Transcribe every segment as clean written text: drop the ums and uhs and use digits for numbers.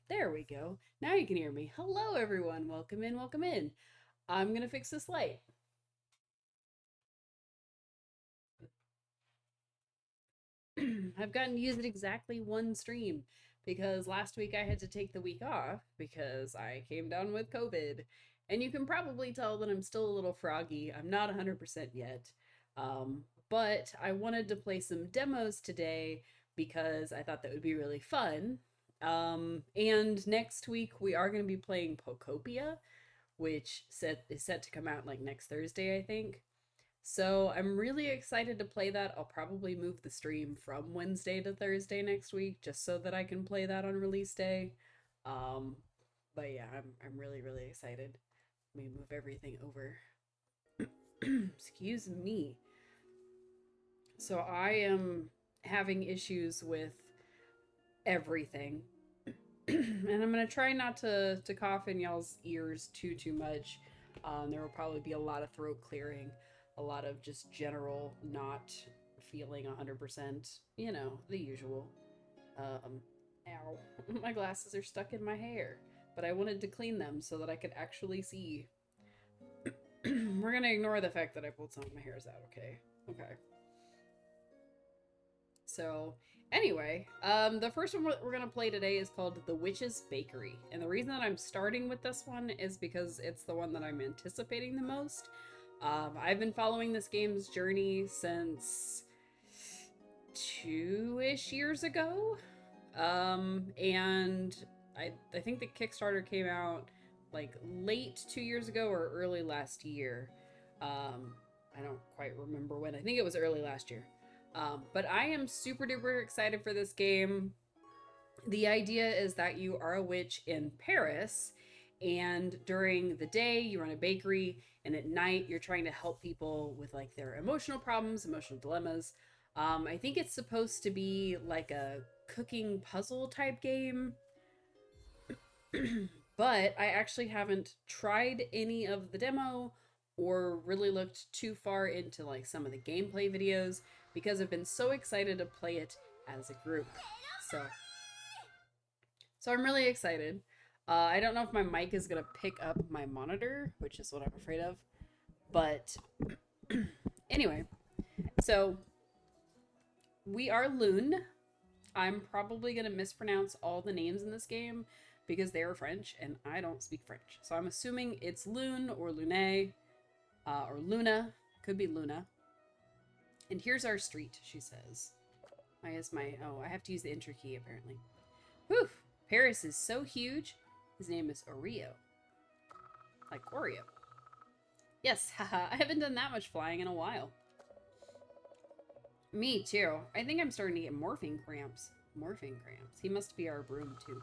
There we go. Now you can hear me. Hello, everyone. Welcome in, welcome in. I'm going to fix this light. I've gotten to use it exactly one stream because last week I had to take the week off because I came down with COVID. And you can probably tell that I'm still a little froggy. I'm not 100% yet. But I wanted to play some demos today because I thought that would be really fun. And next week we are going to be playing Pokopia, which is set to come out like next Thursday, I think. So I'm really excited to play that. I'll probably move the stream from Wednesday to Thursday next week just so that I can play that on release day. Um, but yeah, I'm really excited. Let me move everything over. Excuse me. So I am having issues with everything. And I'm gonna try not to cough in y'all's ears too much. There will probably be a lot of throat clearing, a lot of just general not feeling 100%. You know, the usual. Ow, my glasses are stuck in my hair, but I wanted to clean them so that I could actually see. We're gonna ignore the fact that I pulled some of my hairs out. Okay. Okay. So anyway, the first one we're gonna play today is called The Witch's Bakery, and the reason that I'm starting with this one is because it's the one that I'm anticipating the most. I've been following this game's journey since 2-ish years ago, and I think the Kickstarter came out like late 2 years ago or early last year. I don't quite remember when. I think it was early last year. But I am super duper excited for this game. The idea is that you are a witch in Paris, and during the day you run a bakery, and at night you're trying to help people with like their emotional problems, emotional dilemmas. I think it's supposed to be like a cooking puzzle type game, but I actually haven't tried any of the demo or really looked too far into like some of the gameplay videos because I've been so excited to play it as a group. So I'm really excited. I don't know if my mic is gonna pick up my monitor, which is what I'm afraid of. But anyway, so we are Loon. I'm probably gonna mispronounce all the names in this game because they are French and I don't speak French. So I'm assuming it's Loon or Lune, or Luna. Could be Luna. And here's our street, she says. I have to use the enter key apparently. Whew, Paris is so huge. His name is Oreo. Like Oreo. Yes, haha, I haven't done that much flying in a while. Me too. I think I'm starting to get morphine cramps. Morphine cramps. He must be our broom too.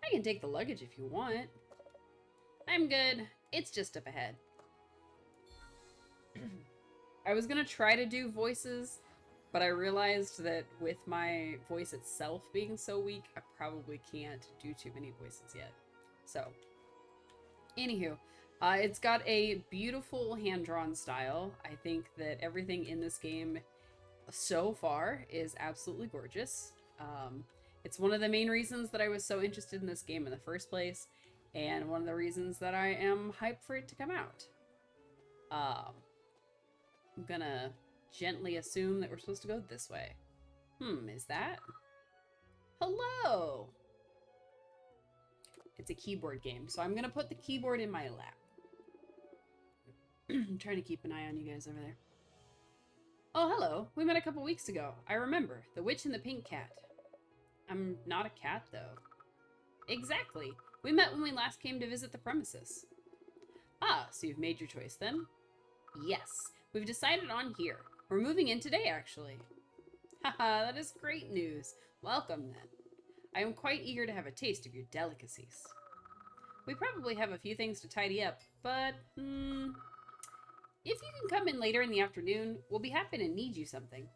I can take the luggage if you want. I'm good. It's just up ahead. I was gonna try to do voices, but I realized that with my voice itself being so weak, I probably can't do too many voices yet. So, anywho, it's got a beautiful hand-drawn style. I think that everything in this game so far is absolutely gorgeous. It's one of the main reasons that I was so interested in this game in the first place, and one of the reasons that I am hyped for it to come out. I'm gonna gently assume that we're supposed to go this way. Is that? Hello! It's a keyboard game, so I'm gonna put the keyboard in my lap. I'm trying to keep an eye on you guys over there. Oh, hello. We met a couple weeks ago. I remember. The witch and the pink cat. I'm not a cat, though. Exactly. We met when we last came to visit the premises. Ah, so you've made your choice then? Yes. We've decided on here. We're moving in today, actually. Haha, that is great news. Welcome, then. I am quite eager to have a taste of your delicacies. We probably have a few things to tidy up, but, if you can come in later in the afternoon, we'll be happy to need you something.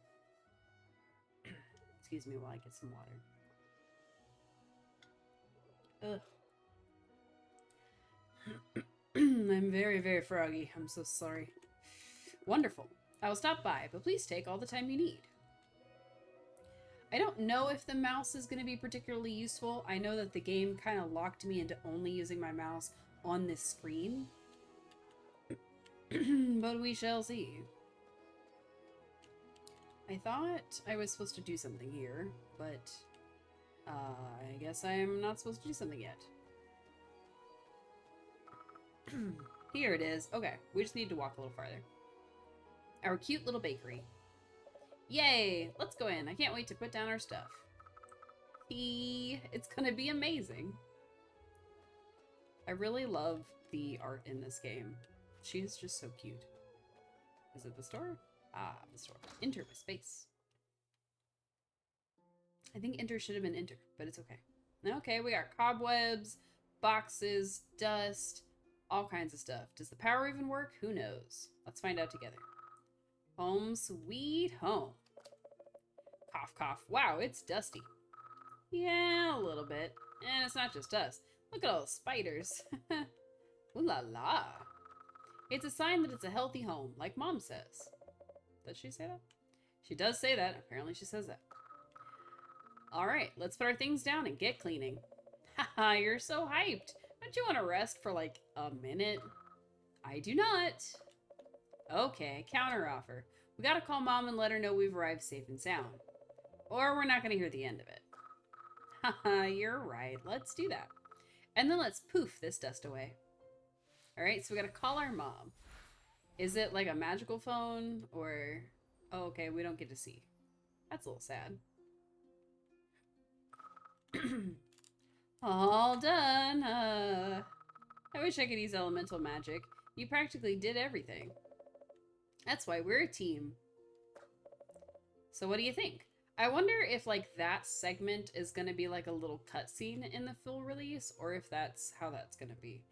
Excuse me while I get some water. Ugh. I'm very froggy. I'm so sorry. Wonderful. I will stop by, but please take all the time you need. I don't know if the mouse is going to be particularly useful. I know that the game kind of locked me into only using my mouse on this screen. But we shall see. I thought I was supposed to do something here, but I guess I'm not supposed to do something yet. Here it is. Okay, we just need to walk a little farther. Our cute little bakery. Yay! Let's go in. I can't wait to put down our stuff. It's gonna be amazing. I really love the art in this game. She's just so cute. Is it the store? Ah, the store. Enter with space. I think enter should have been enter, but it's okay. Okay, we got cobwebs, boxes, dust, all kinds of stuff. Does the power even work? Who knows? Let's find out together. Home sweet home. Cough, cough. Wow, it's dusty. Yeah, a little bit. And it's not just us. Look at all the spiders. Ooh la la. It's a sign that it's a healthy home, like Mom says. Does she say that? She does say that. Apparently she says that. Alright, let's put our things down and get cleaning. Haha, you're so hyped. Don't you want to rest for like a minute? I do not. Okay, counter offer. We gotta call Mom and let her know we've arrived safe and sound. Or we're not gonna hear the end of it. Haha, you're right. Let's do that. And then let's poof this dust away. Alright, so we gotta call our mom. Is it like a magical phone or... Oh, okay, we don't get to see. That's a little sad. All done. I wish I could use elemental magic. You practically did everything. That's why we're a team. So what do you think? I wonder if like that segment is going to be like a little cutscene in the full release, or if that's how that's going to be.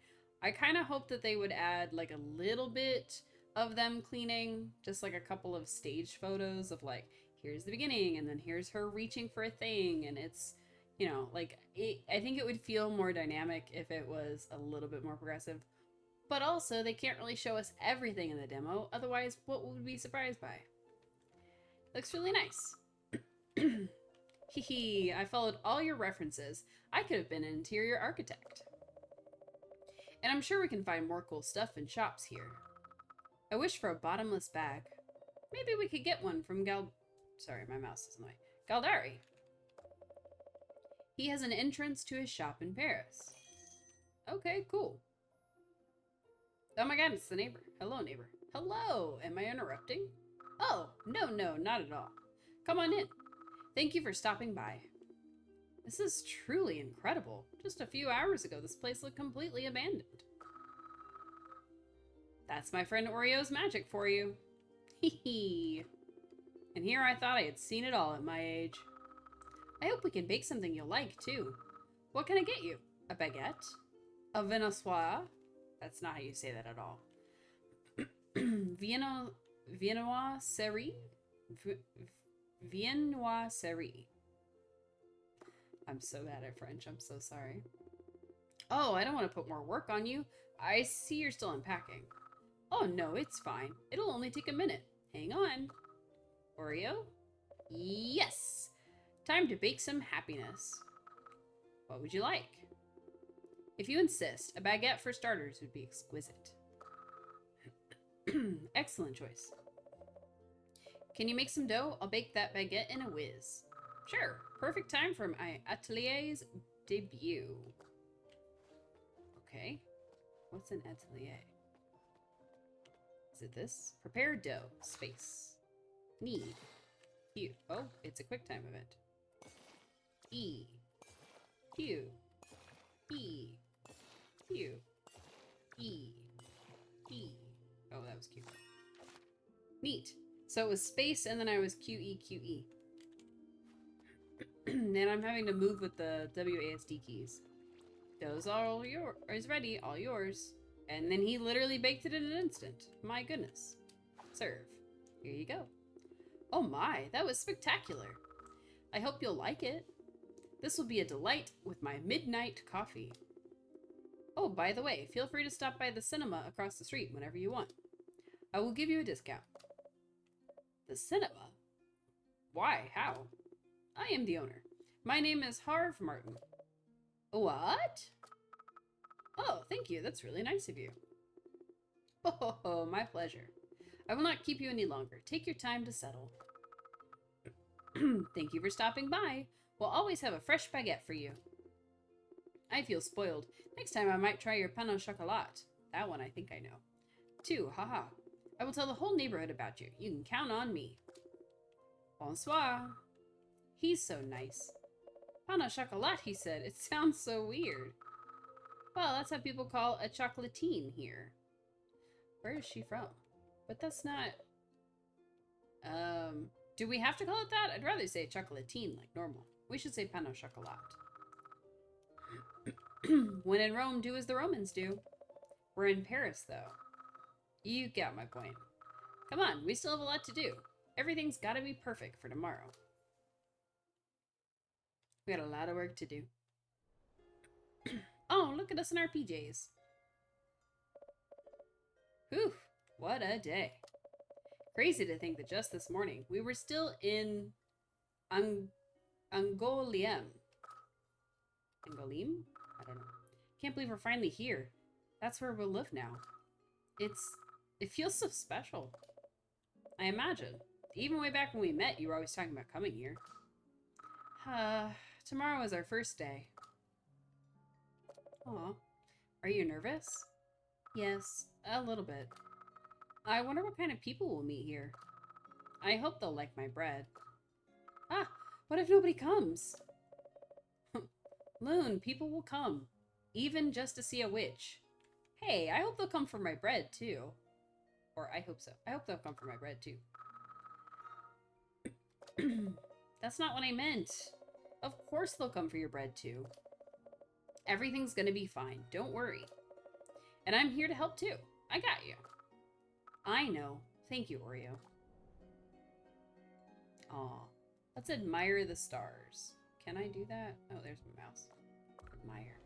I kind of hope that they would add like a little bit of them cleaning, just like a couple of stage photos of like, here's the beginning, and then here's her reaching for a thing, and it's, you know, like, I think it would feel more dynamic if it was a little bit more progressive. But also, they can't really show us everything in the demo, otherwise what would we be surprised by? Looks really nice. Hehe, I followed all your references. I could have been an interior architect. And I'm sure we can find more cool stuff in shops here. I wish for a bottomless bag. Maybe we could get one from Sorry, my mouse is in the way. Galdari. He has an entrance to his shop in Paris. Okay, cool. Oh my god, it's the neighbor. Hello, neighbor. Hello! Am I interrupting? Oh, no, not at all. Come on in. Thank you for stopping by. This is truly incredible. Just a few hours ago, this place looked completely abandoned. That's my friend Oreo's magic for you. Hee. And here I thought I had seen it all at my age. I hope we can bake something you'll like, too. What can I get you? A baguette? A viennoiserie? That's not how you say that at all. Viennoiserie? Viennoiserie. I'm so bad at French. I'm so sorry. Oh, I don't want to put more work on you. I see you're still unpacking. Oh, no, it's fine. It'll only take a minute. Hang on. Oreo? Yes! Time to bake some happiness. What would you like? If you insist, a baguette for starters would be exquisite. Excellent choice. Can you make some dough? I'll bake that baguette in a whiz. Sure. Perfect time for my atelier's debut. Okay. What's an atelier? Is it this? Prepare dough. Space. Need. Q. Oh, it's a quick time event. E. Q. E. Q. E. E. Oh, that was cute. Neat. So it was space and then I was QE, QE. And I'm having to move with the WASD keys. Dough's all yours. Is ready, all yours. And then he literally baked it in an instant. My goodness. Serve. Here you go. Oh my, that was spectacular. I hope you'll like it. This will be a delight with my midnight coffee. Oh, by the way, feel free to stop by the cinema across the street whenever you want. I will give you a discount. The cinema? Why? How? I am the owner. My name is Harv Martin. What? Oh, thank you. That's really nice of you. Oh, my pleasure. I will not keep you any longer. Take your time to settle. Thank you for stopping by. We'll always have a fresh baguette for you. I feel spoiled. Next time I might try your pain au chocolat. That one I think I know. 2, haha. I will tell the whole neighborhood about you. You can count on me. Bonsoir. He's so nice. Pain au chocolat, he said. It sounds so weird. Well, that's how people call a chocolatine here. Where is she from? But that's not... do we have to call it that? I'd rather say chocolatine like normal. We should say pain au chocolat. When in Rome, do as the Romans do. We're in Paris, though. You got my point. Come on, we still have a lot to do. Everything's gotta be perfect for tomorrow. We got a lot of work to do. Oh, look at us in our PJs. Whew, what a day. Crazy to think that just this morning, we were still in Angolium. Angolim? I don't know. Can't believe we're finally here. That's where we'll live now. It feels so special. I imagine. Even way back when we met, you were always talking about coming here. Tomorrow is our first day. Aw. Are you nervous? Yes, a little bit. I wonder what kind of people we'll meet here. I hope they'll like my bread. Ah, what if nobody comes? Loon, people will come. Even just to see a witch. Hey, I hope they'll come for my bread, too. Or I hope so. I hope they'll come for my bread, too. That's not what I meant. Of course they'll come for your bread, too. Everything's gonna be fine. Don't worry. And I'm here to help, too. I got you. I know. Thank you, Oreo. Aw. Let's admire the stars. Can I do that? Oh, there's my mouse. Admire.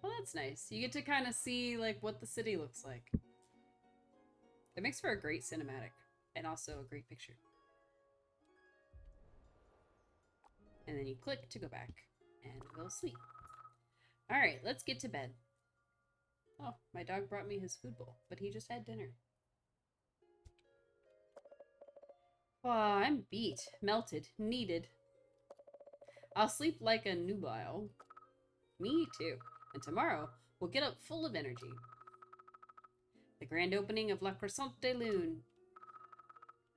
Well, that's nice. You get to kind of see, like, what the city looks like. It makes for a great cinematic. And also a great picture. And then you click to go back. And we'll sleep. Alright, let's get to bed. Oh, my dog brought me his food bowl, but he just had dinner. Oh, I'm beat, melted, needed. I'll sleep like a nubile. Me too. And tomorrow, we'll get up full of energy. The grand opening of La Croissante de Lune.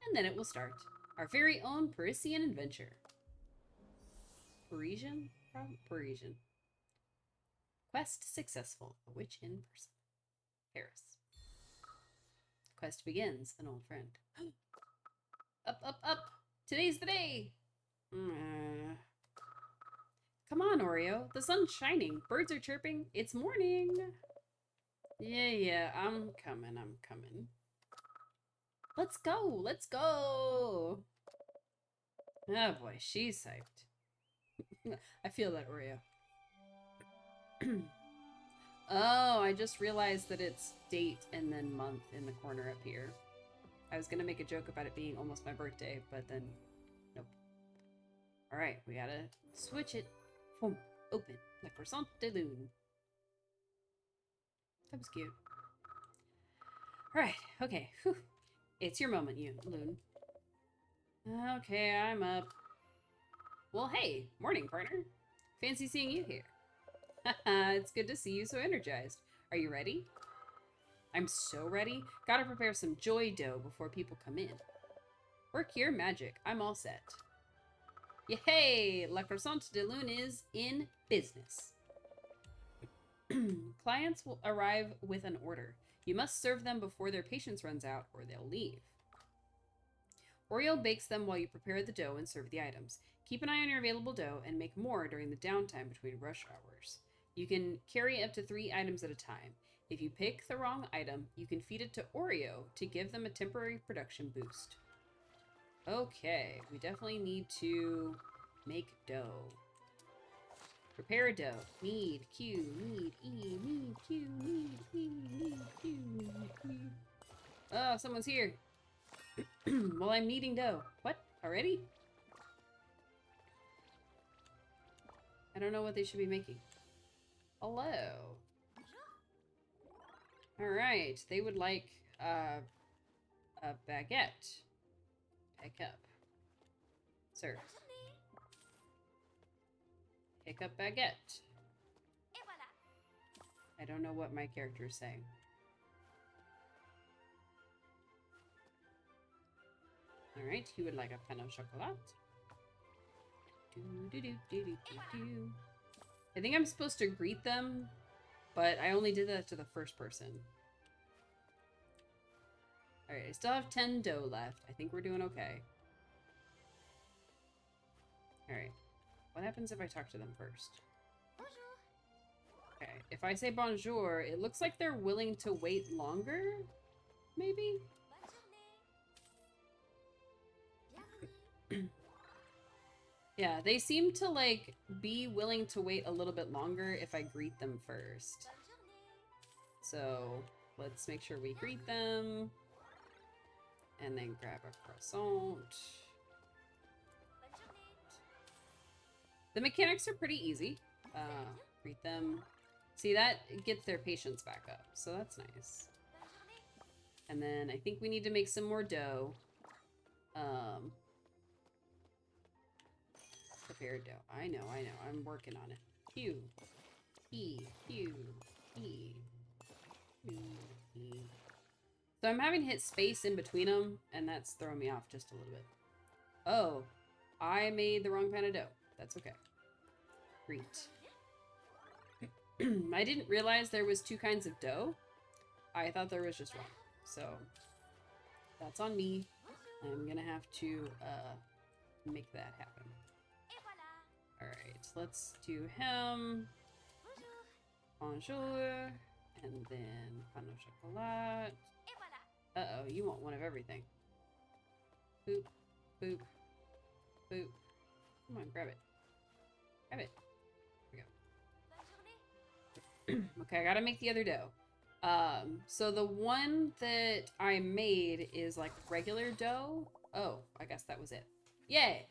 And then it will start. Our very own Parisian adventure. Parisian? Parisian. Quest successful. A witch in person. Paris. Quest begins. An old friend. Up, up, up. Today's the day. Come on, Oreo. The sun's shining. Birds are chirping. It's morning. Yeah, I'm coming. Let's go. Let's go. Oh boy, she's hyped. I feel that, Oreo. Oh, I just realized that it's date and then month in the corner up here. I was gonna make a joke about it being almost my birthday, but then, nope. Alright, we gotta switch it. Boom, open. La Croissante de Lune. That was cute. Alright, okay. Whew. It's your moment, you Loon. Okay, I'm up. Well, hey, morning, partner. Fancy seeing you here. Haha, it's good to see you so energized. Are you ready? I'm so ready. Gotta prepare some joy dough before people come in. Work your magic. I'm all set. Yay! La Croissante de Lune is in business. Clients will arrive with an order. You must serve them before their patience runs out or they'll leave. Oreo bakes them while you prepare the dough and serve the items. Keep an eye on your available dough and make more during the downtime between rush hours. You can carry up to 3 items at a time. If you pick the wrong item, you can feed it to Oreo to give them a temporary production boost. Okay, we definitely need to make dough. Prepare dough. Need, Q, need, E, need, Q, need, E, need, Q, need, Q. Oh, someone's here. Well, I'm kneading dough. What? Already? I don't know what they should be making. Hello. Alright, they would like a baguette. Pick up. Sir. Pick up baguette. I don't know what my character is saying. Alright, he would like a pain au chocolat. I think I'm supposed to greet them, but I only did that to the first person. Alright, I still have 10 dough left. I think we're doing okay. Alright, what happens if I talk to them first? Okay, if I say bonjour, it looks like they're willing to wait longer, maybe? Yeah, they seem to, like, be willing to wait a little bit longer if I greet them first. So, let's make sure we greet them. And then grab a croissant. The mechanics are pretty easy. Greet them. See, that gets their patience back up, so that's nice. And then I think we need to make some more dough. Prepared dough. I know. I'm working on it. Q. E. Q. E. Q. E. So I'm having to hit space in between them, and that's throwing me off just a little bit. Oh, I made the wrong pan of dough. That's okay. Greet. I didn't realize there was 2 kinds of dough. I thought there was just one. So that's on me. I'm gonna have to make that happen. Alright, let's do him. Bonjour. And then pain au chocolat. Uh-oh, you want one of everything. Boop. Boop. Boop. Come on, grab it. Grab it. There we go. Okay, I gotta make the other dough. So the one that I made is like regular dough. Oh, I guess that was it. Yay!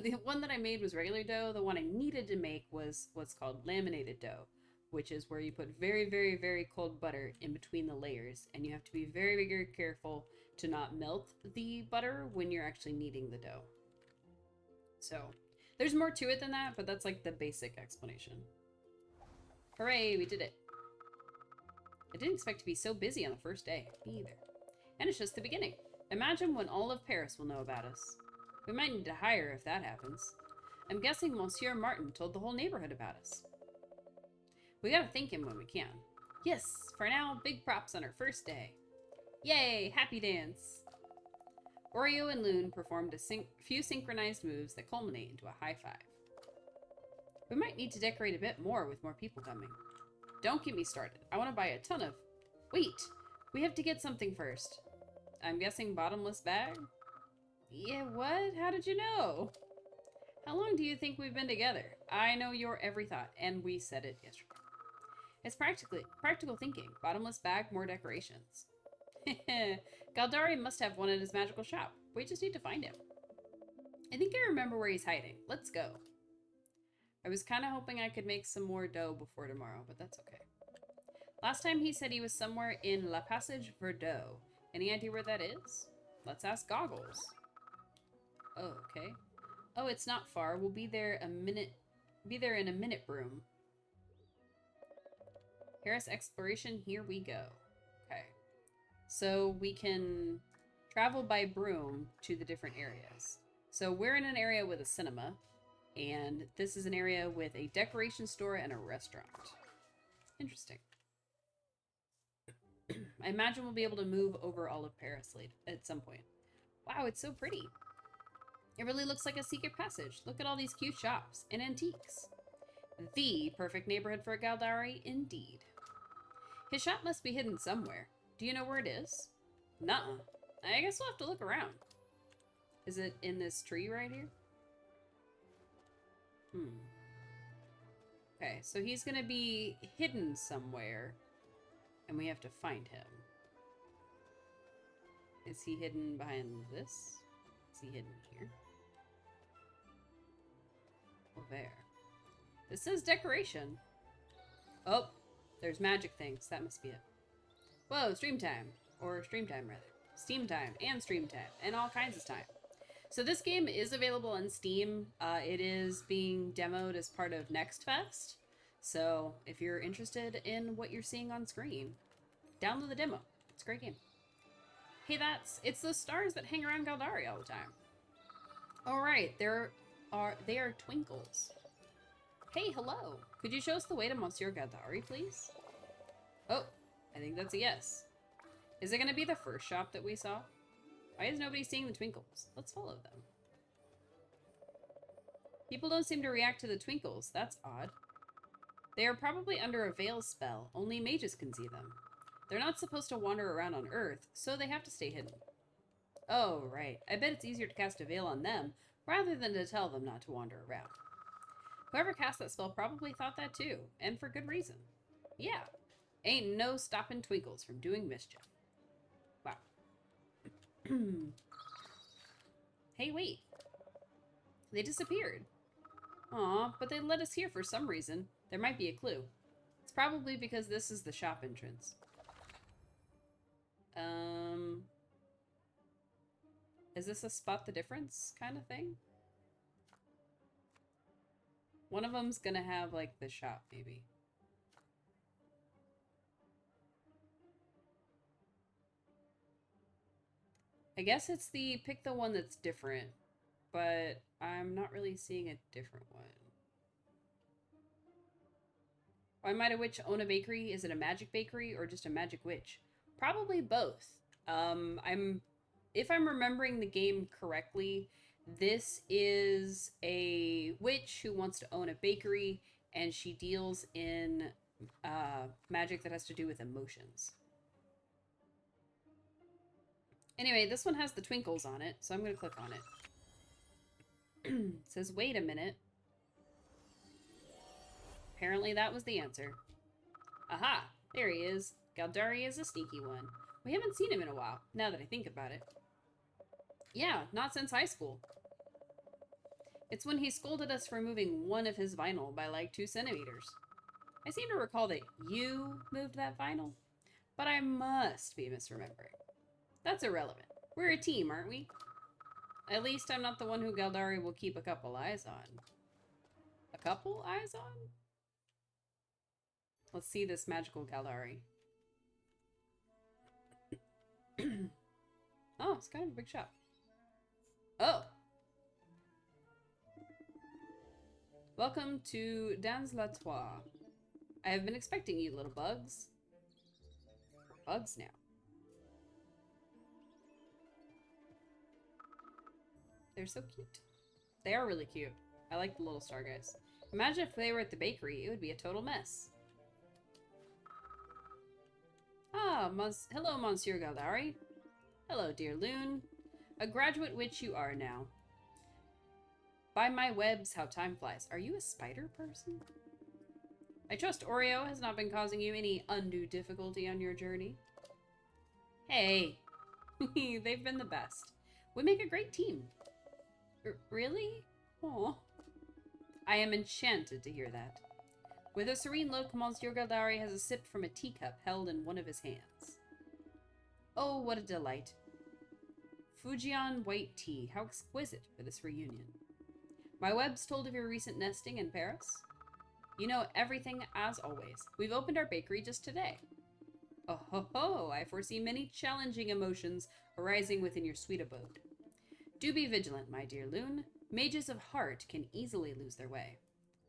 The one that I made was regular dough. The one I needed to make was what's called laminated dough, which is where you put very, very, very cold butter in between the layers, and you have to be very, very careful to not melt the butter when you're actually kneading the dough. So, there's more to it than that, but that's like the basic explanation. Hooray, we did it. I didn't expect to be so busy on the first day, me either. And it's just the beginning. Imagine when all of Paris will know about us. We might need to hire if that happens. I'm guessing Monsieur Martin told the whole neighborhood about us. We gotta thank him when we can. Yes, for now, big props on our first day. Yay, happy dance. Oreo and Loon performed a few synchronized moves that culminate into a high five. We might need to decorate a bit more with more people coming. Don't get me started. I want to buy a ton of... Wait, we have to get something first. I'm guessing bottomless bag? Yeah, what? How did you know? How long do you think we've been together? I know your every thought, and we said it yesterday. It's practical thinking. Bottomless bag, more decorations. Galdari must have one in his magical shop. We just need to find him. I think I remember where he's hiding. Let's go. I was kind of hoping I could make some more dough before tomorrow, but that's okay. Last time he said he was somewhere in La Passage Verdot. Any idea where that is? Let's ask Goggles. Oh, okay. Oh, it's not far. We'll be there in a minute, Broom. Harris Exploration, here we go. Okay. So we can travel by broom to the different areas. So we're in an area with a cinema, and this is an area with a decoration store and a restaurant. Interesting. I imagine we'll be able to move over all of Paris at some point. Wow, it's so pretty. It really looks like a secret passage. Look at all these cute shops and antiques. The perfect neighborhood for a Galdari, indeed. His shop must be hidden somewhere. Do you know where it is? Nuh-uh. I guess we'll have to look around. Is it in this tree right here? Okay, so he's gonna be hidden somewhere, and we have to find him. Is he hidden behind this? Is he hidden here? Oh, there. This says decoration. Oh, there's magic things. That must be it. Whoa, stream time. Or stream time, rather. Steam time and stream time and all kinds of time. So this game is available on Steam. It is being demoed as part of Next Fest. So if you're interested in what you're seeing on screen, download the demo. It's a great game. Hey, it's the stars that hang around Galdari all the time. All right, they are twinkles. Hey, hello. Could you show us the way to Monsieur Galdari, please? Oh, I think that's a yes. Is it going to be the first shop that we saw? Why is nobody seeing the twinkles? Let's follow them. People don't seem to react to the twinkles. That's odd. They are probably under a veil spell. Only mages can see them. They're not supposed to wander around on Earth, so they have to stay hidden. Oh, right. I bet it's easier to cast a veil on them, rather than to tell them not to wander around. Whoever cast that spell probably thought that too, and for good reason. Yeah. Ain't no stopping twinkles from doing mischief. Wow. Hey, wait. They disappeared. Aw, but they led us here for some reason. There might be a clue. It's probably because this is the shop entrance. Is this a spot the difference kind of thing? One of them's gonna have, like, the shop, maybe. I guess it's the pick the one that's different, but I'm not really seeing a different one. Why might a witch own a bakery? Is it a magic bakery or just a magic witch? Probably both. If I'm remembering the game correctly, this is a witch who wants to own a bakery, and she deals in magic that has to do with emotions. Anyway, this one has the twinkles on it, so I'm going to click on it. It says, wait a minute. Apparently that was the answer. Aha! There he is. Galdari is a sneaky one. We haven't seen him in a while, now that I think about it. Yeah, not since high school. It's when he scolded us for moving one of his vinyl by like 2 centimeters. I seem to recall that you moved that vinyl, but I must be misremembering. That's irrelevant. We're a team, aren't we? At least I'm not the one who Galdari will keep a couple eyes on. A couple eyes on? Let's see this magical Galdari. Oh, it's kind of a big shop. Oh! Welcome to Dans la Toile. I have been expecting you, little bugs. We're bugs now. They're so cute. They are really cute. I like the little star guys. Imagine if they were at the bakery, it would be a total mess. Ah, hello, Monsieur Galdari. Hello, dear Loon. A graduate witch you are now. By my webs, how time flies. Are you a spider person? I trust Oreo has not been causing you any undue difficulty on your journey. Hey, they've been the best. We make a great team. Really? Aw. I am enchanted to hear that. With a serene look, Monsieur Galdari has a sip from a teacup held in one of his hands. Oh, what a delight. Fujian white tea. How exquisite for this reunion. My webs told of your recent nesting in Paris. You know everything as always. We've opened our bakery just today. Oh ho ho, I foresee many challenging emotions arising within your sweet abode. Do be vigilant, my dear Loon. Mages of heart can easily lose their way.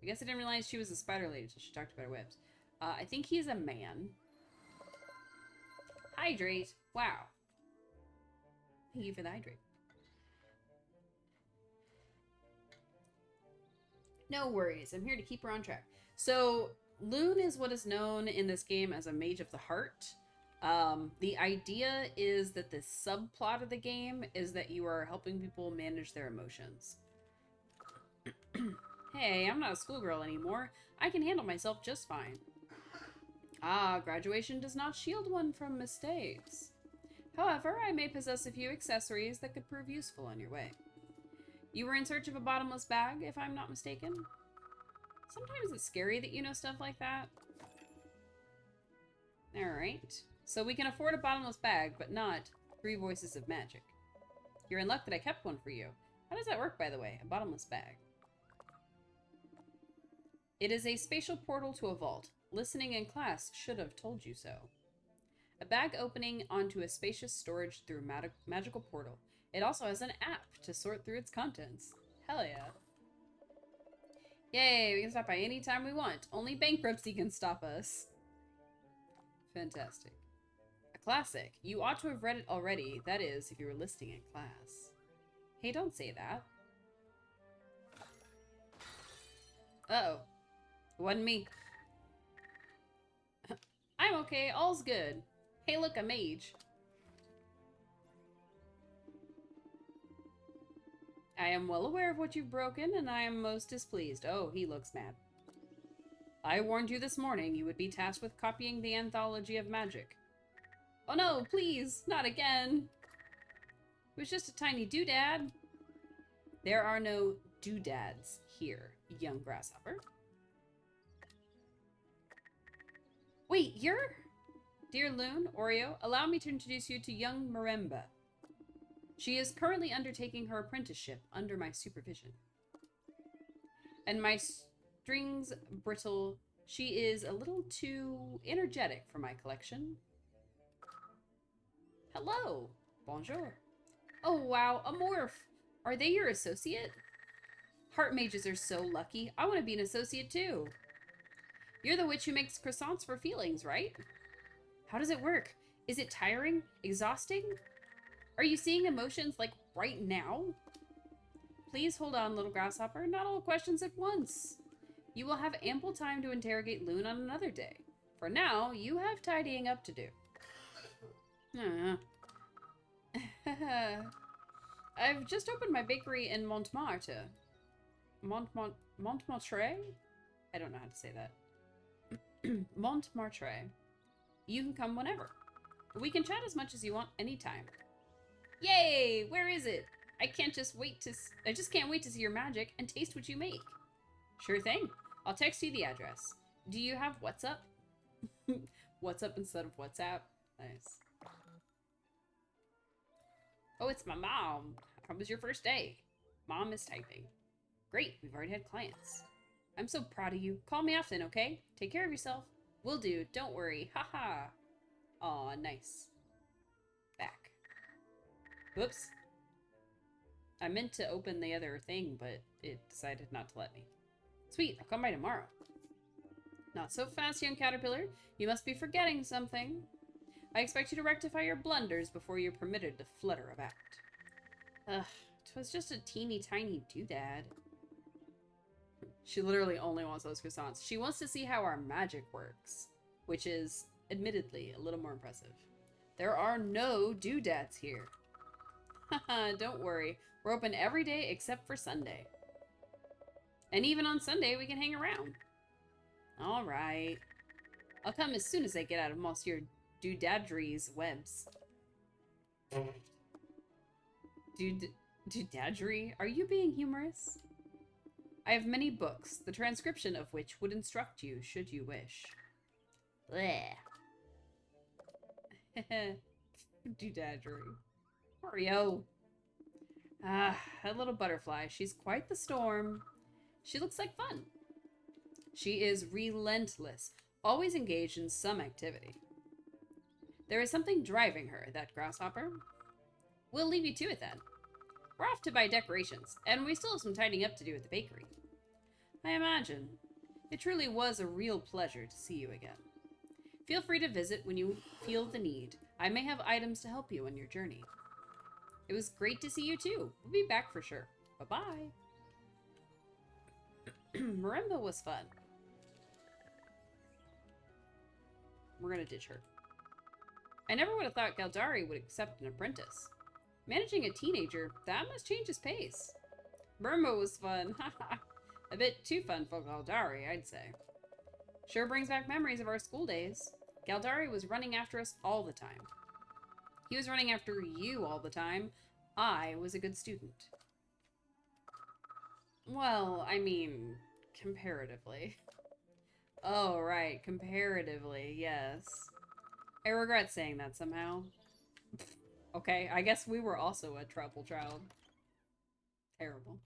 I guess I didn't realize she was a spider lady until she talked about her webs. I think he's a man. Hydrate. Wow. Thank you for the hydrate. No worries. I'm here to keep her on track. So, Loon is what is known in this game as a mage of the heart. The idea is that the subplot of the game is that you are helping people manage their emotions. Hey, I'm not a schoolgirl anymore. I can handle myself just fine. Ah, graduation does not shield one from mistakes. However, I may possess a few accessories that could prove useful on your way. You were in search of a bottomless bag, if I'm not mistaken? Sometimes it's scary that you know stuff like that. Alright. So we can afford a bottomless bag, but not 3 voices of magic. You're in luck that I kept one for you. How does that work, by the way? A bottomless bag. It is a spatial portal to a vault. Listening in class should have told you so. A bag opening onto a spacious storage through a magical portal. It also has an app to sort through its contents. Hell yeah. Yay, we can stop by any time we want. Only bankruptcy can stop us. Fantastic. A classic. You ought to have read it already. That is, if you were listening in class. Hey, don't say that. Uh-oh. It wasn't me. I'm okay. All's good. Hey, look, a mage. I am well aware of what you've broken, and I am most displeased. Oh, he looks mad. I warned you this morning you would be tasked with copying the Anthology of Magic. Oh no, please, not again. It was just a tiny doodad. There are no doodads here, young grasshopper. Wait, you're... Dear Loon, Oreo, allow me to introduce you to young Maremba. She is currently undertaking her apprenticeship under my supervision. And my strings brittle, she is a little too energetic for my collection. Hello. Bonjour. Oh wow, a morph. Are they your associate? Heart mages are so lucky. I want to be an associate too. You're the witch who makes croissants for feelings, right? How does it work? Is it tiring? Exhausting? Are you seeing emotions like right now? Please hold on, little grasshopper. Not all questions at once. You will have ample time to interrogate Loon on another day. For now, you have tidying up to do. I've just opened my bakery in Montmartre. Montmartre? I don't know how to say that. Montmartre. You can come whenever. We can chat as much as you want anytime. Yay! Where is it? I just can't wait to see your magic and taste what you make. Sure thing. I'll text you the address. Do you have WhatsApp? WhatsApp instead of WhatsApp. Nice. Oh, it's my mom. How was your first day? Mom is typing. Great, we've already had clients. I'm so proud of you. Call me often, okay? Take care of yourself. Will do. Don't worry. Haha. Aw, nice. Back. Whoops. I meant to open the other thing, but it decided not to let me. Sweet, I'll come by tomorrow. Not so fast, young caterpillar. You must be forgetting something. I expect you to rectify your blunders before you're permitted to flutter about. Ugh, 'twas just a teeny tiny doodad. She literally only wants those croissants. She wants to see how our magic works, which is, admittedly, a little more impressive. There are no doodads here. Haha, don't worry. We're open every day except for Sunday. And even on Sunday, we can hang around. All right. I'll come as soon as I get out of Monsieur Doodadry's webs. Doodadry? Are you being humorous? I have many books, the transcription of which would instruct you should you wish. Bleh. Doodadry. Oreo. Ah, that little butterfly. She's quite the storm. She looks like fun. She is relentless, always engaged in some activity. There is something driving her, that grasshopper. We'll leave you to it then. We're off to buy decorations, and we still have some tidying up to do at the bakery. I imagine. It truly was a real pleasure to see you again. Feel free to visit when you feel the need. I may have items to help you on your journey. It was great to see you too. We'll be back for sure. Bye-bye. Maremba was fun. We're gonna ditch her. I never would have thought Galdari would accept an apprentice. Managing a teenager, that must change his pace. Maremba was fun. Haha. A bit too fun for Galdari, I'd say. Sure brings back memories of our school days. Galdari was running after us all the time. He was running after you all the time. I was a good student. Well, I mean, Comparatively. Oh, right. Comparatively, yes. I regret saying that somehow. Okay, I guess we were also a trouble child. Terrible.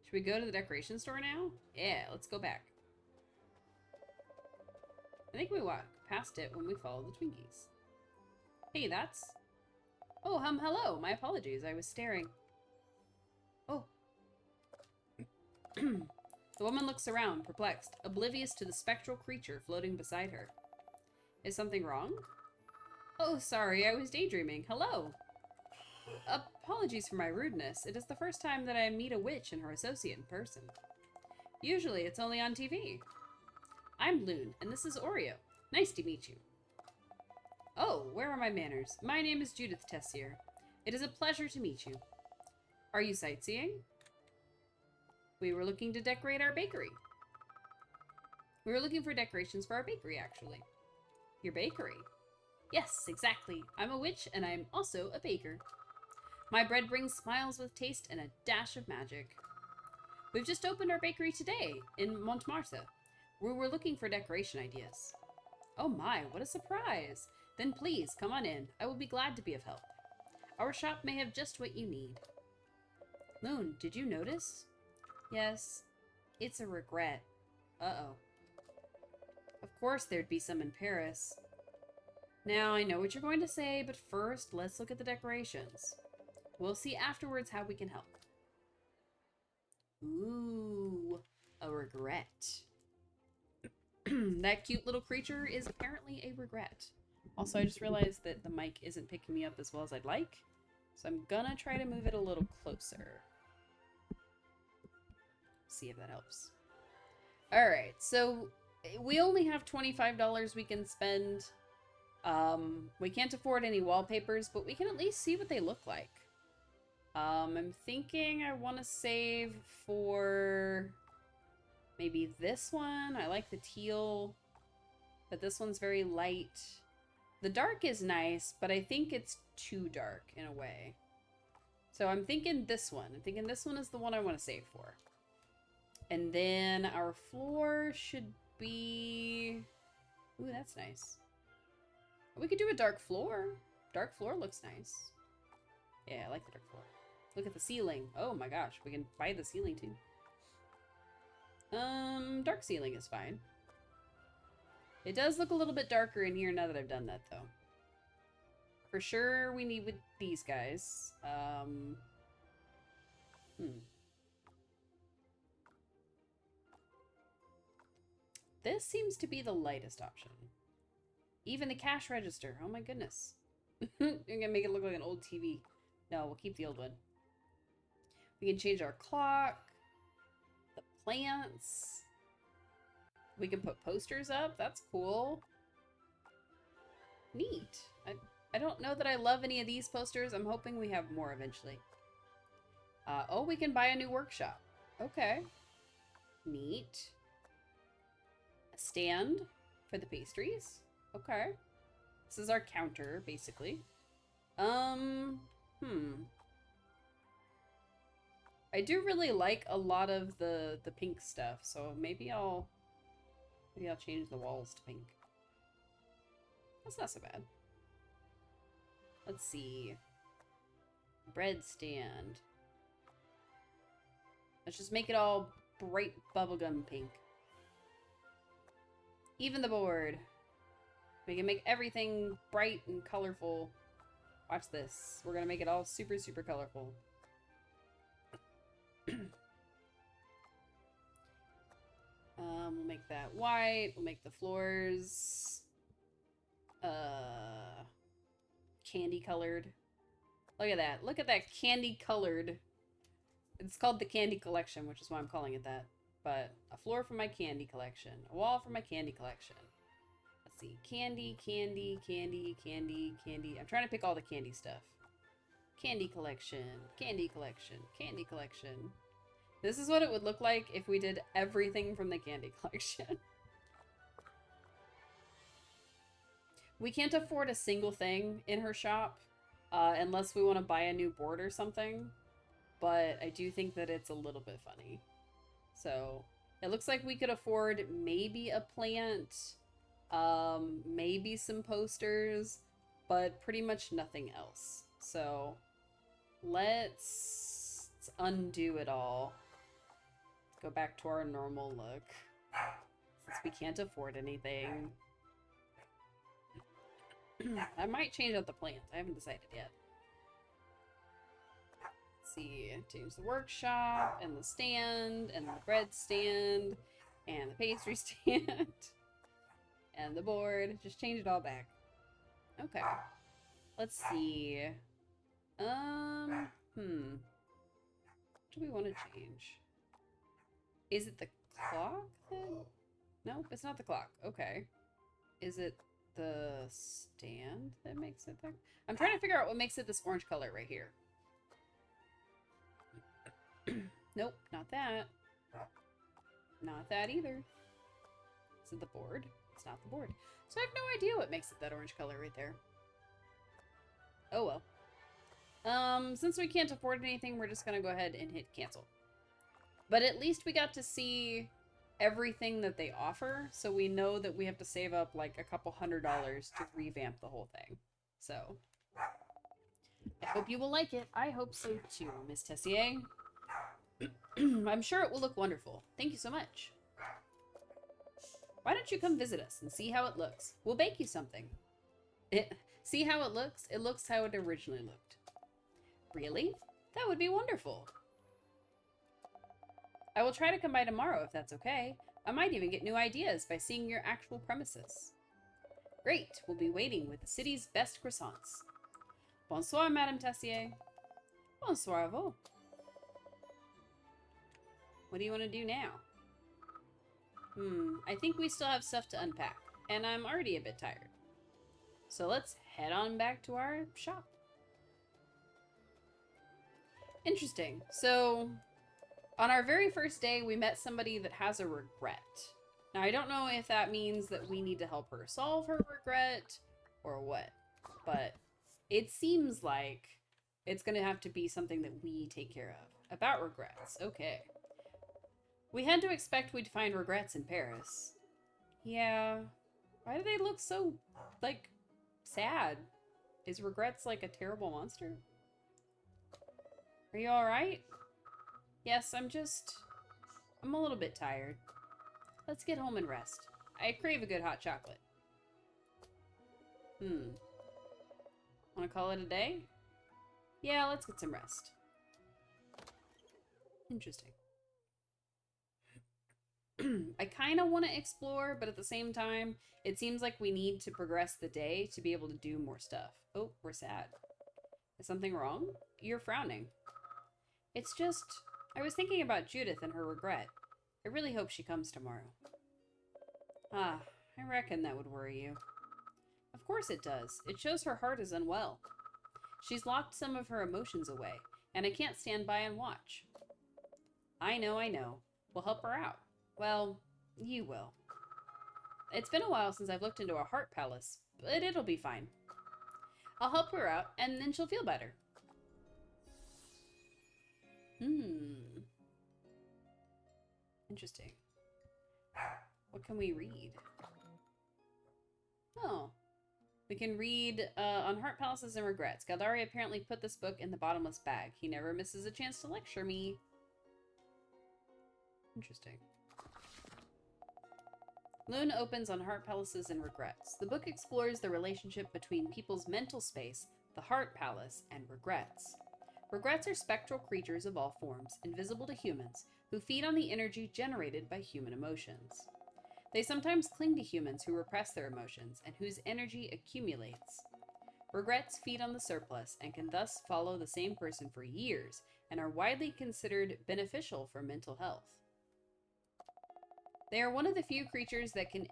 Should we go to the decoration store now? Yeah, let's go back. I think we walked past it when we followed the Twinkies. Hey, that's... Oh, hello. My apologies. I was staring. Oh. The woman looks around, perplexed, oblivious to the spectral creature floating beside her. Is something wrong? Oh, sorry. I was daydreaming. Hello. Apologies for my rudeness. It is the first time that I meet a witch and her associate in person. Usually, it's only on TV. I'm Loon, and this is Oreo. Nice to meet you. Oh, where are my manners? My name is Judith Tessier. It is a pleasure to meet you. Are you sightseeing? We were looking to decorate our bakery. We were looking for decorations for our bakery, actually. Your bakery? Yes, exactly. I'm a witch, and I'm also a baker. My bread brings smiles with taste and a dash of magic. We've just opened our bakery today in Montmartre. We were looking for decoration ideas. Oh my, what a surprise! Then please, come on in. I will be glad to be of help. Our shop may have just what you need. Loon, did you notice? Yes, it's a regret. Uh-oh. Of course there'd be some in Paris. Now, I know what you're going to say, but first, let's look at the decorations. We'll see afterwards how we can help. Ooh, a regret. That cute little creature is apparently a regret. Also, I just realized that the mic isn't picking me up as well as I'd like, so I'm gonna try to move it a little closer. See if that helps. Alright, so we only have $25 we can spend. We can't afford any wallpapers, but we can at least see what they look like. I'm thinking I want to save for maybe this one. I like the teal, but this one's very light. The dark is nice, but I think it's too dark in a way. So I'm thinking this one. I'm thinking this one is the one I want to save for. And then our floor should be... Ooh, that's nice. We could do a dark floor. Dark floor looks nice. Yeah, I like the dark floor. Look at the ceiling. Oh my gosh, we can buy the ceiling too. Dark ceiling is fine. It does look a little bit darker in here now that I've done that though. For sure we need with these guys. This seems to be the lightest option. Even the cash register. Oh my goodness. You're gonna make it look like an old TV. No, we'll keep the old one. We can change our clock. The plants. We can put posters up. That's cool. Neat. I don't know that I love any of these posters. I'm hoping we have more eventually. Oh, we can buy a new workshop. Okay. Neat. A stand for the pastries. Okay. This is our counter, basically. I do really like a lot of the pink stuff, so maybe I'll change the walls to pink. That's not so bad. Let's see. Bread stand. Let's just make it all bright bubblegum pink. Even the board. We can make everything bright and colorful. Watch this. We're gonna make it all super, super colorful. We'll make that white. We'll make the floors candy colored. Look at that. Look at that candy colored. It's called the Candy Collection, which is why I'm calling it that. But a floor for my candy collection. A wall for my candy collection. Let's see. Candy, candy, candy, candy, candy. I'm trying to pick all the candy stuff. Candy collection, candy collection, candy collection. This is what it would look like if we did everything from the candy collection. We can't afford a single thing in her shop unless we want to buy a new board or something. But I do think that it's a little bit funny. So it looks like we could afford maybe a plant, maybe some posters, but pretty much nothing else. So let's undo it all. Go back to our normal look. Since we can't afford anything. I might change out the plant. I haven't decided yet. Let's see. Change the workshop, and the stand, and the bread stand, and the pastry stand, and the board. Just change it all back. Okay. Let's see. What do we want to change? Is it the clock then? Nope, it's not the clock. Okay. Is it the stand that makes it there? I'm trying to figure out what makes it this orange color right here. Nope, not that. Not that either. Is it the board? It's not the board. So I have no idea what makes it that orange color right there. Oh well. Since we can't afford anything, we're just gonna go ahead and hit cancel. But at least we got to see everything that they offer, so we know that we have to save up like a couple $100 to revamp the whole thing. So I hope you will like it. I hope so too, Miss Tessier. I'm sure it will look wonderful. Thank you so much. Why don't you come visit us and see how it looks? We'll bake you something. See how it looks? It looks how it originally looked. Really? That would be wonderful. I will try to come by tomorrow if that's okay. I might even get new ideas by seeing your actual premises. Great. We'll be waiting with the city's best croissants. Bonsoir, Madame Tessier. Bonsoir à vous. What do you want to do now? I think we still have stuff to unpack, and I'm already a bit tired. So let's head on back to our shop. Interesting. So on our very first day, we met somebody that has a regret. Now, I don't know if that means that we need to help her solve her regret or what, but it seems like it's going to have to be something that we take care of. About regrets. Okay. We had to expect we'd find regrets in Paris. Yeah. Why do they look so, like, sad? Is regrets like a terrible monster? Are you alright? Yes, I'm a little bit tired. Let's get home and rest. I crave a good hot chocolate. Wanna call it a day? Yeah, let's get some rest. Interesting. I kind of want to explore, but at the same time, it seems like we need to progress the day to be able to do more stuff. Oh, we're sad. Is something wrong? You're frowning. It's just, I was thinking about Judith and her regret. I really hope she comes tomorrow. Ah, I reckon that would worry you. Of course it does. It shows her heart is unwell. She's locked some of her emotions away, and I can't stand by and watch. I know. We'll help her out. Well, you will. It's been a while since I've looked into a heart palace, but it'll be fine. I'll help her out, and then she'll feel better. Interesting. What can we read? Oh. We can read on Heart Palaces and Regrets. Galdari apparently put this book in the bottomless bag. He never misses a chance to lecture me. Interesting. Lune opens on Heart Palaces and Regrets. The book explores the relationship between people's mental space, the Heart Palace, and regrets. Regrets are spectral creatures of all forms, invisible to humans, who feed on the energy generated by human emotions. They sometimes cling to humans who repress their emotions and whose energy accumulates. Regrets feed on the surplus and can thus follow the same person for years and are widely considered beneficial for mental health. They are one of the few creatures that can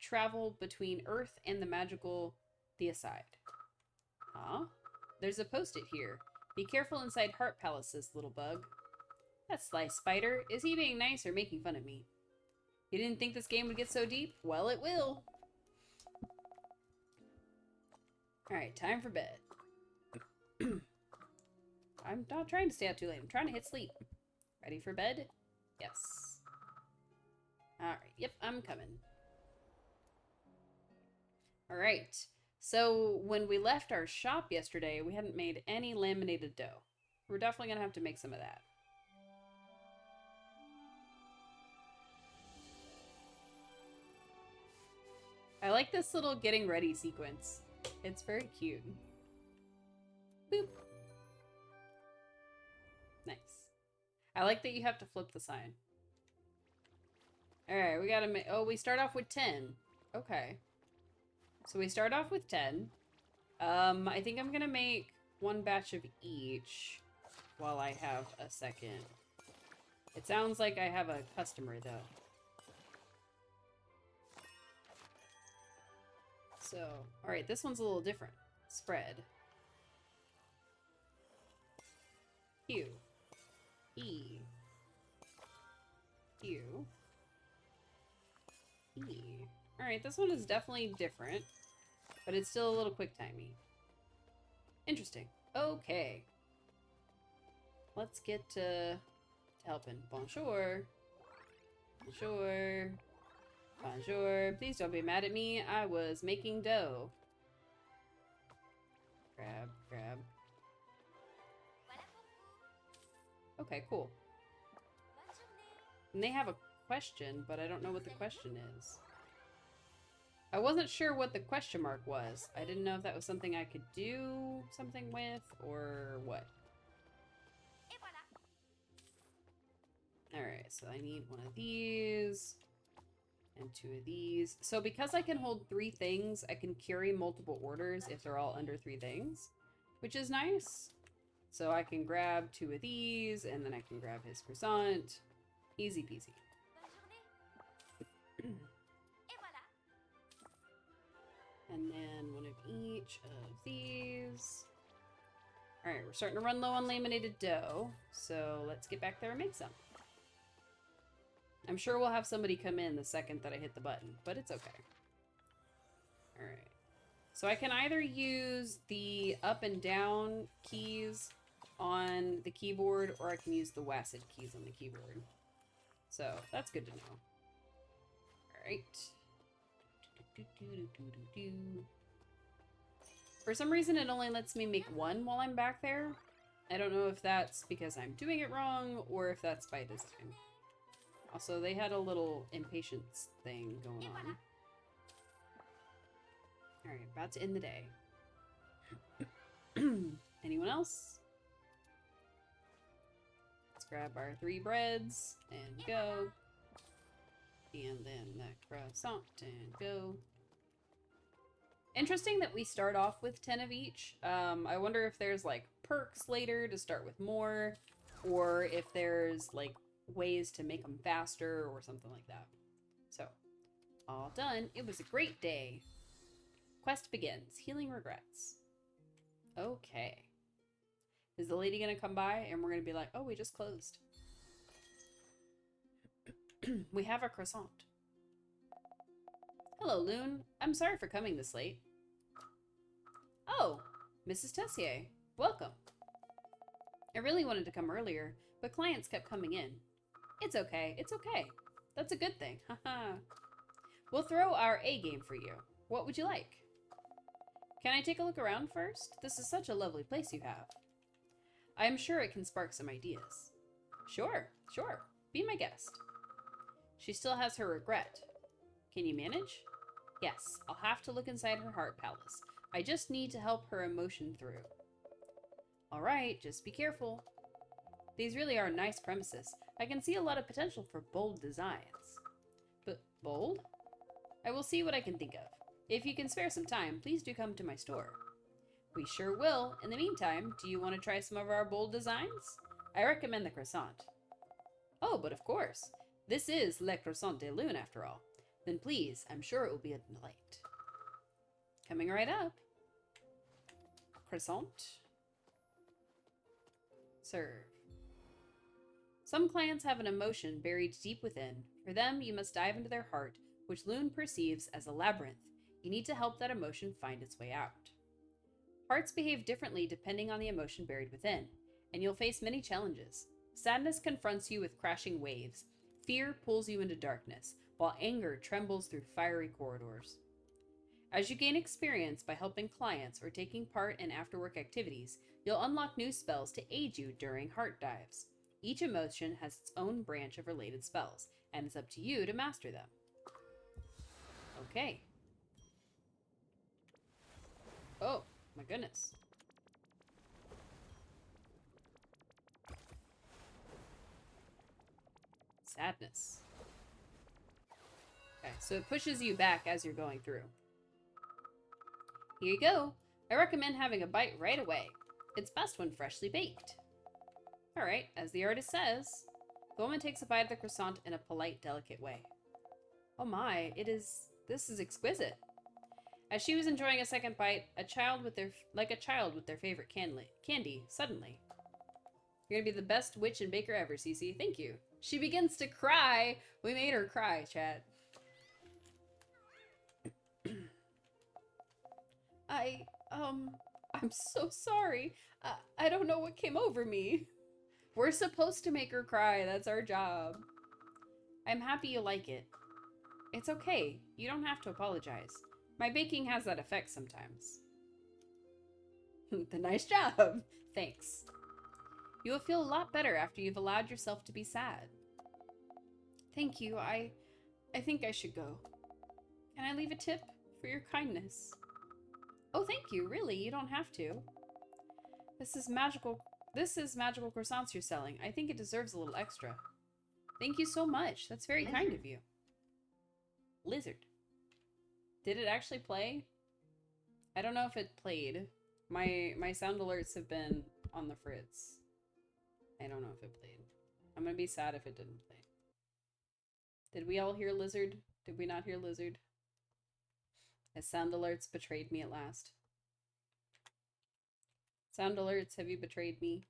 travel between Earth and the magical Theoside. Huh? There's a post-it here. Be careful inside Heart Palaces, little bug. That sly spider. Is he being nice or making fun of me? You didn't think this game would get so deep? Well, it will. Alright, time for bed. I'm not trying to stay out too late. I'm trying to hit sleep. Ready for bed? Yes. Alright, yep, I'm coming. Alright, so when we left our shop yesterday, we hadn't made any laminated dough. We're definitely gonna have to make some of that. I like this little getting ready sequence. It's very cute. Boop. Nice. I like that you have to flip the sign. Alright, we gotta make... Oh, we start off with 10. Okay. So we start off with 10. I think I'm gonna make one batch of each while I have a second. It sounds like I have a customer, though. So, alright, this one's a little different. Spread. Q. E. Q. E. Alright, this one is definitely different, but it's still a little quick-timey. Interesting. Okay. Let's get to helping. Bonjour. Bonjour. Bonjour. Please don't be mad at me. I was making dough. Grab, grab. Okay, cool. And they have a question, but I don't know what the question is. I wasn't sure what the question mark was. I didn't know if that was something I could do something with, or what. Alright, so I need one of these. And 2 of these. So because I can hold 3 things, I can carry multiple orders if they're all under 3 things, which is nice. So I can grab 2 of these, and then I can grab his croissant. Easy peasy. And then one of each of these. Alright, we're starting to run low on laminated dough, so let's get back there and make some. I'm sure we'll have somebody come in the second that I hit the button, but it's okay. Alright. So I can either use the up and down keys on the keyboard, or I can use the WASD keys on the keyboard. So that's good to know. Alright. For some reason, it only lets me make one while I'm back there. I don't know if that's because I'm doing it wrong, or if that's by design. Also, they had a little impatience thing going on. Alright, about to end the day. Anyone else? Let's grab our 3 breads and go. And then that croissant and go. Interesting that we start off with 10 of each. I wonder if there's like perks later to start with more, or if there's like ways to make them faster or something like that. So, all done. It was a great day. Quest begins. Healing regrets. Okay. Is the lady gonna come by and we're gonna be like, oh, we just closed. We have a croissant. Hello, Loon. I'm sorry for coming this late. Oh, Mrs. Tessier. Welcome. I really wanted to come earlier, but clients kept coming in. It's okay. It's okay. That's a good thing. Haha. We'll throw our A game for you. What would you like? Can I take a look around first? This is such a lovely place you have. I am sure it can spark some ideas. Sure, sure. Be my guest. She still has her regret. Can you manage? Yes, I'll have to look inside her heart palace. I just need to help her emotion through. All right, just be careful. These really are nice premises. I can see a lot of potential for bold designs. But bold? I will see what I can think of. If you can spare some time, please do come to my store. We sure will. In the meantime, do you want to try some of our bold designs? I recommend the croissant. Oh, but of course. This is Le Croissant de Lune, after all. Then please, I'm sure it will be a delight. Coming right up. Croissant. Serve. Some clients have an emotion buried deep within. For them, you must dive into their heart, which Lune perceives as a labyrinth. You need to help that emotion find its way out. Hearts behave differently depending on the emotion buried within, and you'll face many challenges. Sadness confronts you with crashing waves. Fear pulls you into darkness, while anger trembles through fiery corridors. As you gain experience by helping clients or taking part in after-work activities, you'll unlock new spells to aid you during heart dives. Each emotion has its own branch of related spells, and it's up to you to master them. Okay. Oh, my goodness. Sadness. Okay, so it pushes you back as you're going through. Here you go. I recommend having a bite right away. It's best when freshly baked. Alright, as the artist says. The woman takes a bite of the croissant in a polite, delicate way. Oh my, this is exquisite. As she was enjoying a second bite, a child with their favorite candy, suddenly. You're gonna be the best witch and baker ever, Cece. Thank you. She begins to cry. We made her cry, chat. I'm so sorry. I don't know what came over me. We're supposed to make her cry. That's our job. I'm happy you like it. It's okay. You don't have to apologize. My baking has that effect sometimes. The nice job. Thanks. You will feel a lot better after you've allowed yourself to be sad. Thank you. I think I should go. Can I leave a tip for your kindness? Oh, thank you. Really, you don't have to. This is magical croissants you're selling. I think it deserves a little extra. Thank you so much. That's very kind of you. Lizard. Did it actually play? I don't know if it played. My sound alerts have been on the fritz. I don't know if it played. I'm gonna be sad if it didn't play. Did we all hear lizard? Did we not hear lizard? As sound alerts betrayed me at last. Sound alerts, have you betrayed me?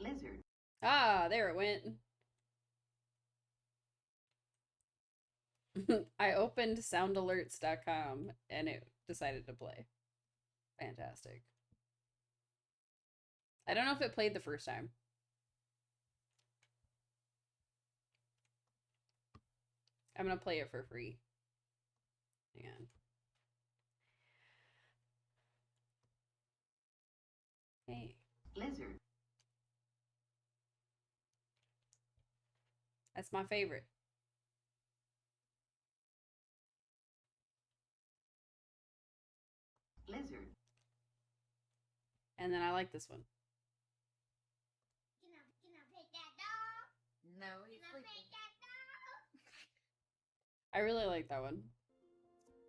Lizard. Ah, there it went. I opened soundalerts.com and it decided to play. Fantastic. I don't know if it played the first time. I'm gonna play it for free. Hang on. Hey. Lizard. That's my favorite. Lizard. And then I like this one. Can I pet that dog? No, he's Can I sleeping. pet that dog? I really like that one.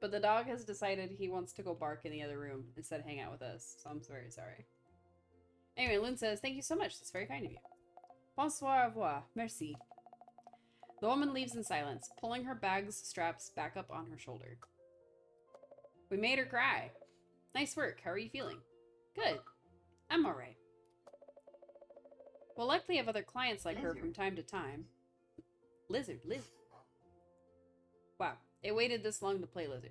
But the dog has decided he wants to go bark in the other room instead of hang out with us, so I'm very sorry. Anyway, Loon says, thank you so much. That's very kind of you. Bonsoir, au revoir. Merci. The woman leaves in silence, pulling her bag's straps back up on her shoulder. We made her cry. Nice work. How are you feeling? Good. I'm alright. We'll likely have other clients like her from time to time. Lizard. Wow, it waited this long to play Lizard.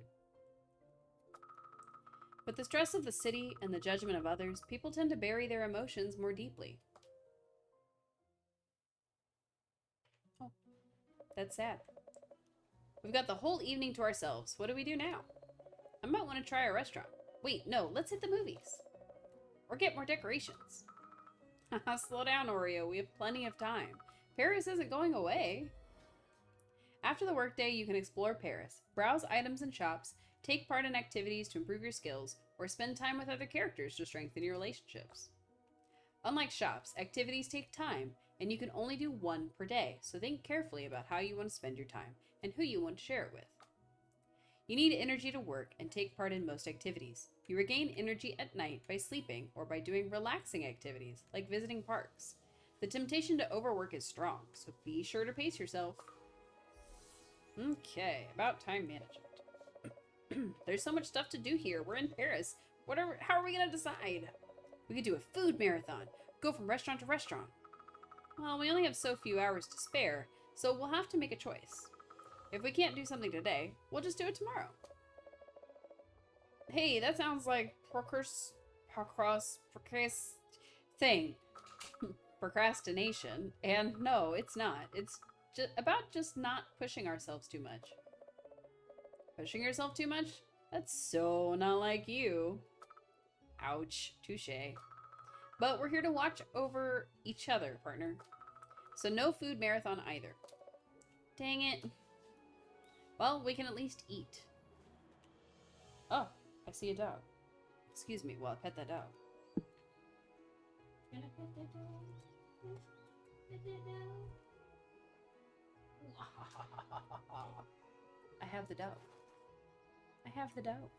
With the stress of the city and the judgment of others, people tend to bury their emotions more deeply. Oh, that's sad. We've got the whole evening to ourselves. What do we do now? I might want to try a restaurant. Wait, no, let's hit the movies. Or get more decorations. Haha, slow down, Oreo. We have plenty of time. Paris isn't going away. After the workday, you can explore Paris, browse items and shops, take part in activities to improve your skills, or spend time with other characters to strengthen your relationships. Unlike shops, activities take time, and you can only do one per day, so think carefully about how you want to spend your time and who you want to share it with. You need energy to work and take part in most activities. You regain energy at night by sleeping or by doing relaxing activities, like visiting parks. The temptation to overwork is strong, so be sure to pace yourself. Okay, about time management. There's so much stuff to do here. We're in Paris. How are we gonna decide? We could do a food marathon. Go from restaurant to restaurant. Well, we only have so few hours to spare, so we'll have to make a choice. If we can't do something today, we'll just do it tomorrow. Hey, that sounds like procrastination. thing. Procrastination. And no, it's not. It's about just not pushing ourselves too much. Pushing yourself too much? That's so not like you. Ouch. Touche. But we're here to watch over each other, partner. So no food marathon either. Dang it. Well, we can at least eat. Oh, I see a dog. Excuse me while I pet that dog. Can I pet that dog? Pet that dog? I have the dog. I have the dog.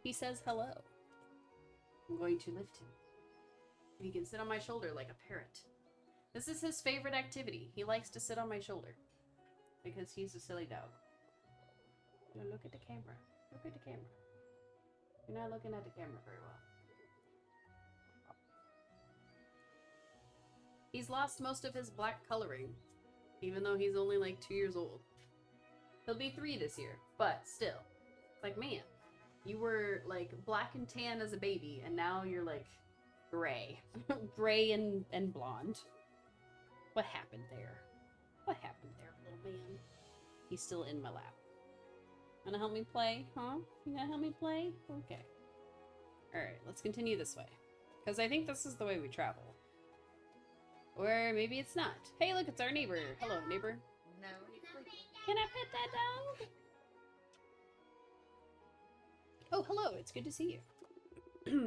He says hello. I'm going to lift him. He can sit on my shoulder like a parrot. This is his favorite activity. He likes to sit on my shoulder. Because he's a silly dog. Now look at the camera. Look at the camera. You're not looking at the camera very well. He's lost most of his black coloring. Even though he's only like 2 years old. He'll be 3 this year. But still. It's like, man. You were like black and tan as a baby. And now you're like gray. Gray and blonde. What happened there? What happened there, little man? He's still in my lap. Gonna help me play? Huh? You gonna help me play? Okay. Alright, let's continue this way. Because I think this is the way we travel. Or maybe it's not. Hey, look, it's our neighbor. Hello, neighbor. No, he's sleeping. Can I pet that dog? Oh, hello. It's good to see you.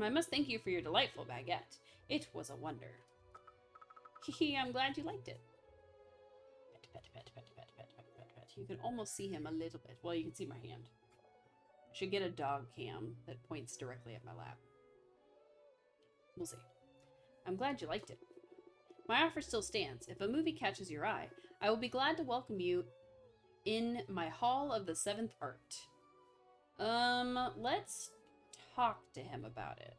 I must thank you for your delightful baguette. It was a wonder. Hehe, I'm glad you liked it. Pet, pet, pet, pet, pet, pet, pet, pet, pet. You can almost see him a little bit. Well, you can see my hand. I should get a dog cam that points directly at my lap. We'll see. I'm glad you liked it. My offer still stands. If a movie catches your eye, I will be glad to welcome you in my Hall of the Seventh Art. Let's talk to him about it.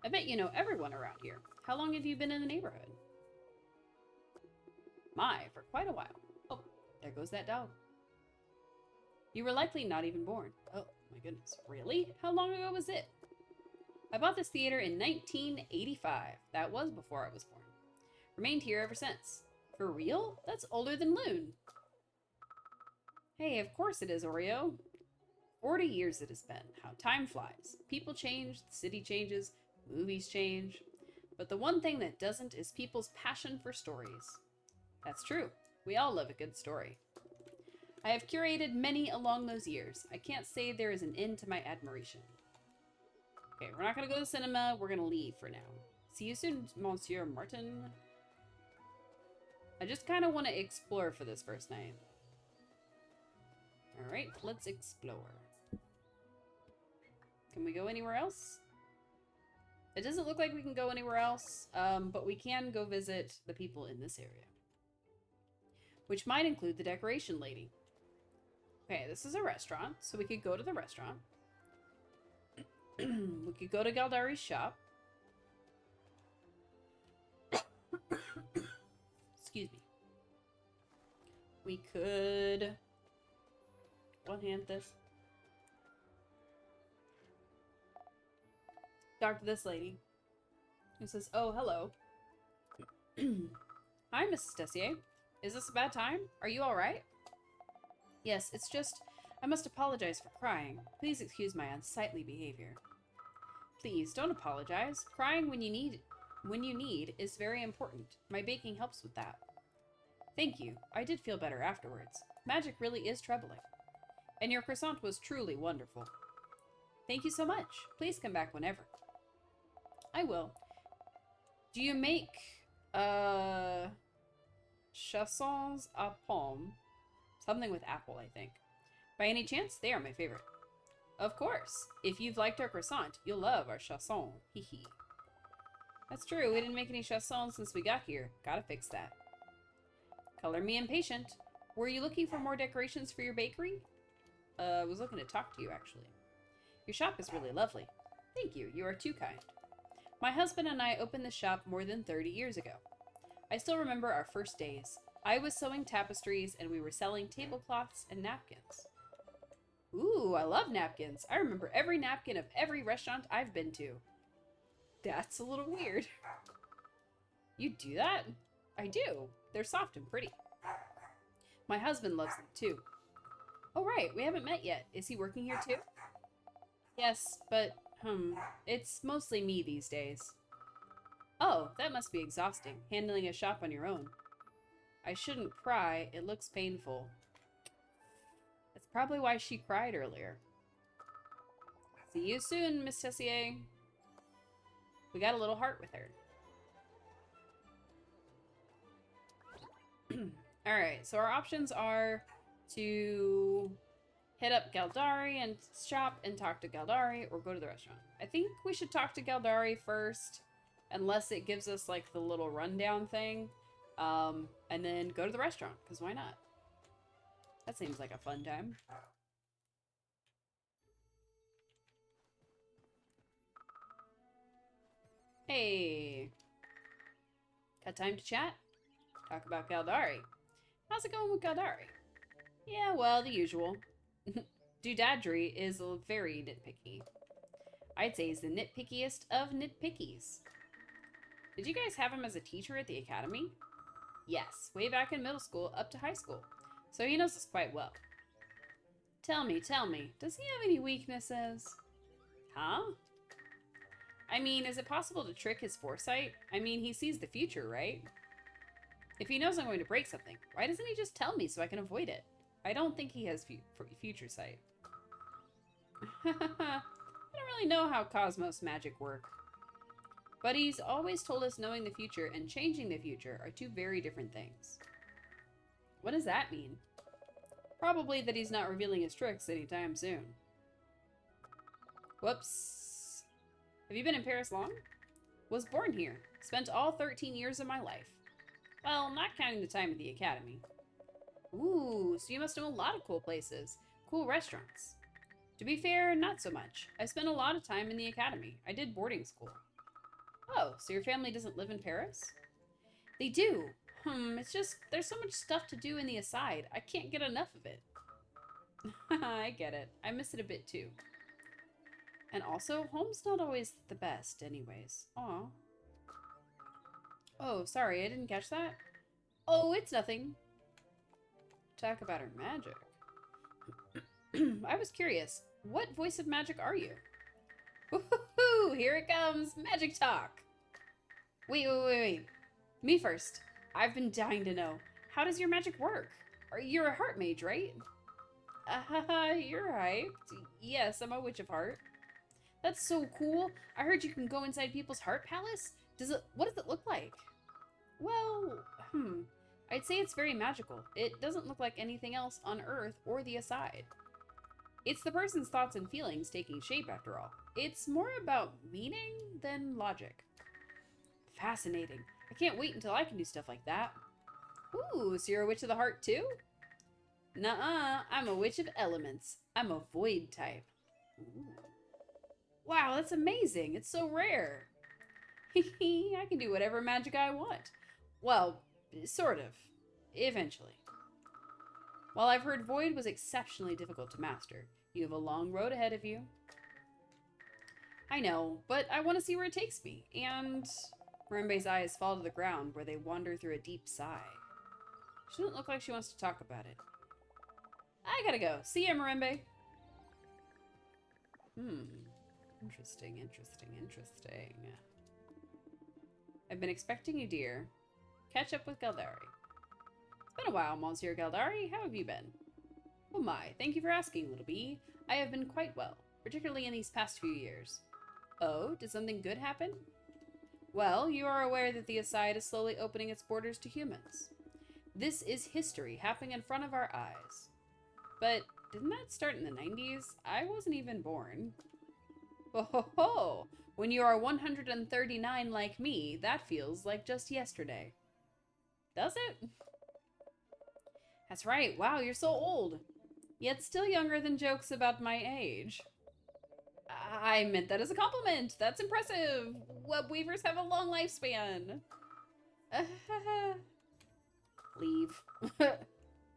I bet you know everyone around here. How long have you been in the neighborhood? My, for quite a while. Oh, there goes that dog. You were likely not even born. Oh, my goodness. Really? How long ago was it? I bought this theater in 1985. That was before I was born. Remained here ever since. For real? That's older than Loon. Hey, of course it is, Oreo. 40 years it has been. How time flies. People change, the city changes, movies change. But the one thing that doesn't is people's passion for stories. That's true. We all love a good story. I have curated many along those years. I can't say there is an end to my admiration. Okay, we're not going to go to the cinema. We're going to leave for now. See you soon, Monsieur Martin. I just kind of want to explore for this first night. Alright, let's explore. Can we go anywhere else? It doesn't look like we can go anywhere else, but we can go visit the people in this area. Which might include the decoration lady. Okay, this is a restaurant, so we could go to the restaurant. We could go to Galdari's shop. Excuse me. We could one-hand this. Talk to this lady. Who says, oh, hello. Hi, Mrs. Tessier. Is this a bad time? Are you alright? Yes, it's just, I must apologize for crying. Please excuse my unsightly behavior. Please, don't apologize. Crying when you need is very important. My baking helps with that. Thank you. I did feel better afterwards. Magic really is troubling. And your croissant was truly wonderful. Thank you so much. Please come back whenever. I will. Do you make, chansons à pomme? Something with apple, I think. By any chance, they are my favorite. Of course. If you've liked our croissant, you'll love our chanson. Hee hee. That's true. We didn't make any chansons since we got here. Gotta fix that. Color me impatient. Were you looking for more decorations for your bakery? I was looking to talk to you, actually. Your shop is really lovely. Thank you. You are too kind. My husband and I opened the shop more than 30 years ago. I still remember our first days. I was sewing tapestries and we were selling tablecloths and napkins. Ooh, I love napkins. I remember every napkin of every restaurant I've been to. That's a little weird. You do that? I do. They're soft and pretty. My husband loves them too. Oh right, we haven't met yet. Is he working here too? Yes, but, it's mostly me these days. Oh, that must be exhausting, handling a shop on your own. I shouldn't cry, it looks painful. That's probably why she cried earlier. See you soon, Miss Tessier. We got a little heart with her. Alright, so our options are to hit up Galdari and shop and talk to Galdari, or go to the restaurant. I think we should talk to Galdari first, unless it gives us like the little rundown thing, and then go to the restaurant, because why not? That seems like a fun time. Hey! Got time to chat? Talk about Galdari. How's it going with Galdari? Yeah, well, the usual. Doodadry is very nitpicky. I'd say he's the nitpickiest of nitpickies. Did you guys have him as a teacher at the academy? Yes, way back in middle school up to high school. So he knows us quite well. Tell me, does he have any weaknesses? Huh? I mean, is it possible to trick his foresight? I mean, he sees the future, right? If he knows I'm going to break something, why doesn't he just tell me so I can avoid it? I don't think he has future sight. I don't really know how Cosmos magic work. But he's always told us knowing the future and changing the future are two very different things. What does that mean? Probably that he's not revealing his tricks anytime soon. Whoops. Have you been in Paris long? Was born here. Spent all 13 years of my life. Well, not counting the time at the academy. Ooh, so you must know a lot of cool places. Cool restaurants. To be fair, not so much. I spent a lot of time in the academy. I did boarding school. Oh, so your family doesn't live in Paris? They do. It's just, there's so much stuff to do in the aside. I can't get enough of it. I get it. I miss it a bit too. And also, home's not always the best anyways. Aw. Oh, sorry, I didn't catch that. Oh, it's nothing. Talk about her magic. I was curious. What voice of magic are you? Woohoo! Here it comes! Magic talk! Wait. Me first. I've been dying to know. How does your magic work? You're a heart mage, right? You're hyped. Yes, I'm a witch of heart. That's so cool. I heard you can go inside people's heart palace. What does it look like? Well, I'd say it's very magical. It doesn't look like anything else on Earth or the Aside. It's the person's thoughts and feelings taking shape, after all. It's more about meaning than logic. Fascinating. I can't wait until I can do stuff like that. Ooh, so you're a witch of the heart too? Nuh-uh, I'm a witch of elements. I'm a void type. Ooh. Wow, that's amazing. It's so rare. I can do whatever magic I want. Well, sort of. Eventually. While I've heard void was exceptionally difficult to master, you have a long road ahead of you. I know, but I want to see where it takes me, and... Marimbe's eyes fall to the ground where they wander through a deep sigh. She doesn't look like she wants to talk about it. I gotta go. See ya, Marimbe. Interesting. I've been expecting you, dear. Catch up with Galdari. It's been a while, Monsieur Galdari. How have you been? Oh my, thank you for asking, little bee. I have been quite well, particularly in these past few years. Oh, did something good happen? Well, you are aware that the Aside is slowly opening its borders to humans. This is history happening in front of our eyes. But didn't that start in the 90s? I wasn't even born. Oh ho ho! When you are 139 like me, that feels like just yesterday. Does it? That's right. Wow, you're so old. Yet still younger than jokes about my age. I meant that as a compliment. That's impressive. Web weavers have a long lifespan. Leave.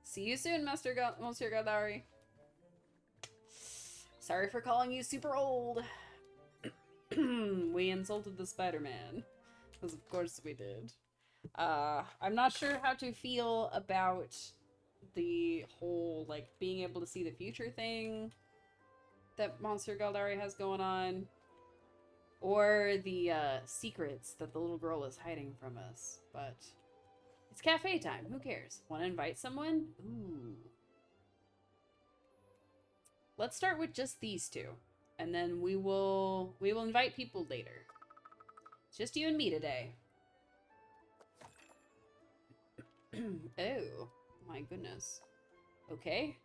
See you soon, Monsieur Galdari. Sorry for calling you super old. We insulted the Spider-Man. Because of course we did. I'm not sure how to feel about the whole, like, being able to see the future thing that Monsieur Galdari has going on. Or the, secrets that the little girl is hiding from us. But it's cafe time. Who cares? Want to invite someone? Ooh. Let's start with just these two. And then we will invite people later. It's just you and me today. Oh, my goodness. Okay.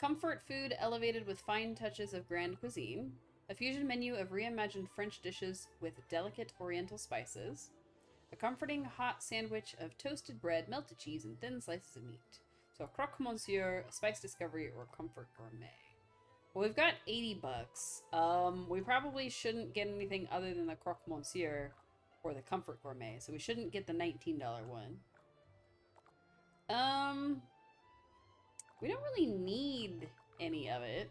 Comfort food elevated with fine touches of grand cuisine. A fusion menu of reimagined French dishes with delicate oriental spices. A comforting hot sandwich of toasted bread, melted cheese, and thin slices of meat. So croque monsieur, a spice discovery, or comfort gourmet. Well, we've got 80 bucks. We probably shouldn't get anything other than the croque monsieur or the comfort gourmet. So we shouldn't get the $19 one. We don't really need any of it.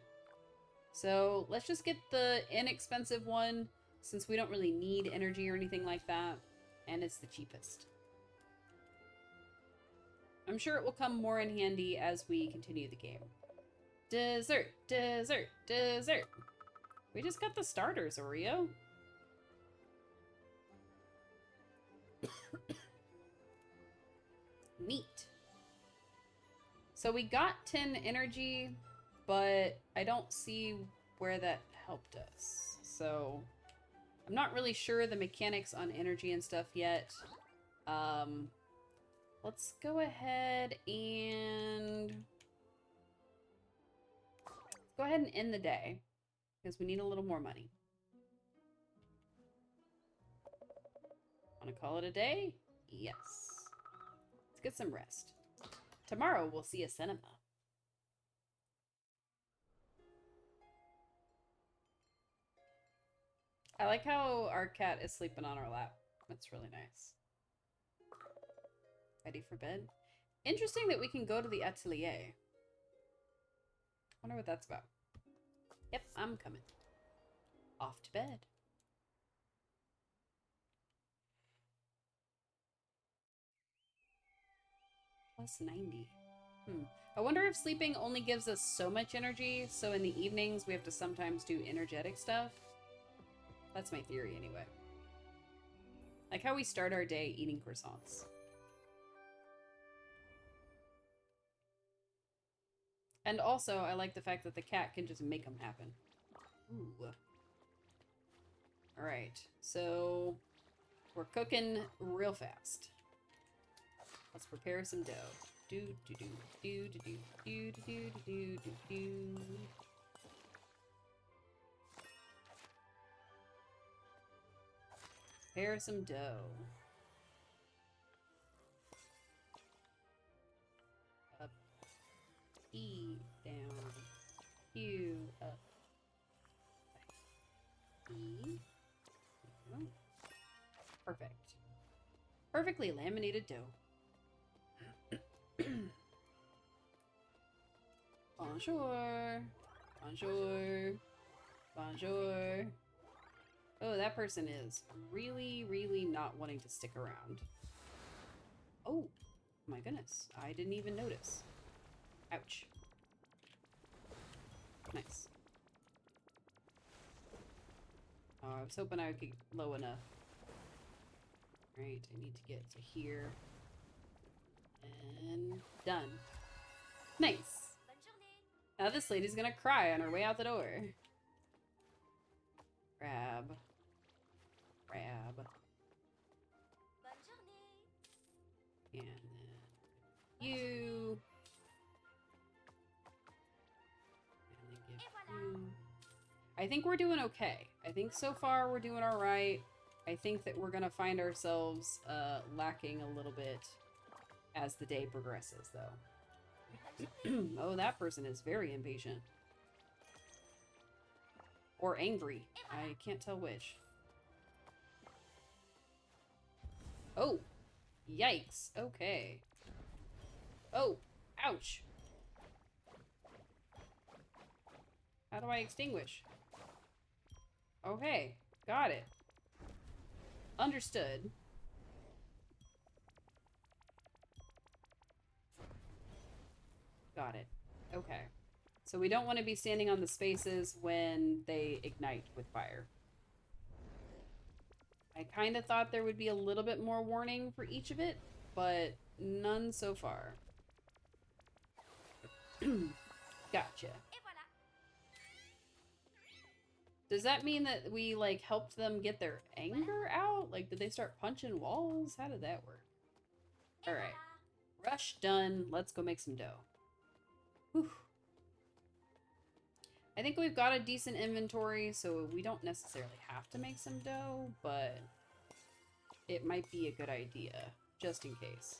So let's just get the inexpensive one since we don't really need energy or anything like that. And it's the cheapest. I'm sure it will come more in handy as we continue the game. Dessert, dessert, dessert. We just got the starters, Oreo. Neat. So we got 10 energy, but I don't see where that helped us. So I'm not really sure the mechanics on energy and stuff yet. Let's go ahead and end the day because we need a little more money. Want to call it a day? Yes. Let's get some rest. Tomorrow we'll see a cinema. I like how our cat is sleeping on our lap. That's really nice. Ready for bed? Interesting that we can go to the atelier. Wonder what that's about. Yep, I'm coming. Off to bed. Plus 90. I wonder if sleeping only gives us so much energy, so in the evenings we have to sometimes do energetic stuff. That's my theory anyway. Like how we start our day eating croissants. And also, I like the fact that the cat can just make them happen. Ooh. Alright, so we're cooking real fast. Let's prepare some dough. Do do do do do do do do do do do. Prepare some dough. Up, E, down, Q, up, E. Perfect. Perfectly laminated dough. Bonjour. Bonjour. Bonjour. Oh, that person is really, really not wanting to stick around. Oh, my goodness. I didn't even notice. Ouch. Nice. Oh, I was hoping I would get low enough. Right, I need to get to here. And done. Nice. Now this lady's gonna cry on her way out the door. Grab. Grab. And then you. And then give you. I think we're doing okay. I think so far we're doing alright. I think that we're gonna find ourselves lacking a little bit as the day progresses, though. Oh, that person is very impatient. Or angry. I can't tell which. Oh! Yikes. Okay. Oh! Ouch! How do I extinguish? Okay, got it. Understood. Got it. Okay. So we don't want to be standing on the spaces when they ignite with fire. I kind of thought there would be a little bit more warning for each of it, but none so far. Gotcha. Does that mean that we, like, helped them get their anger out? Like, did they start punching walls? How did that work? Alright. Rush done. Let's go make some dough. Whew. I think we've got a decent inventory, so we don't necessarily have to make some dough, but it might be a good idea, just in case.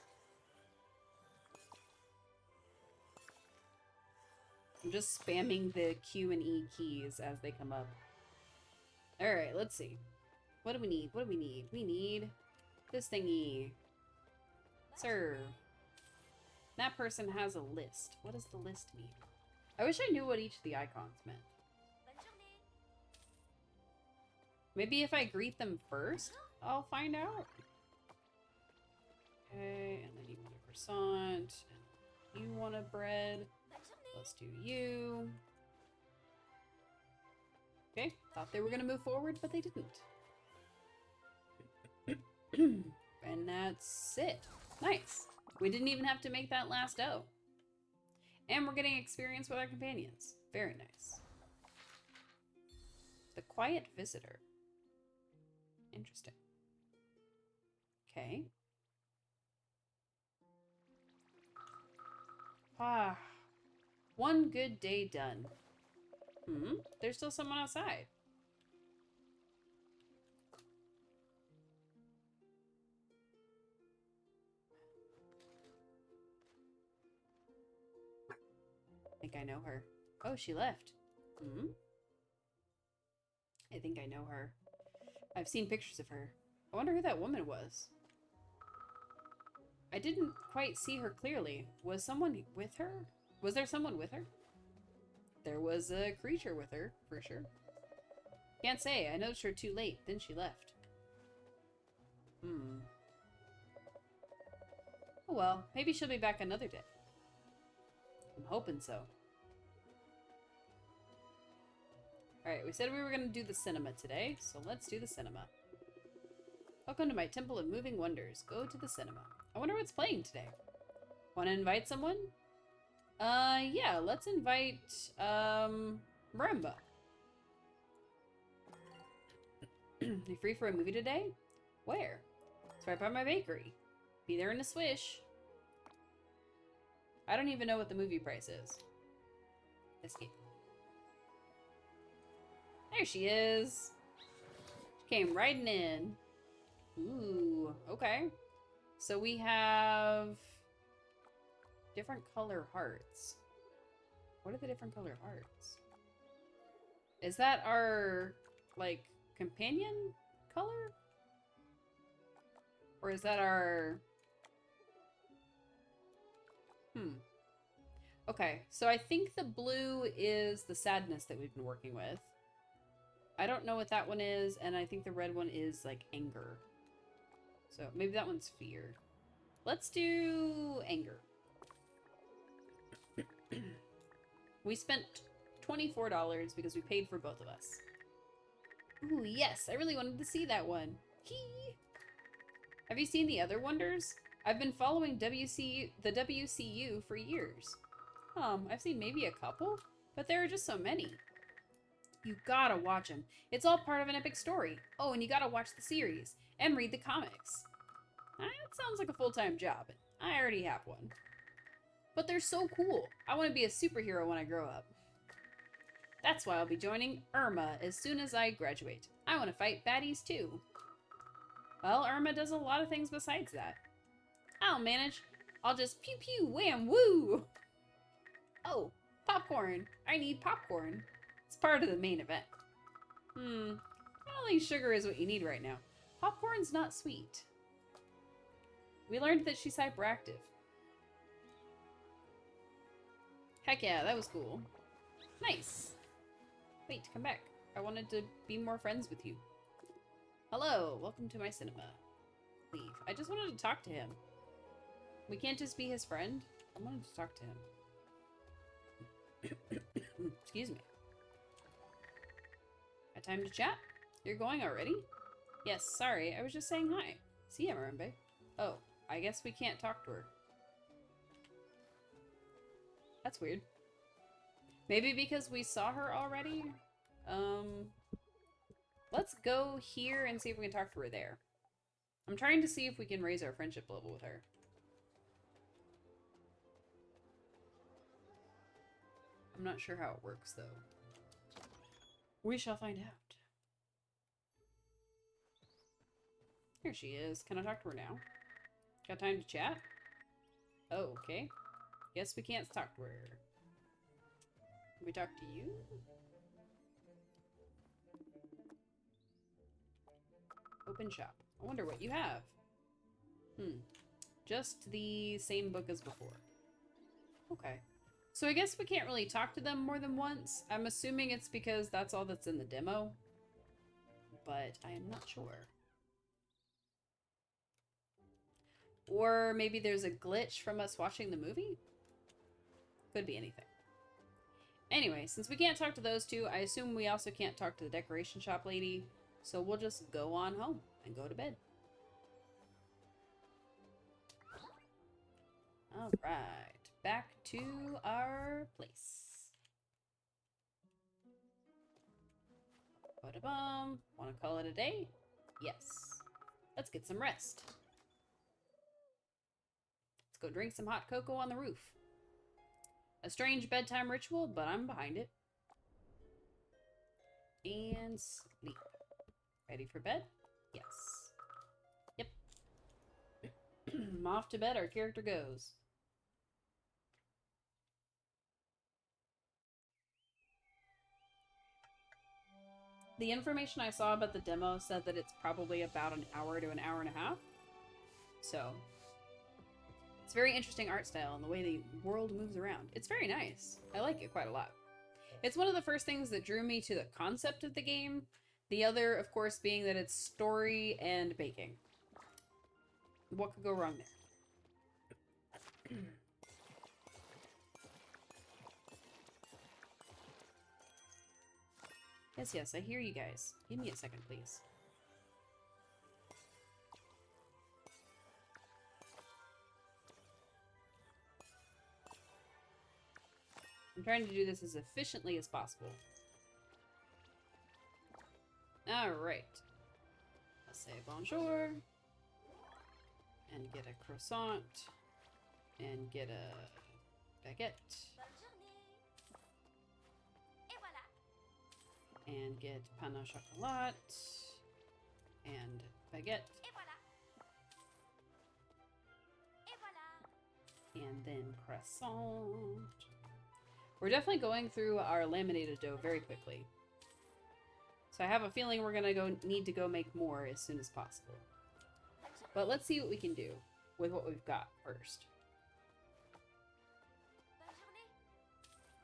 I'm just spamming the Q and E keys as they come up. Alright, let's see. What do we need? What do we need? We need this thingy. Serve. That person has a list. What does the list mean? I wish I knew what each of the icons meant. Maybe if I greet them first, I'll find out. Okay, and then you want a croissant, and you want a bread. Let's do you. Okay, thought they were gonna move forward, but they didn't. And that's it. Nice. We didn't even have to make that last dough. And we're getting experience with our companions. Very nice. The quiet visitor. Interesting. Okay. Ah. One good day done. There's still someone outside. I think I know her. Oh, she left. I think I know her. I've seen pictures of her. I wonder who that woman was. I didn't quite see her clearly. Was someone with her? Was there someone with her? There was a creature with her, for sure. Can't say. I noticed her too late. Then she left. Oh well, maybe she'll be back another day. I'm hoping so. Alright, we said we were going to do the cinema today, so let's do the cinema. Welcome to my Temple of Moving Wonders. Go to the cinema. I wonder what's playing today. Want to invite someone? Yeah, let's invite, Marimba. You free for a movie today? Where? It's right by my bakery. Be there in a swish. I don't even know what the movie price is. Escape. There she is. She came riding in. Ooh, okay. So we have different color hearts. What are the different color hearts? Is that our, like, companion color? Or is that our... Okay, so I think the blue is the sadness that we've been working with. I don't know what that one is, and I think the red one is, like, anger. So maybe that one's fear. Let's do anger. We spent $24 because we paid for both of us. Ooh, yes, I really wanted to see that one. Hee! Have you seen the other Wonders? I've been following the WCU for years. I've seen maybe a couple, but there are just so many. You gotta watch them. It's all part of an epic story. Oh, and you gotta watch the series and read the comics. That sounds like a full-time job. I already have one. But they're so cool. I want to be a superhero when I grow up. That's why I'll be joining Irma as soon as I graduate. I want to fight baddies too. Well, Irma does a lot of things besides that. I'll manage. I'll just pew pew wham woo. Oh, popcorn. I need popcorn. It's part of the main event. I don't think sugar is what you need right now. Popcorn's not sweet. We learned that she's hyperactive. Heck yeah, that was cool. Nice. Wait, come back. I wanted to be more friends with you. Hello, welcome to my cinema. Leave. I just wanted to talk to him. We can't just be his friend. I wanted to talk to him. Excuse me. Got time to chat? You're going already? Yes, sorry. I was just saying hi. See ya, Marimbe. Oh, I guess we can't talk to her. That's weird. Maybe because we saw her already? Let's go here and see if we can talk to her there. I'm trying to see if we can raise our friendship level with her. I'm not sure how it works, though. We shall find out. Here she is. Can I talk to her now? Got time to chat? Oh, okay. Guess we can't talk to her. Can we talk to you? Open shop. I wonder what you have. Just the same book as before. Okay. So I guess we can't really talk to them more than once. I'm assuming it's because that's all that's in the demo. But I am not sure. Or maybe there's a glitch from us watching the movie? Could be anything. Anyway, since we can't talk to those two, I assume we also can't talk to the decoration shop lady. So we'll just go on home and go to bed. Alright, back to our place. Ba-da-bum. Want to call it a day? Yes. Let's get some rest. Let's go drink some hot cocoa on the roof. A strange bedtime ritual, but I'm behind it. And sleep. Ready for bed? Yes. Yep. Off to bed our character goes. The information I saw about the demo said that it's probably about an hour to an hour and a half. So, it's very interesting art style and the way the world moves around. It's very nice. I like it quite a lot. It's one of the first things that drew me to the concept of the game. The other, of course, being that it's story and baking. What could go wrong there? Yes, I hear you guys. Give me a second, please. I'm trying to do this as efficiently as possible. Alright. Let's say bonjour. And get a croissant. And get a baguette. And get pain au chocolat. And baguette. And then croissant. We're definitely going through our laminated dough very quickly. So I have a feeling we're gonna need to go make more as soon as possible. But let's see what we can do with what we've got first.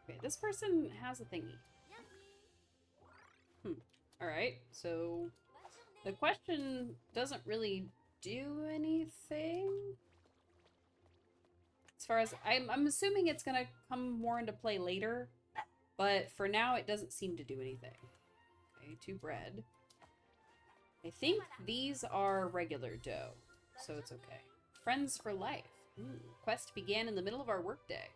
Okay, this person has a thingy. Alright, so the question doesn't really do anything. As far as I'm assuming it's gonna come more into play later, but for now it doesn't seem to do anything. Okay, 2 bread. I think these are regular dough, so it's okay. Friends for life. Ooh, quest began in the middle of our workday.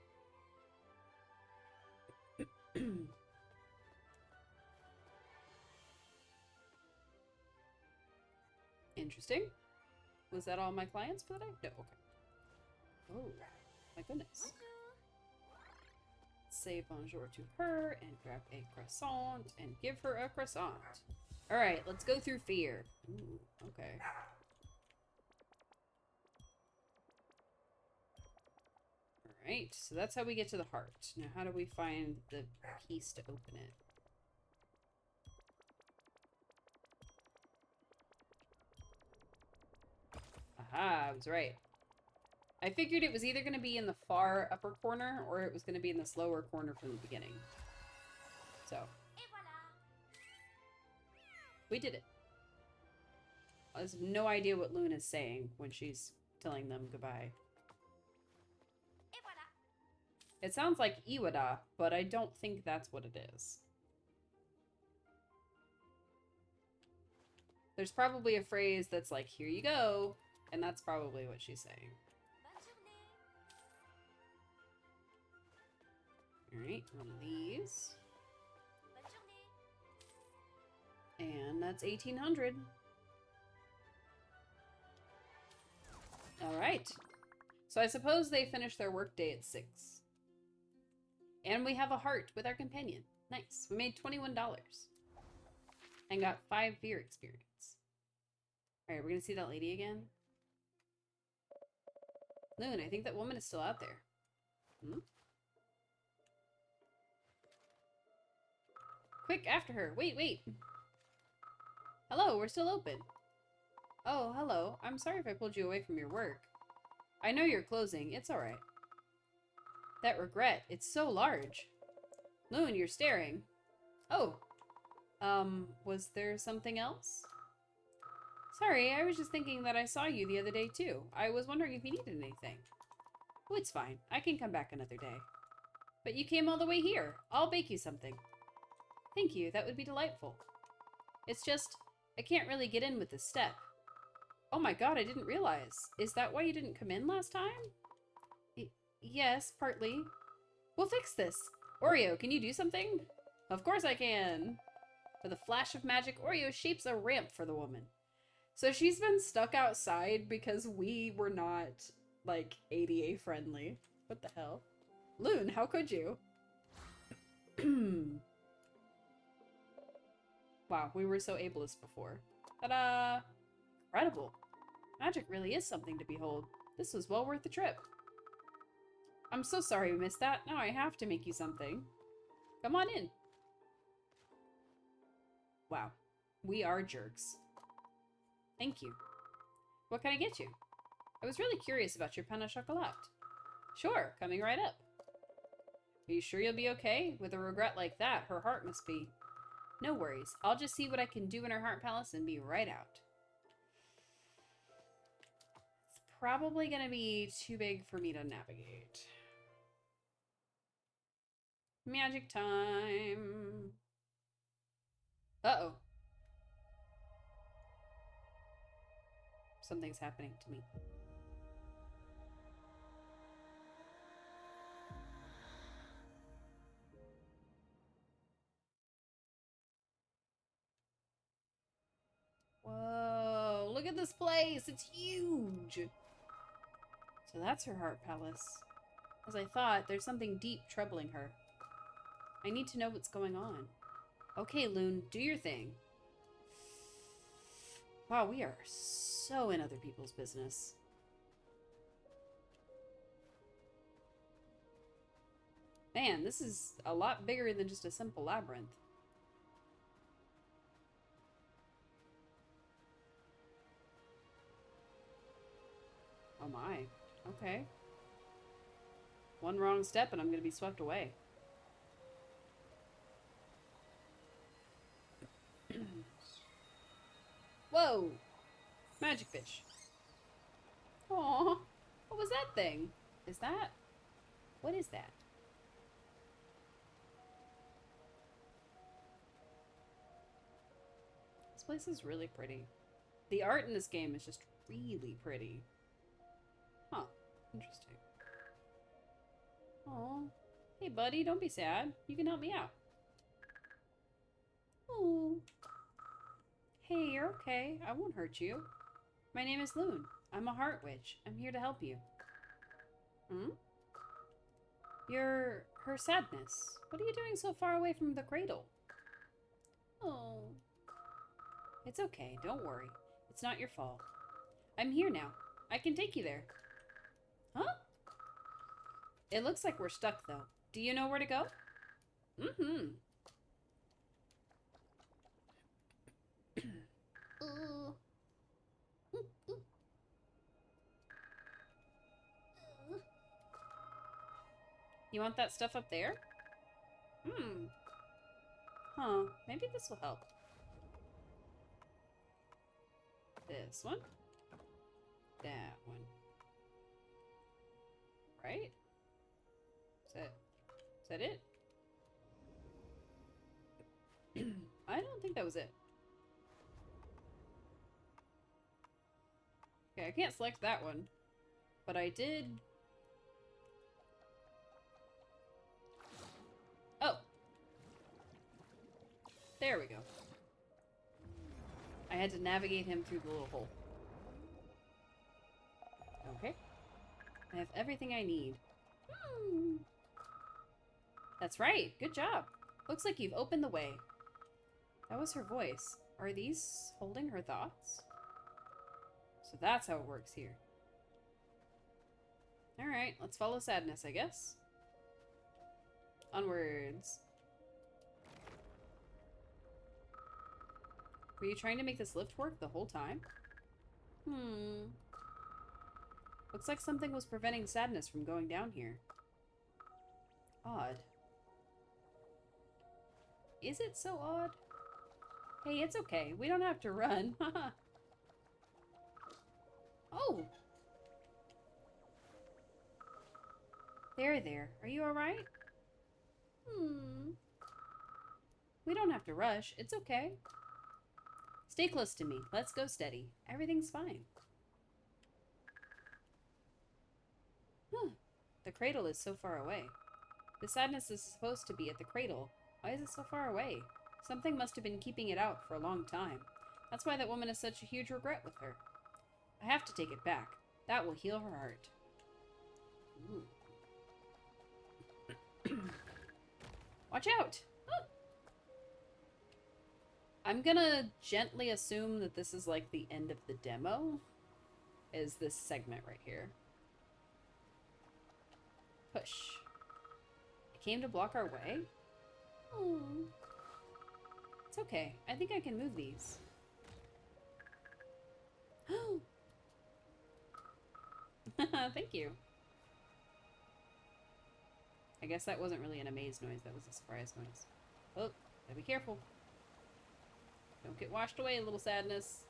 Interesting. Was that all my clients for the day? No, okay. Oh, my goodness. Say bonjour to her and grab a croissant and give her a croissant. Alright, let's go through fear. Ooh, okay. Alright, so that's how we get to the heart. Now how do we find the piece to open it? Aha, I was right. I figured it was either going to be in the far upper corner or it was going to be in this lower corner from the beginning. So. We did it. I have no idea what Loon is saying when she's telling them goodbye. It sounds like Iwada, but I don't think that's what it is. There's probably a phrase that's like, here you go, and that's probably what she's saying. Alright, one of these. And that's 1800. Alright. So I suppose they finish their workday at 6. And we have a heart with our companion. Nice. We made $21. And got 5 beer experience. Alright, we're gonna see that lady again. Loon, I think that woman is still out there. Hmm? Quick, after her. Wait, wait. Hello, we're still open. Oh, hello. I'm sorry if I pulled you away from your work. I know you're closing. It's alright. That regret, it's so large. Loon, you're staring. Oh. Was there something else? Sorry, I was just thinking that I saw you the other day too. I was wondering if you needed anything. Oh, it's fine. I can come back another day. But you came all the way here. I'll bake you something. Thank you, that would be delightful. It's just, I can't really get in with this step. Oh my god, I didn't realize. Is that why you didn't come in last time? Yes, partly. We'll fix this. Oreo, can you do something? Of course I can. With a flash of magic, Oreo shapes a ramp for the woman. So she's been stuck outside because we were not, like, ADA friendly. What the hell? Loon, how could you? Wow, we were so ableist before. Ta-da! Incredible. Magic really is something to behold. This was well worth the trip. I'm so sorry we missed that. Now I have to make you something. Come on in. Wow. We are jerks. Thank you. What can I get you? I was really curious about your pain au chocolat. Sure, coming right up. Are you sure you'll be okay? With a regret like that, her heart must be... No worries. I'll just see what I can do in her heart palace and be right out. It's probably gonna be too big for me to navigate. Magic time. Uh-oh. Something's happening to me. Whoa, look at this place. It's huge. So that's her heart palace. As I thought, there's something deep troubling her. I need to know what's going on. Okay, Loon, do your thing. Wow, we are so in other people's business. Man, this is a lot bigger than just a simple labyrinth. Oh my. Okay. One wrong step and I'm gonna be swept away. Whoa! Magic fish. Aww. What was that thing? Is that... What is that? This place is really pretty. The art in this game is just really pretty. Huh. Interesting. Aww. Hey buddy, don't be sad. You can help me out. Oh. Hey, you're okay. I won't hurt you. My name is Loon. I'm a heart witch. I'm here to help you. Hmm? You're her sadness. What are you doing so far away from the cradle? Oh. It's okay. Don't worry. It's not your fault. I'm here now. I can take you there. Huh? It looks like we're stuck, though. Do you know where to go? Mm-hmm. You want that stuff up there? Hmm. Huh. Maybe this will help. This one. That one. Right? Is that it? I don't think that was it. Okay, I can't select that one. But I did... Oh! There we go. I had to navigate him through the little hole. Okay. I have everything I need. That's right. Good job. Looks like you've opened the way. That was her voice. Are these holding her thoughts? So that's how it works here. Alright, let's follow Sadness, I guess. Onwards. Were you trying to make this lift work the whole time? Looks like something was preventing Sadness from going down here. Odd. Is it so odd? Hey, it's okay. We don't have to run. Oh! There. Are you alright? We don't have to rush. It's okay. Stay close to me. Let's go steady. Everything's fine. The cradle is so far away. The Sadness is supposed to be at the cradle. Why is it so far away? Something must have been keeping it out for a long time. That's why that woman has such a huge regret with her. I have to take it back. That will heal her heart. Watch out! Oh. I'm gonna gently assume that this is like the end of the demo. Is this segment right here. Push. It came to block our way? Oh. It's okay. I think I can move these. Thank you. I guess that wasn't really an amaze noise. That was a surprise noise. Oh, gotta be careful. Don't get washed away, little Sadness.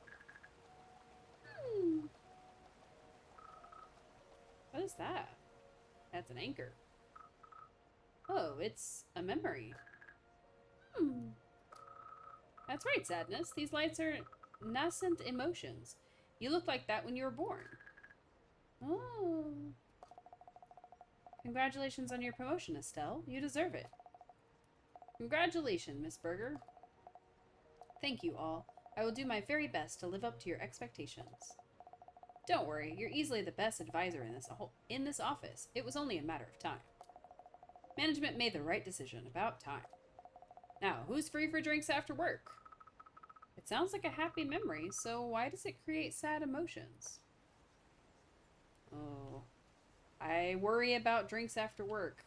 What is that? That's an anchor. Oh, it's a memory. That's right, Sadness. These lights are nascent emotions. You looked like that when you were born. Oh. Congratulations on your promotion, Estelle. You deserve it. Congratulations, Miss Berger. Thank you all. I will do my very best to live up to your expectations. Don't worry, you're easily the best advisor in this office. It was only a matter of time. Management made the right decision. About time. Now, who's free for drinks after work? It sounds like a happy memory, so why does it create sad emotions? Oh, I worry about drinks after work.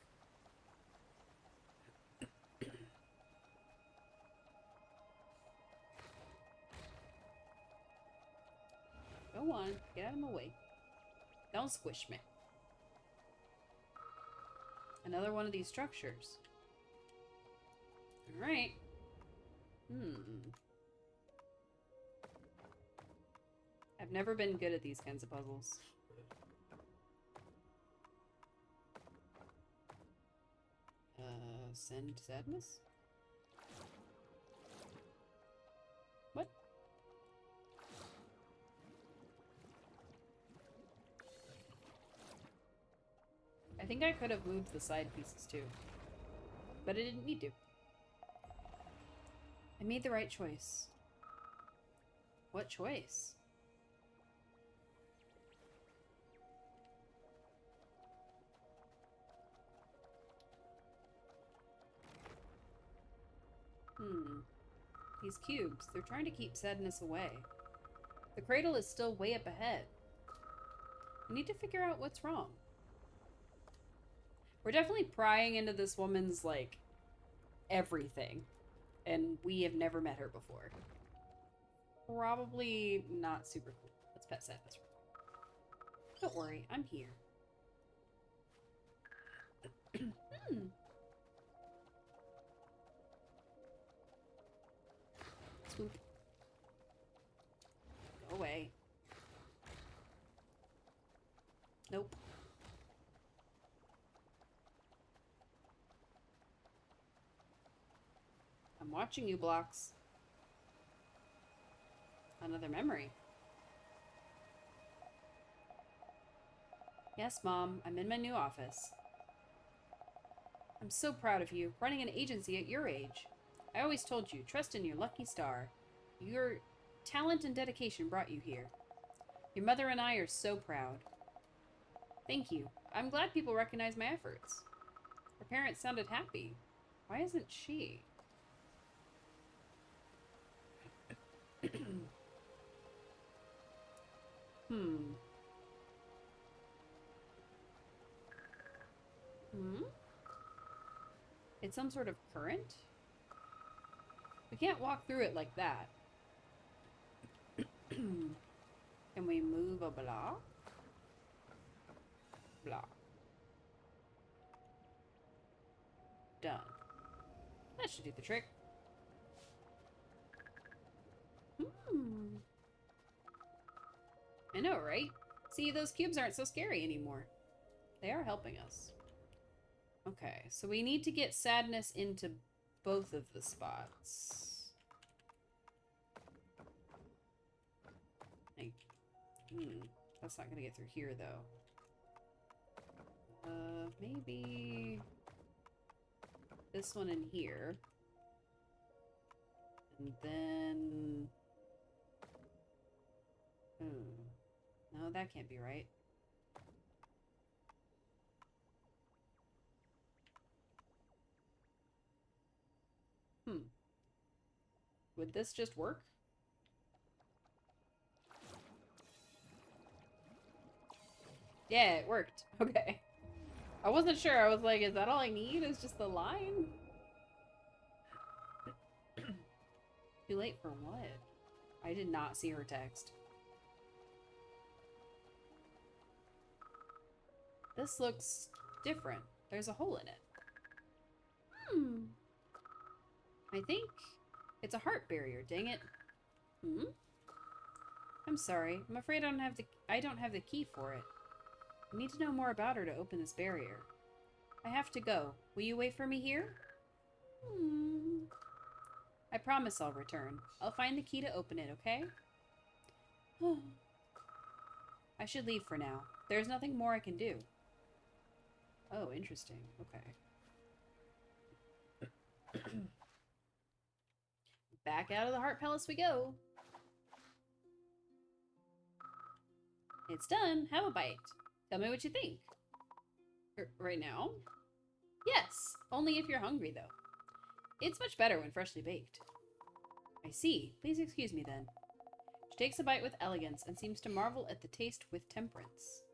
Go on, get out of my way. Don't squish me. Another one of these structures. Alright. I've never been good at these kinds of puzzles. Send Sadness? What? I think I could have moved the side pieces too. But I didn't need to. I made the right choice. What choice? These cubes, they're trying to keep Sadness away. The cradle is still way up ahead. We need to figure out what's wrong. We're definitely prying into this woman's, like, everything. And we have never met her before. Probably not super cool. Let's pet Sadness. Don't worry, I'm here. Swoop. Go away. watching you blocks another memory. Yes, Mom, I'm in my new office. I'm so proud of you, running an agency at your age. I always told you, trust in your lucky star. Your talent and dedication brought you here. Your mother and I are so proud. Thank you. I'm glad people recognize my efforts. Her parents sounded happy. Why isn't she? Hmm. It's some sort of current? We can't walk through it like that. Can we move a block? Block. Done. That should do the trick. I know, right? See, those cubes aren't so scary anymore. They are helping us. Okay, so we need to get sadness into both of the spots. Like, that's not gonna get through here, though. Maybe this one in here. And then... No, that can't be right. Would this just work? Yeah, it worked. Okay. I wasn't sure. I was like, is that all I need? Is just the line? Too late for what? I did not see her text. This looks different. There's a hole in it. I think it's a heart barrier, dang it. I'm sorry. I'm afraid I don't have the key for it. I need to know more about her to open this barrier. I have to go. Will you wait for me here? I promise I'll return. I'll find the key to open it, okay? I should leave for now. There's nothing more I can do. Oh, interesting. Okay. Back out of the Heart Palace we go. It's done. Have a bite. Tell me what you think. Right now? Yes, only if you're hungry, though. It's much better when freshly baked. I see. Please excuse me, then. She takes a bite with elegance and seems to marvel at the taste with temperance.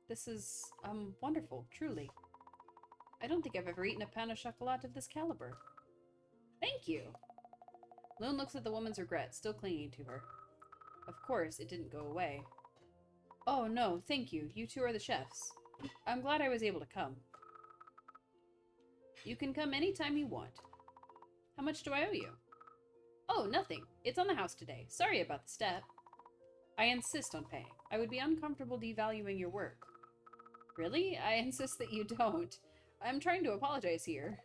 This is, wonderful, truly. I don't think I've ever eaten a pain au chocolat of this caliber. Thank you! Loon looks at the woman's regret, still clinging to her. Of course, it didn't go away. Oh, no, thank you. You two are the chefs. I'm glad I was able to come. You can come anytime you want. How much do I owe you? Oh, nothing. It's on the house today. Sorry about the step. I insist on paying. I would be uncomfortable devaluing your work. Really? I insist that you don't. I'm trying to apologize here.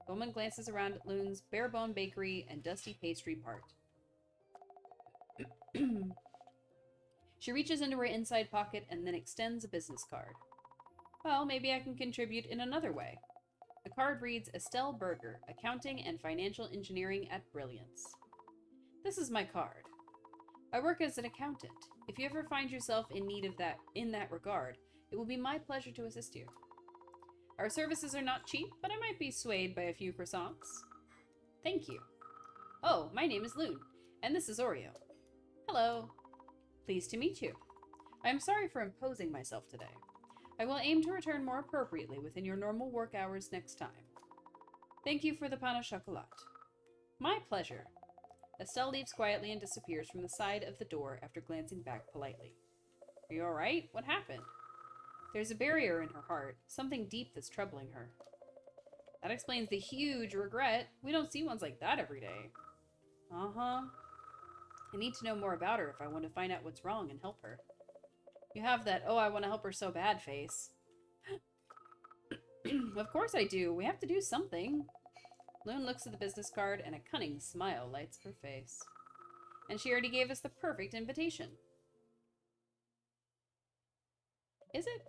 The woman glances around at Loon's bare-bone bakery and dusty pastry part. She reaches into her inside pocket and then extends a business card. Well, maybe I can contribute in another way. The card reads, Estelle Berger, Accounting and Financial Engineering at Brilliance. This is my card. I work as an accountant. If you ever find yourself in need of in that regard, it will be my pleasure to assist you. Our services are not cheap, but I might be swayed by a few croissants. Thank you. Oh, my name is Loon, and this is Oreo. Hello. Pleased to meet you. I am sorry for imposing myself today. I will aim to return more appropriately within your normal work hours next time. Thank you for the pain au chocolat. My pleasure. Estelle leaves quietly and disappears from the side of the door after glancing back politely. Are you alright? What happened? There's a barrier in her heart, something deep that's troubling her. That explains the huge regret. We don't see ones like that every day. Uh-huh. I need to know more about her if I want to find out what's wrong and help her. You have that, oh, I want to help her so bad face. Of course I do. We have to do something. Loon looks at the business card and a cunning smile lights her face. And she already gave us the perfect invitation. Is it?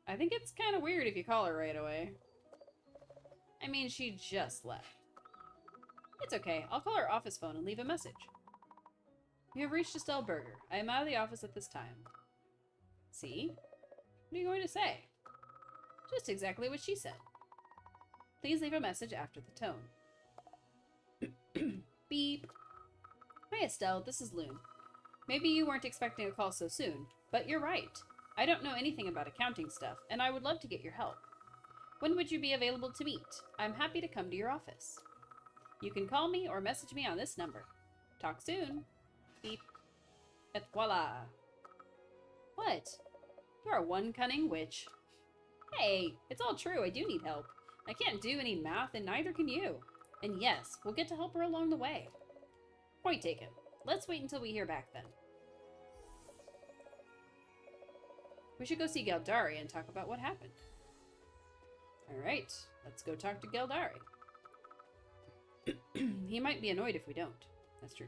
I think it's kind of weird if you call her right away. I mean, she just left. It's okay. I'll call her office phone and leave a message. You have reached Estelle Berger. I am out of the office at this time. See? What are you going to say? Just exactly what she said. Please leave a message after the tone. Beep. Hi, Estelle. This is Loon. Maybe you weren't expecting a call so soon, but you're right. I don't know anything about accounting stuff, and I would love to get your help. When would you be available to meet? I'm happy to come to your office. You can call me or message me on this number. Talk soon. Beep. Et voila. What? You are one cunning witch. Hey, it's all true. I do need help. I can't do any math, and neither can you. And yes, we'll get to help her along the way. Point taken. Let's wait until we hear back then. We should go see Galdari and talk about what happened. Alright, let's go talk to Galdari. He might be annoyed if we don't. That's true.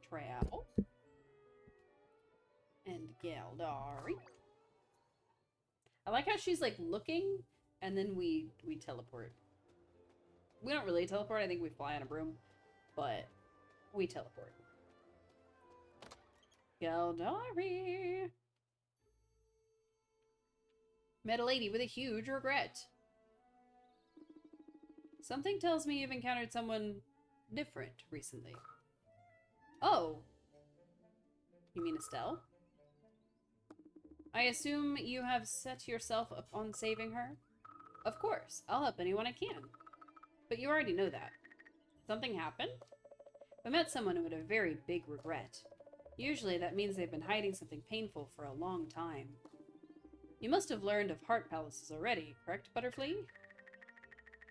Travel. And Galdari. I like how she's like looking and then we teleport. We don't really teleport, I think we fly on a broom, but we teleport. Galdari. Met a lady with a huge regret. Something tells me you've encountered someone different recently. Oh. You mean Estelle? I assume you have set yourself up on saving her? Of course, I'll help anyone I can. But you already know that. Something happened? I met someone who had a very big regret. Usually that means they've been hiding something painful for a long time. You must have learned of heart palaces already, correct, Butterfly?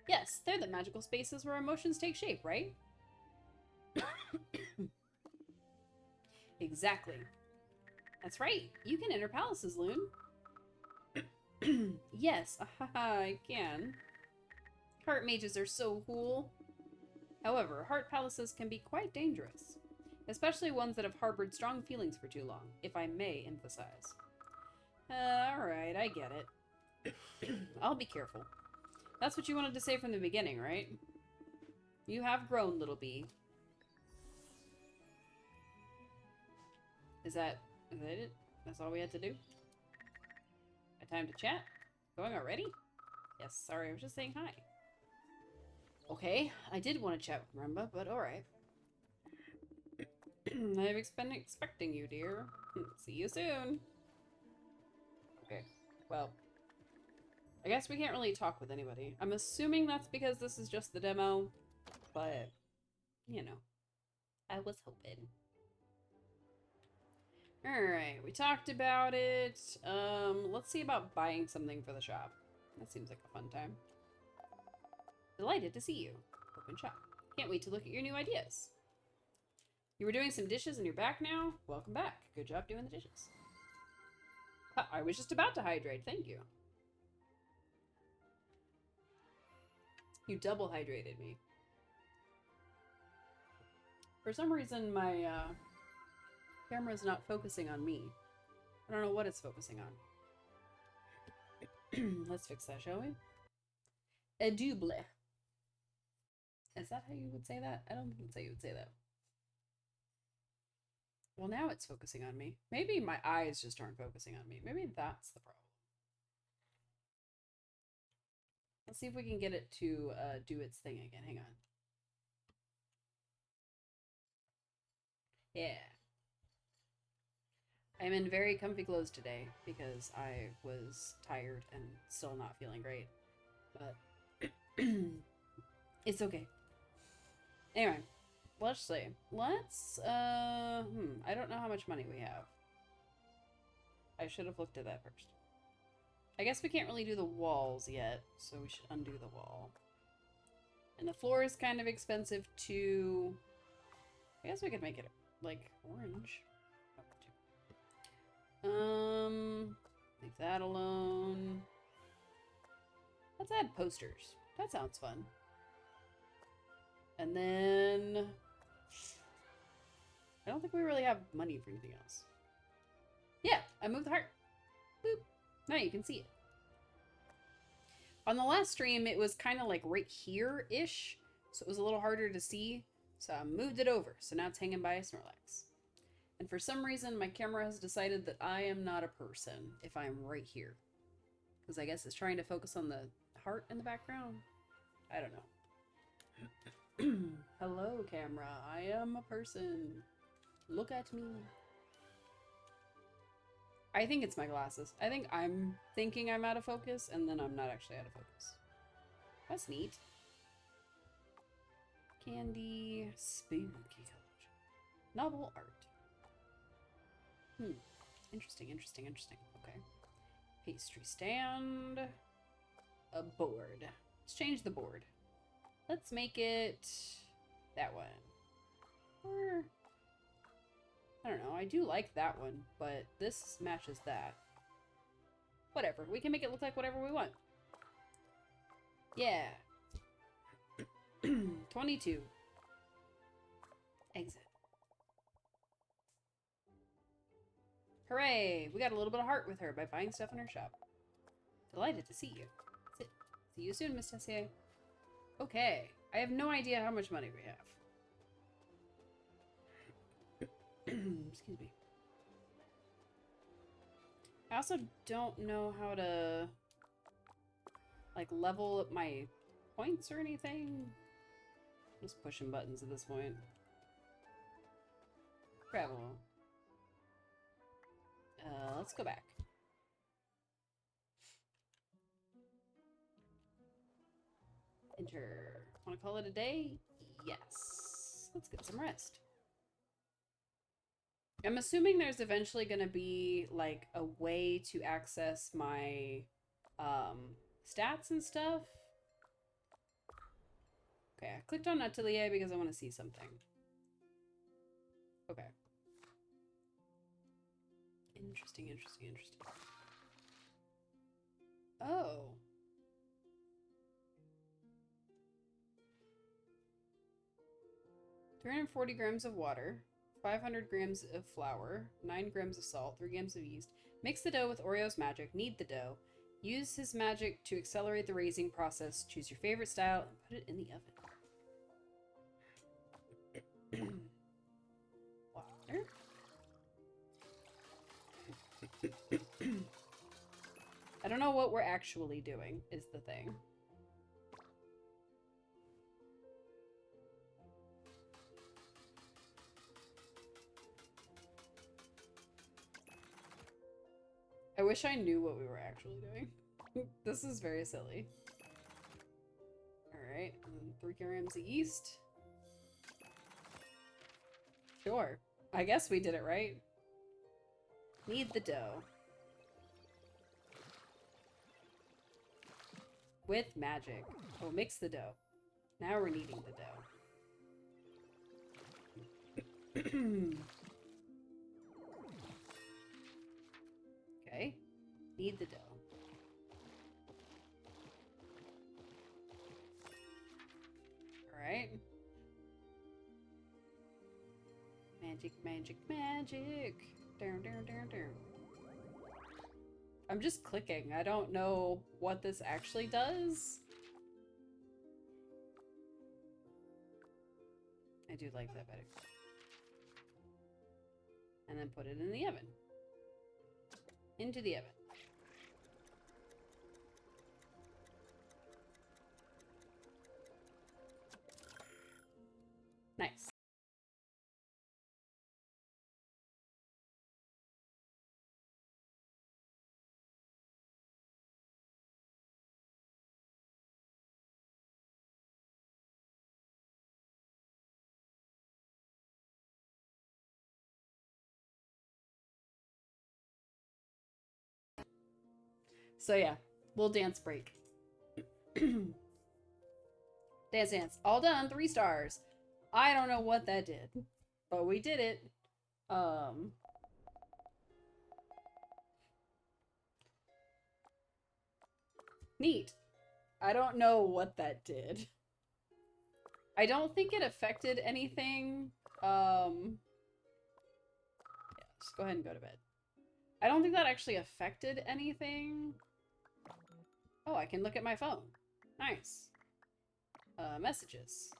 Yes, they're the magical spaces where emotions take shape, right? Exactly. That's right. You can enter palaces, Loon. Yes, I can. Heart mages are so cool. However, heart palaces can be quite dangerous, especially ones that have harbored strong feelings for too long, if I may emphasize. Alright, I get it. I'll be careful. That's what you wanted to say from the beginning, right? You have grown, little bee. Is that it? That's all we had to do? A time to chat? Going already? Yes, sorry, I was just saying hi. Okay, I did want to chat with Marimba, but alright. I've been expecting you, dear. See you soon. Okay, well, I guess we can't really talk with anybody. I'm assuming that's because this is just the demo, but, you know, I was hoping. Alright, we talked about it. Let's see about buying something for the shop. That seems like a fun time. Delighted to see you. Open shop. Can't wait to look at your new ideas. You were doing some dishes and you're back now? Welcome back. Good job doing the dishes. I was just about to hydrate, thank you. You double hydrated me. For some reason, my camera's not focusing on me. I don't know what it's focusing on. Let's fix that, shall we? A double. Is that how you would say that? I don't think that's how you would say that. Well, now it's focusing on me. Maybe my eyes just aren't focusing on me. Maybe that's the problem. Let's see if we can get it to do its thing again. Hang on. Yeah. I'm in very comfy clothes today because I was tired and still not feeling great. But it's okay. Anyway, let's see. Let's, I don't know how much money we have. I should have looked at that first. I guess we can't really do the walls yet, so we should undo the wall. And the floor is kind of expensive too. I guess we could make it like orange. Leave that alone. Let's add posters. That sounds fun. And then I don't think we really have money for anything else. Yeah, I moved the heart. Boop. Now you can see it. On the last stream, it was kind of like right here-ish, so it was a little harder to see. So I moved it over, so now it's hanging by a Snorlax. And for some reason, my camera has decided that I am not a person if I'm right here. Because I guess it's trying to focus on the heart in the background. I don't know. Hello, camera. I am a person. Look at me. I think it's my glasses. I think I'm thinking I'm out of focus, and then I'm not actually out of focus. That's neat. Candy, spooky collection. Novel art. Interesting, interesting, interesting. Okay. Pastry stand. A board. Let's change the board. Let's make it that one. Or, I don't know. I do like that one, but this matches that. Whatever. We can make it look like whatever we want. Yeah. 22. Exit. Hooray! We got a little bit of heart with her by buying stuff in her shop. Delighted to see you. That's it. See you soon, Miss Tessier. Okay. I have no idea how much money we have. Excuse me. I also don't know how to, like, level up my points or anything. Just pushing buttons at this point. Travel. Let's go back. Enter. Want to call it a day? Yes. Let's get some rest. I'm assuming there's eventually going to be, like, a way to access my, stats and stuff. Okay, I clicked on Atelier because I want to see something. Okay. Interesting, interesting, interesting. Oh. $340 grams of water, 500 grams of flour, 9 grams of salt, 3 grams of yeast. Mix the dough with Oreo's magic. Knead the dough. Use his magic to accelerate the raising process. Choose your favorite style and put it in the oven. Water. I don't know what we're actually doing, is the thing. I wish I knew what we were actually doing. This is very silly. Alright, 3 grams of yeast. Sure. I guess we did it right. Knead the dough. With magic. Oh, mix the dough. Now we're kneading the dough. Okay. Knead the dough. Alright. Magic, magic, magic. Down, down, down, down. I'm just clicking. I don't know what this actually does. I do like that better. And then put it in the oven. Into the oven. Nice. So yeah, little dance break. Dance, dance. All done. 3 stars. I don't know what that did. But we did it. Neat. I don't know what that did. I don't think it affected anything. Yeah, just go ahead and go to bed. I don't think that actually affected anything. Oh, I can look at my phone. Nice. Messages.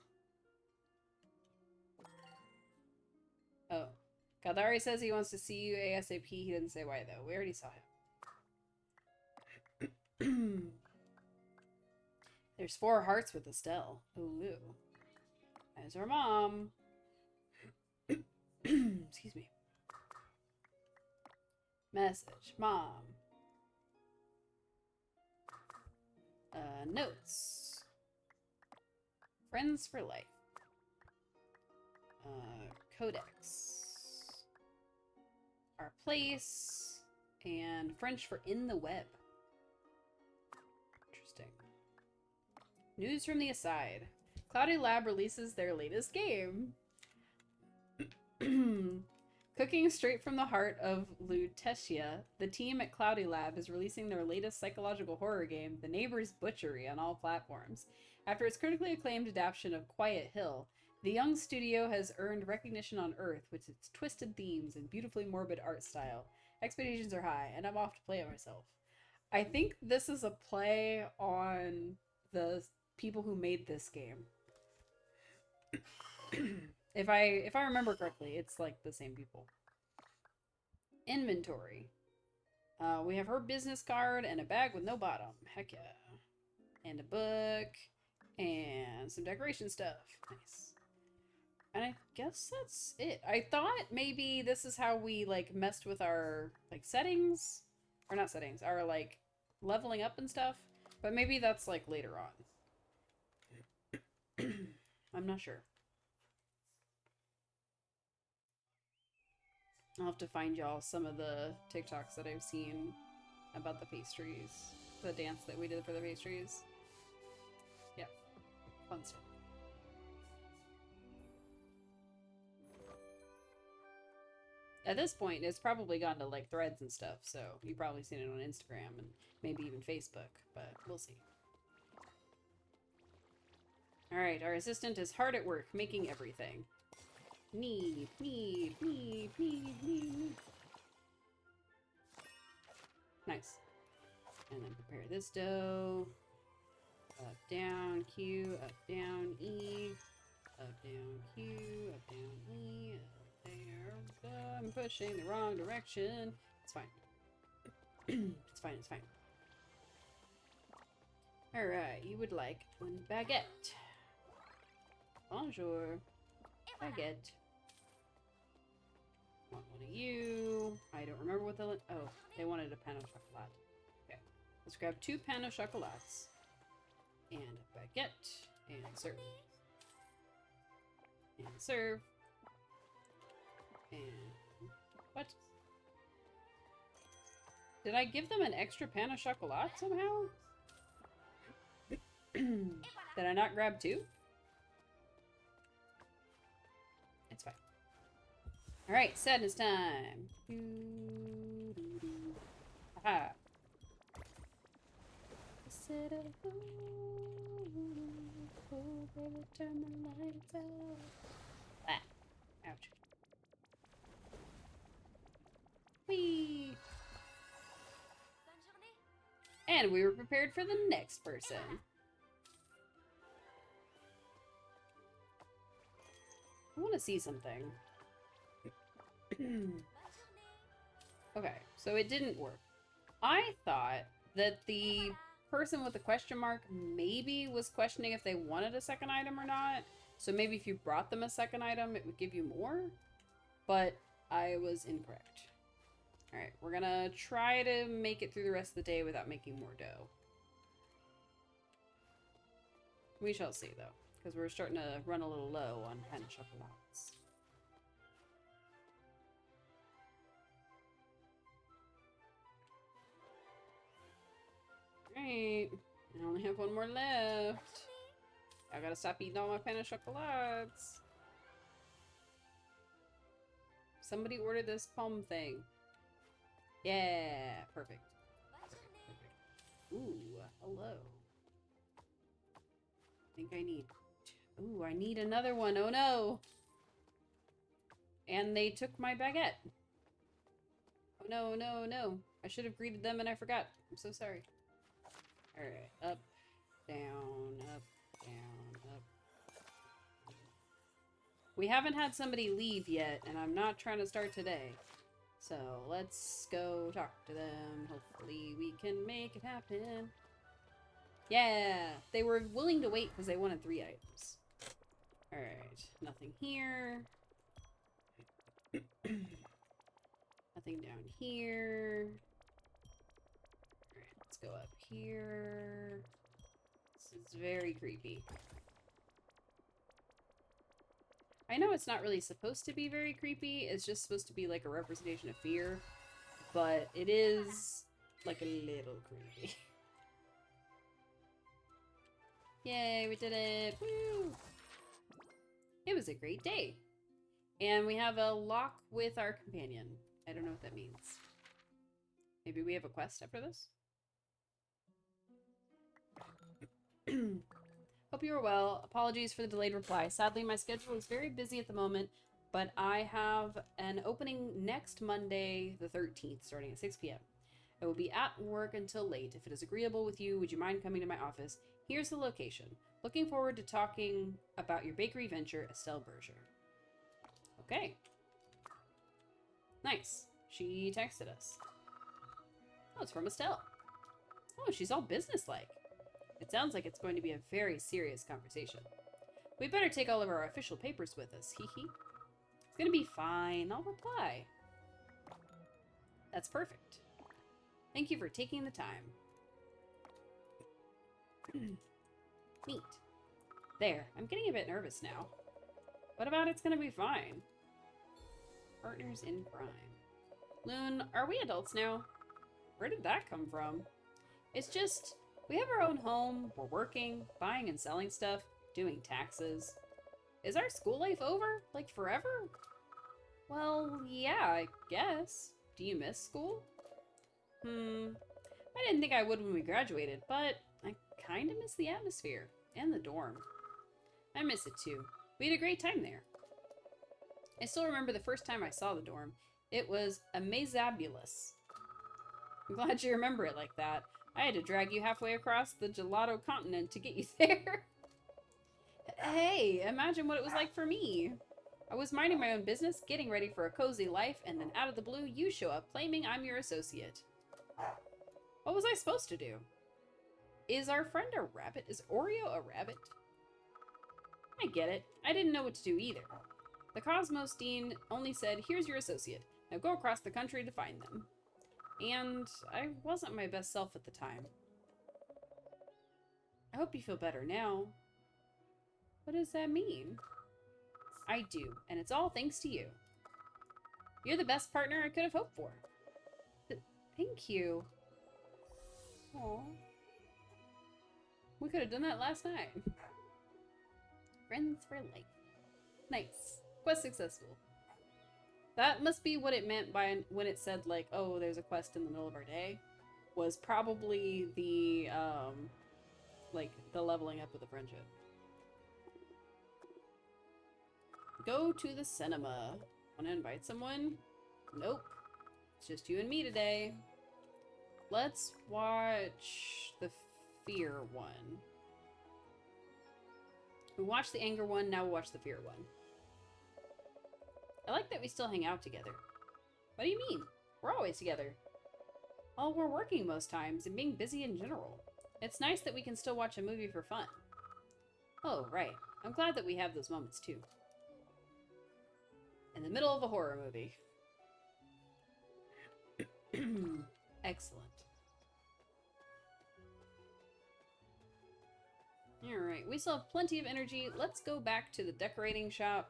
Oh. Kaldari says he wants to see you ASAP. He didn't say why, though. We already saw him. There's 4 hearts with Estelle. Ooh. There's our mom. Excuse me. Message. Mom. Notes. Friends for life. Codex. Our place. And French for in the web. Interesting. News from the aside. Cloudy Lab releases their latest game. Cooking straight from the heart of Lutetia, the team at Cloudy Lab is releasing their latest psychological horror game, The Neighbor's Butchery, on all platforms. After its critically acclaimed adaptation of Quiet Hill, the young studio has earned recognition on Earth with its twisted themes and beautifully morbid art style. Expectations are high, and I'm off to play it myself. I think this is a play on the people who made this game. If I remember correctly, it's like the same people. Inventory. We have her business card and a bag with no bottom. Heck yeah. And a book. And some decoration stuff. Nice. And I guess that's it. I thought maybe this is how we, like, messed with our, like, settings. Or not settings. Our, like, leveling up and stuff. But maybe that's, like, later on. I'm not sure. I'll have to find y'all some of the TikToks that I've seen about the pastries. The dance that we did for the pastries. Yeah. Fun stuff. At this point, it's probably gone to, like, threads and stuff, so you've probably seen it on Instagram and maybe even Facebook, but we'll see. Alright, our assistant is hard at work, making everything. Need. Nice. And then prepare this dough. Up, down, Q, up, down, E. Up, down, Q, up, down, E. Up, there. I'm pushing the wrong direction. It's fine. It's fine, it's fine. Alright, you would like one baguette. Bonjour. Baguette. Want one of you. I don't remember what the... Oh, they wanted a pan au chocolat. Okay. Let's grab 2 pan au chocolats. And a baguette. And serve. And serve. And... What? Did I give them an extra pan au chocolat somehow? Did I not grab 2? It's fine. Alright, sadness time. Haha. Turn the lights out. Ah. Ouch. Whee! And we were prepared for the next person. I want to see something. Okay, so it didn't work. I thought that the person with the question mark maybe was questioning if they wanted a second item or not. So maybe if you brought them a second item, it would give you more. But I was incorrect. Alright, we're gonna try to make it through the rest of the day without making more dough. We shall see, though, because we're starting to run a little low on pan chocolates. Alright, I only have 1 more left. I gotta stop eating all my pan chocolates. Somebody ordered this palm thing. Yeah, perfect. Ooh, hello. I think I need... Ooh, I need another one. Oh no! And they took my baguette. Oh no, no, no. I should have greeted them and I forgot. I'm so sorry. Alright, up, down, up, down, up. We haven't had somebody leave yet, and I'm not trying to start today. So let's go talk to them. Hopefully we can make it happen. Yeah! They were willing to wait because they wanted 3 items. Alright, nothing here. Nothing down here. Alright, let's go up here. This is very creepy. I know it's not really supposed to be very creepy, it's just supposed to be like a representation of fear, but it is like a little creepy. Yay, we did it! Woo! It was a great day. And we have a lock with our companion. I don't know what that means. Maybe we have a quest after this? Hope you are well. Apologies for the delayed reply. Sadly, my schedule is very busy at the moment, but I have an opening next Monday, the 13th, starting at 6 p.m. I will be at work until late. If it is agreeable with you, would you mind coming to my office? Here's the location. Looking forward to talking about your bakery venture, Estelle Berger. Okay. Nice. She texted us. Oh, it's from Estelle. Oh, she's all businesslike. It sounds like it's going to be a very serious conversation. We better take all of our official papers with us, hee hee. It's gonna be fine, I'll reply. That's perfect. Thank you for taking the time. Neat. There, I'm getting a bit nervous now. What about it's gonna be fine? Partners in crime. Loon, are we adults now? Where did that come from? It's just, we have our own home, we're working, buying and selling stuff, doing taxes. Is our school life over? Like forever? Well, yeah, I guess. Do you miss school? I didn't think I would when we graduated, but I kinda miss the atmosphere and the dorm. I miss it too. We had a great time there. I still remember the first time I saw the dorm. It was amazabulous. I'm glad you remember it like that. I had to drag you halfway across the gelato continent to get you there. Hey, imagine what it was like for me. I was minding my own business, getting ready for a cozy life, and then out of the blue, you show up claiming I'm your associate. What was I supposed to do? Is our friend a rabbit? Is Oreo a rabbit? I get it. I didn't know what to do either. The Cosmos Dean only said, here's your associate. Now go across the country to find them. And I wasn't my best self at the time. I hope you feel better now. What does that mean? I do, and it's all thanks to you. You're the best partner I could have hoped for. Thank you. Aww. We could have done that last night. Friends for life. Nice. Quest successful. That must be what it meant by when it said, like, oh, there's a quest in the middle of our day. Was probably the, like, the leveling up of the friendship. Go to the cinema. Wanna invite someone? Nope. It's just you and me today. Let's watch the fear one. We watched the anger one, now we'll watch the fear one. I like that we still hang out together. What do you mean? We're always together. Well, we're working most times and being busy in general. It's nice that we can still watch a movie for fun. Oh, right. I'm glad that we have those moments too. In the middle of a horror movie. Excellent. Alright, we still have plenty of energy. Let's go back to the decorating shop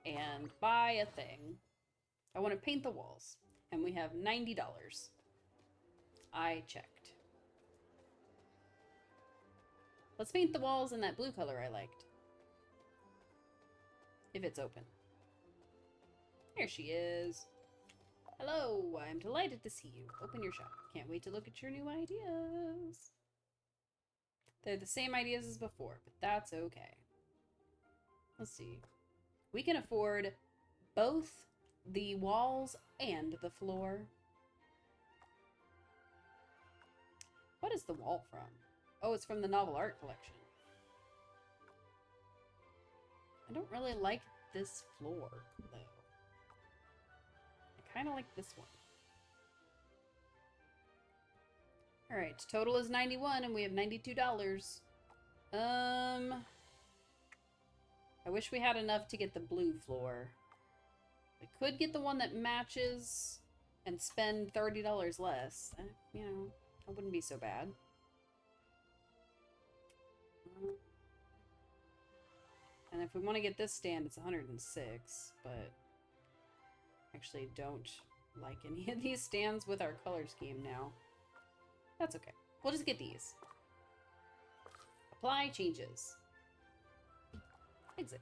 and buy a thing. I want to paint the walls. And we have $90. I checked. Let's paint the walls in that blue color I liked. If it's open. There she is. Hello, I'm delighted to see you. Open your shop. Can't wait to look at your new ideas. They're the same ideas as before, but that's okay. Let's see. We can afford both the walls and the floor. What is the wall from? Oh, it's from the novel art collection. I don't really like this floor, though. I kind of like this one. Alright, total is 91 and we have $92. I wish we had enough to get the blue floor. We could get the one that matches and spend $30 less. You know, that wouldn't be so bad. And if we want to get this stand, it's 106, but I actually don't like any of these stands with our color scheme now. That's okay. We'll just get these. Apply changes. Exit.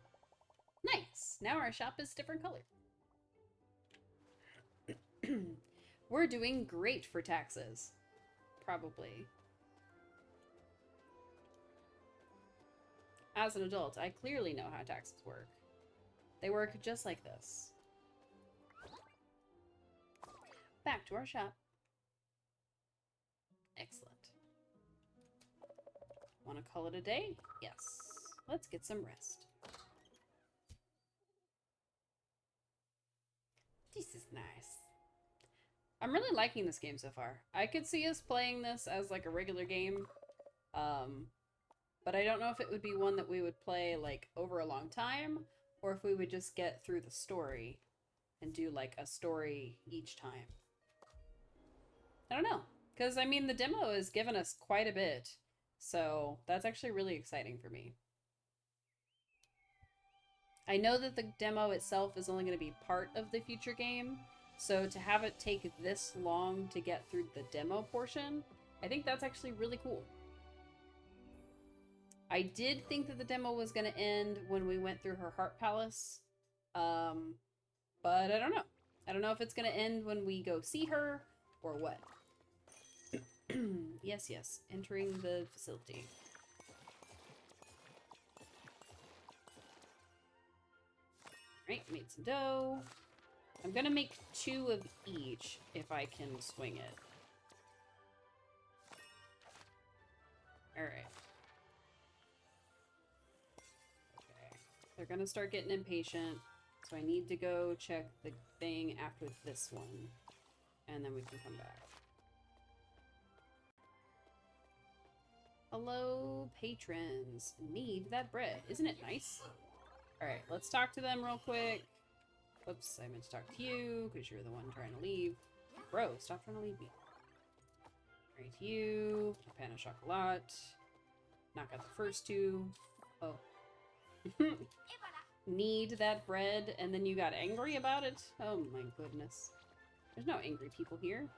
Nice! Now our shop is different color. We're doing great for taxes. Probably. As an adult, I clearly know how taxes work. They work just like this. Back to our shop. Excellent. Want to call it a day? Yes. Let's get some rest. This is nice. I'm really liking this game so far. I could see us playing this as like a regular game. But I don't know if it would be one that we would play like over a long time, or if we would just get through the story and do like a story each time. I don't know. Because, I mean, the demo has given us quite a bit. So that's actually really exciting for me. I know that the demo itself is only going to be part of the future game. So to have it take this long to get through the demo portion, I think that's actually really cool. I did think that the demo was going to end when we went through her heart palace. But I don't know. I don't know if it's going to end when we go see her or what. Yes, yes. Entering the facility. Right, made some dough. I'm gonna make 2 of each if I can swing it. Alright. Okay. They're gonna start getting impatient, so I need to go check the thing after this one. And then we can come back. Hello, patrons. Need that bread. Isn't it nice? Alright, let's talk to them real quick. Oops, I meant to talk to you, because you're the one trying to leave. Bro, stop trying to leave me. Alright, you. Pan of chocolat. Knock out the first 2. Oh. Need that bread, and then you got angry about it? Oh my goodness. There's no angry people here.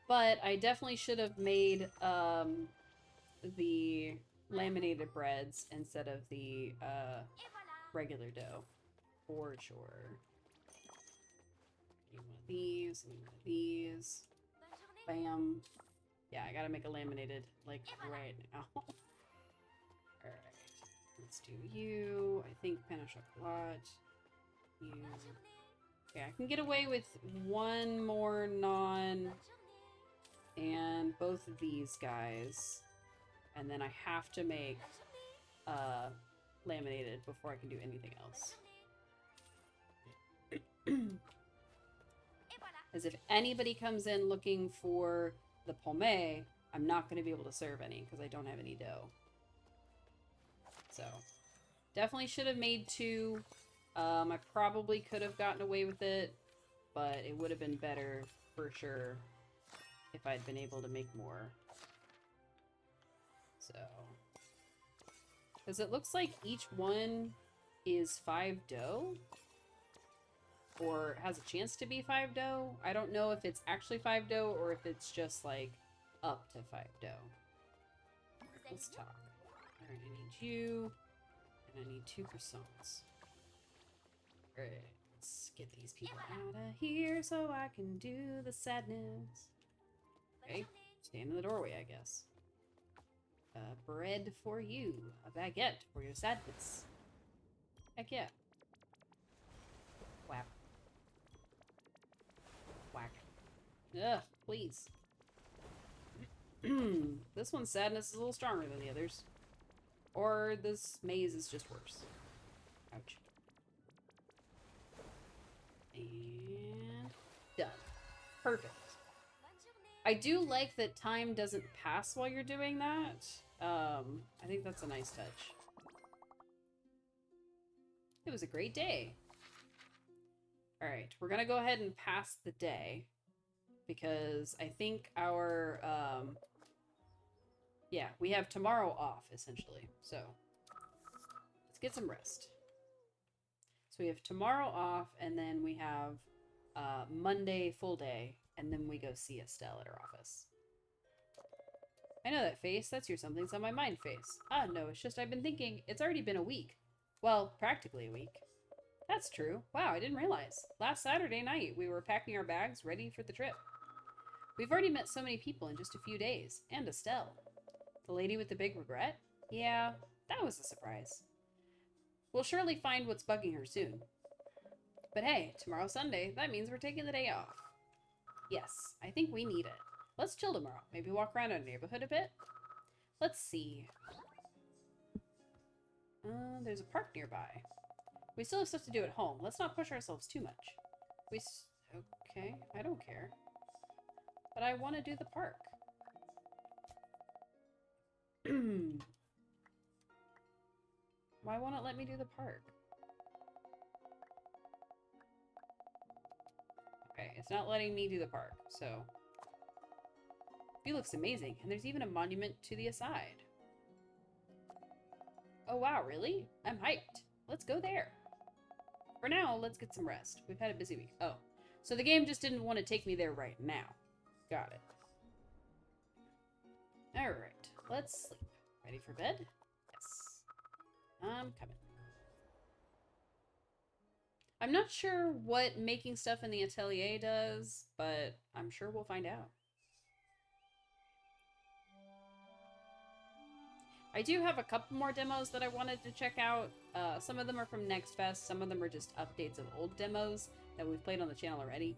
But I definitely should have made the laminated breads instead of the regular dough. For sure. Need one of these, need one of these. Bam. Yeah, I gotta make a laminated, like, right now. Alright. Let's do you. I think pan of chocolat. You. Okay, I can get away with 1 more non... and both of these guys, and then I have to make laminated before I can do anything else. As if anybody comes in looking for the pomme, I'm not going to be able to serve any because I don't have any dough. So definitely should have made 2. I probably could have gotten away with it, but it would have been better for sure if I'd been able to make more. So. Because it looks like each one is 5 dough. Or has a chance to be 5 dough. I don't know if it's actually 5 dough or if it's just like up to 5 dough. Let's talk. Alright, I need you. And I need 2 croissants. Alright, let's get these people out of here so I can do the sadness. Okay, stand in the doorway, I guess. Bread for you. A baguette for your sadness. Heck yeah. Whack. Whack. Ugh, please. This one's sadness is a little stronger than the others. Or this maze is just worse. Ouch. And done. Perfect. I do like that time doesn't pass while you're doing that. I think that's a nice touch. It was a great day. Alright, we're gonna go ahead and pass the day. Because I think our, yeah, we have tomorrow off, essentially. So, let's get some rest. So we have tomorrow off, and then we have Monday full day, and then we go see Estelle at her office. I know that face. That's your something's on my mind face. Ah, no, it's just I've been thinking. It's already been a week. Well, practically a week. That's true. Wow, I didn't realize. Last Saturday night, we were packing our bags ready for the trip. We've already met so many people in just a few days. And Estelle. The lady with the big regret? Yeah, that was a surprise. We'll surely find what's bugging her soon. But hey, tomorrow's Sunday. That means we're taking the day off. Yes, I think we need it. Let's chill tomorrow. Maybe walk around our neighborhood a bit? Let's see. There's a park nearby. We still have stuff to do at home. Let's not push ourselves too much. Okay, I don't care. But I want to do the park. Why won't it let me do the park? Okay, it's not letting me do the park, so... View looks amazing, and there's even a monument to the aside. Oh wow, really? I'm hyped. Let's go there. For now, let's get some rest. We've had a busy week. Oh, so the game just didn't want to take me there right now. Got it. Alright, let's sleep. Ready for bed? Yes. I'm coming. I'm not sure what making stuff in the atelier does, but I'm sure we'll find out. I do have a couple more demos that I wanted to check out. Some of them are from Next Fest, some of them are just updates of old demos that we've played on the channel already.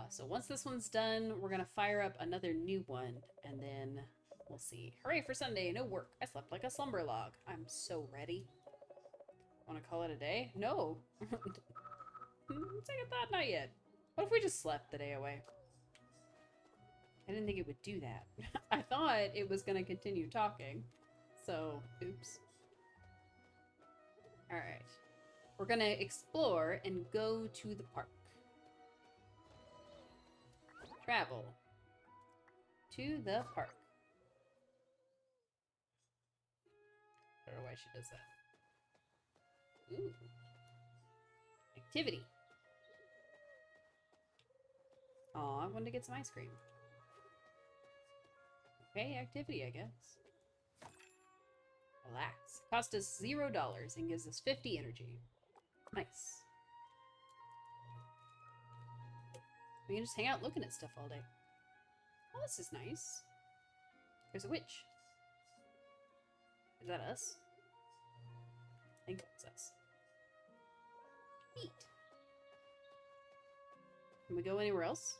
So once this one's done, we're gonna fire up another new one, and then we'll see. Hooray for Sunday, no work. I slept like a slumber log. I'm so ready. Wanna call it a day? No. Second thought, not yet. What if we just slept the day away? I didn't think it would do that. I thought it was gonna continue talking. So, oops. Alright. We're gonna explore and go to the park. Travel. To the park. I don't know why she does that. Ooh. Activity. Aw, I wanted to get some ice cream. Okay, activity, I guess. Relax. Cost us $0 and gives us 50 energy. Nice. We can just hang out looking at stuff all day. Oh, this is nice. There's a witch. Is that us? I think that's us. Neat. Can we go anywhere else?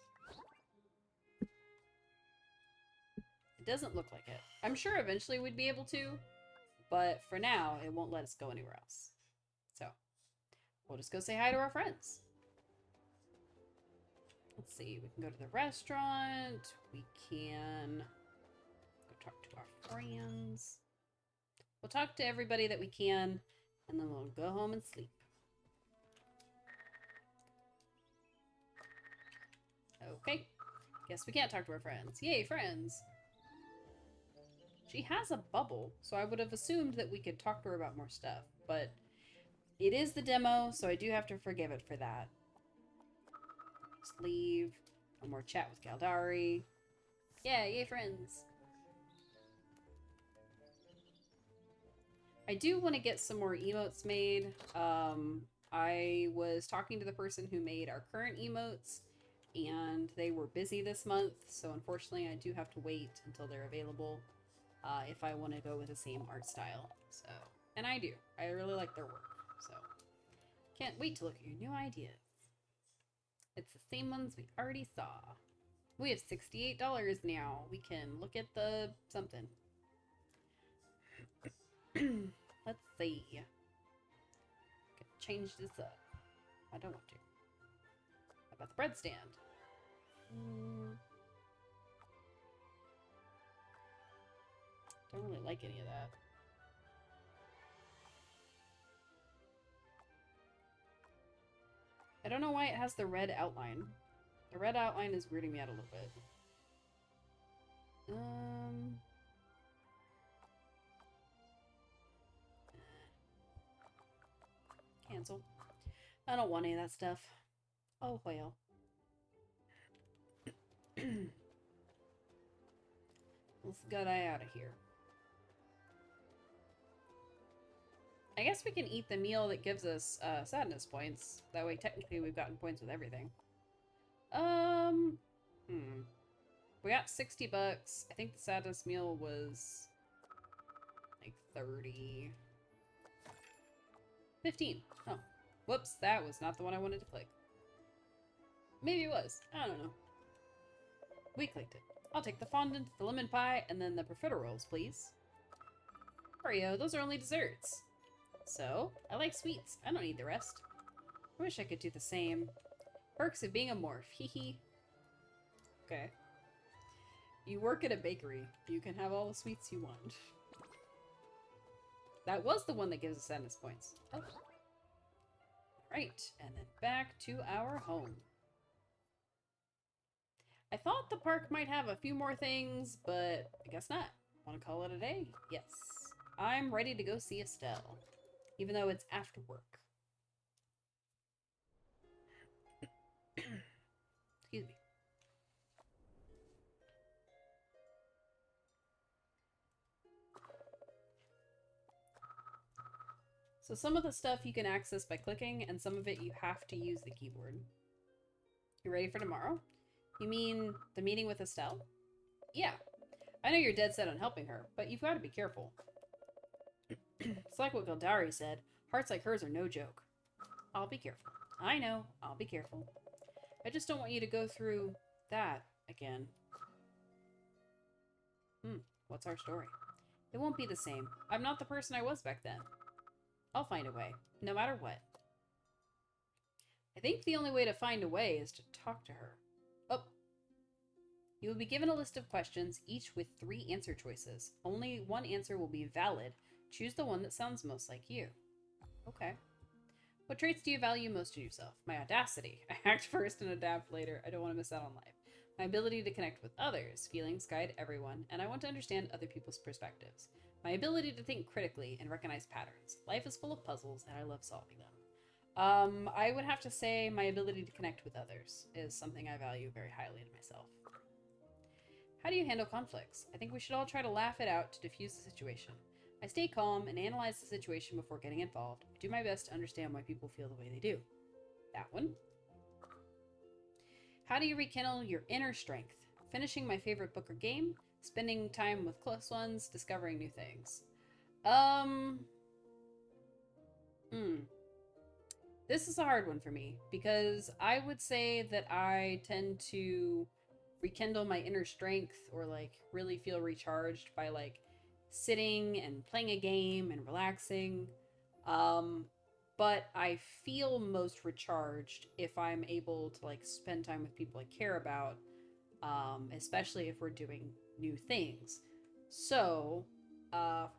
It doesn't look like it. I'm sure eventually we'd be able to, but for now, it won't let us go anywhere else. So, we'll just go say hi to our friends. Let's see, we can go to the restaurant. We can go talk to our friends. We'll talk to everybody that we can, and then we'll go home and sleep. Okay. Guess we can't talk to our friends. Yay, friends! She has a bubble, so I would have assumed that we could talk to her about more stuff, but it is the demo, so I do have to forgive it for that. Just leave. No more chat with Galdari. Yeah, yay, friends! I do want to get some more emotes made. I was talking to the person who made our current emotes, and they were busy this month, so unfortunately I do have to wait until they're available if I want to go with the same art style. So, and I do. I really like their work, so can't wait to look at your new ideas. It's the same ones we already saw. We have $68 now. We can look at the something. Let's see. Could change this up. I don't want to. How about the bread stand? Don't really like any of that. I don't know why it has the red outline. The red outline is weirding me out a little bit. Cancel. I don't want any of that stuff. Oh, well. Let's get out of here. I guess we can eat the meal that gives us sadness points. That way, technically, we've gotten points with everything. We got 60 bucks. I think the sadness meal was like 30. 15. Oh. Whoops, that was not the one I wanted to click. Maybe it was. I don't know. We clicked it. I'll take the fondant, the lemon pie, and then the profiteroles, please. Oreo, those are only desserts. So, I like sweets. I don't need the rest. I wish I could do the same. Perks of being a morph. Hee hee. Okay. You work at a bakery. You can have all the sweets you want. That was the one that gives us sadness points. Oh. Right, and then back to our home. I thought the park might have a few more things, but I guess not. Want to call it a day? Yes. I'm ready to go see Estelle, even though it's after work. Excuse me. So some of the stuff you can access by clicking, and some of it you have to use the keyboard. You ready for tomorrow? You mean the meeting with Estelle? Yeah. I know you're dead set on helping her, but you've got to be careful. It's like what Gildari said. Hearts like hers are no joke. I'll be careful. I know. I'll be careful. I just don't want you to go through that again. What's our story? It won't be the same. I'm not the person I was back then. I'll find a way, no matter what. I think the only way to find a way is to talk to her. Oh. You will be given a list of questions, each with 3 answer choices. Only one answer will be valid. Choose the one that sounds most like you. Okay. What traits do you value most in yourself? My audacity. I act first and adapt later. I don't want to miss out on life. My ability to connect with others. Feelings guide everyone, and I want to understand other people's perspectives. My ability to think critically and recognize patterns. Life is full of puzzles, and I love solving them. I would have to say my ability to connect with others is something I value very highly in myself. How do you handle conflicts? I think we should all try to laugh it out to diffuse the situation. I stay calm and analyze the situation before getting involved. I do my best to understand why people feel the way they do. That one. How do you rekindle your inner strength? Finishing my favorite book or game, spending time with close ones, discovering new things. This is a hard one for me because I would say that I tend to rekindle my inner strength or like really feel recharged by like sitting and playing a game and relaxing. But I feel most recharged if I'm able to like spend time with people I care about, especially if we're doing new things. So,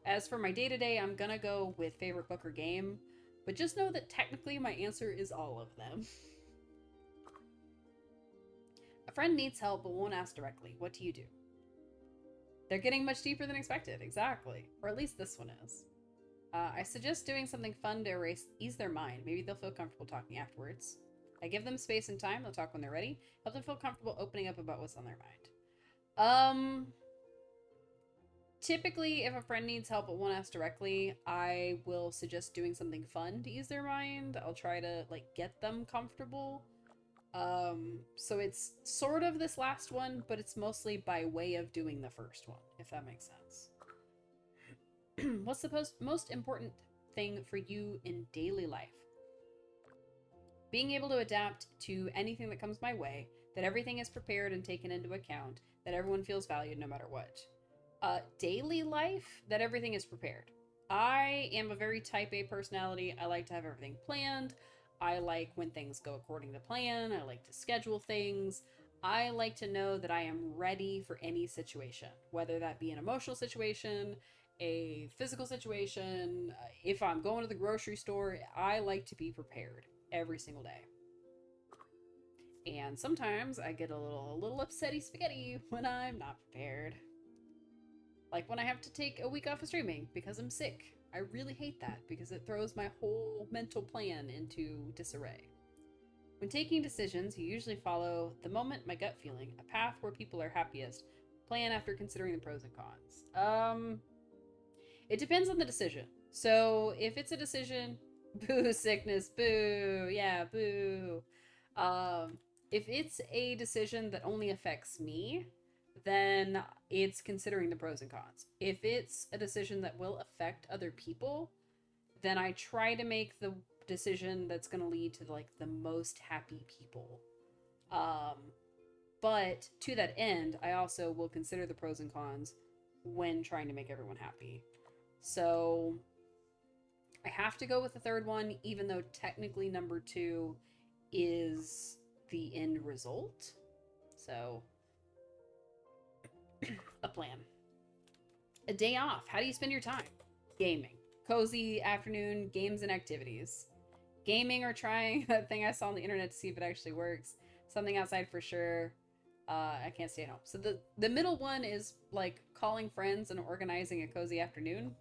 as for my day-to-day, I'm gonna go with favorite book or game, but just know that technically my answer is all of them. A friend needs help but won't ask directly. What do you do? They're getting much deeper than expected, exactly. Or at least this one is. I suggest doing something fun to ease their mind. Maybe they'll feel comfortable talking afterwards. I give them space and time. They'll talk when they're ready. Help them feel comfortable opening up about what's on their mind. Typically, if a friend needs help but won't ask directly, I will suggest doing something fun to ease their mind. I'll try to like get them comfortable. So it's sort of this last one, but it's mostly by way of doing the first one, if that makes sense. What's the most important thing for you in daily life? Being able to adapt to anything that comes my way, that everything is prepared and taken into account, that everyone feels valued no matter what. Daily life, that everything is prepared. I am a very type A personality. I like to have everything planned. I like when things go according to plan. I like to schedule things. I like to know that I am ready for any situation, whether that be an emotional situation, a physical situation. If I'm going to the grocery store, I like to be prepared every single day. And sometimes I get a little upsetty spaghetti when I'm not prepared. Like when I have to take a week off of streaming because I'm sick. I really hate that because it throws my whole mental plan into disarray. When taking decisions, you usually follow the moment, my gut feeling, a path where people are happiest, plan after considering the pros and cons. It depends on the decision. So if it's a decision, boo sickness, boo, yeah, boo. If it's a decision that only affects me, then it's considering the pros and cons. If it's a decision that will affect other people, then I try to make the decision that's going to lead to like the most happy people. But to that end, I also will consider the pros and cons when trying to make everyone happy. So I have to go with the third one, even though technically number 2 is the end result. So a plan. A day off. How do you spend your time? Gaming. Cozy afternoon games and activities. Gaming or trying that thing I saw on the internet to see if it actually works. Something outside for sure. I can't stay at home. So the middle one is like calling friends and organizing a cozy afternoon.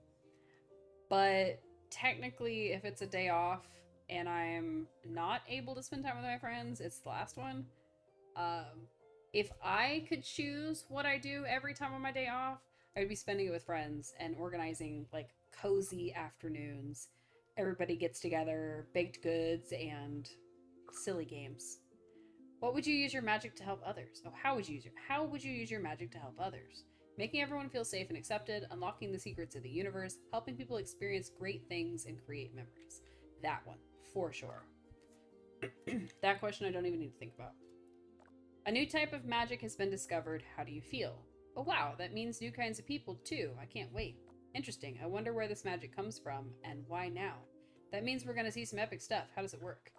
But technically, if it's a day off and I'm not able to spend time with my friends, it's the last one. If I could choose what I do every time on my day off, I'd be spending it with friends and organizing like cozy afternoons. Everybody gets together, baked goods, and silly games. What would you use your magic to help others? Oh, how would you use your magic to help others? Making everyone feel safe and accepted, unlocking the secrets of the universe, helping people experience great things and create memories. That one, for sure. That question I don't even need to think about. A new type of magic has been discovered. How do you feel? Oh wow, that means new kinds of people too. I can't wait. Interesting. I wonder where this magic comes from and why now. That means we're gonna see some epic stuff. How does it work?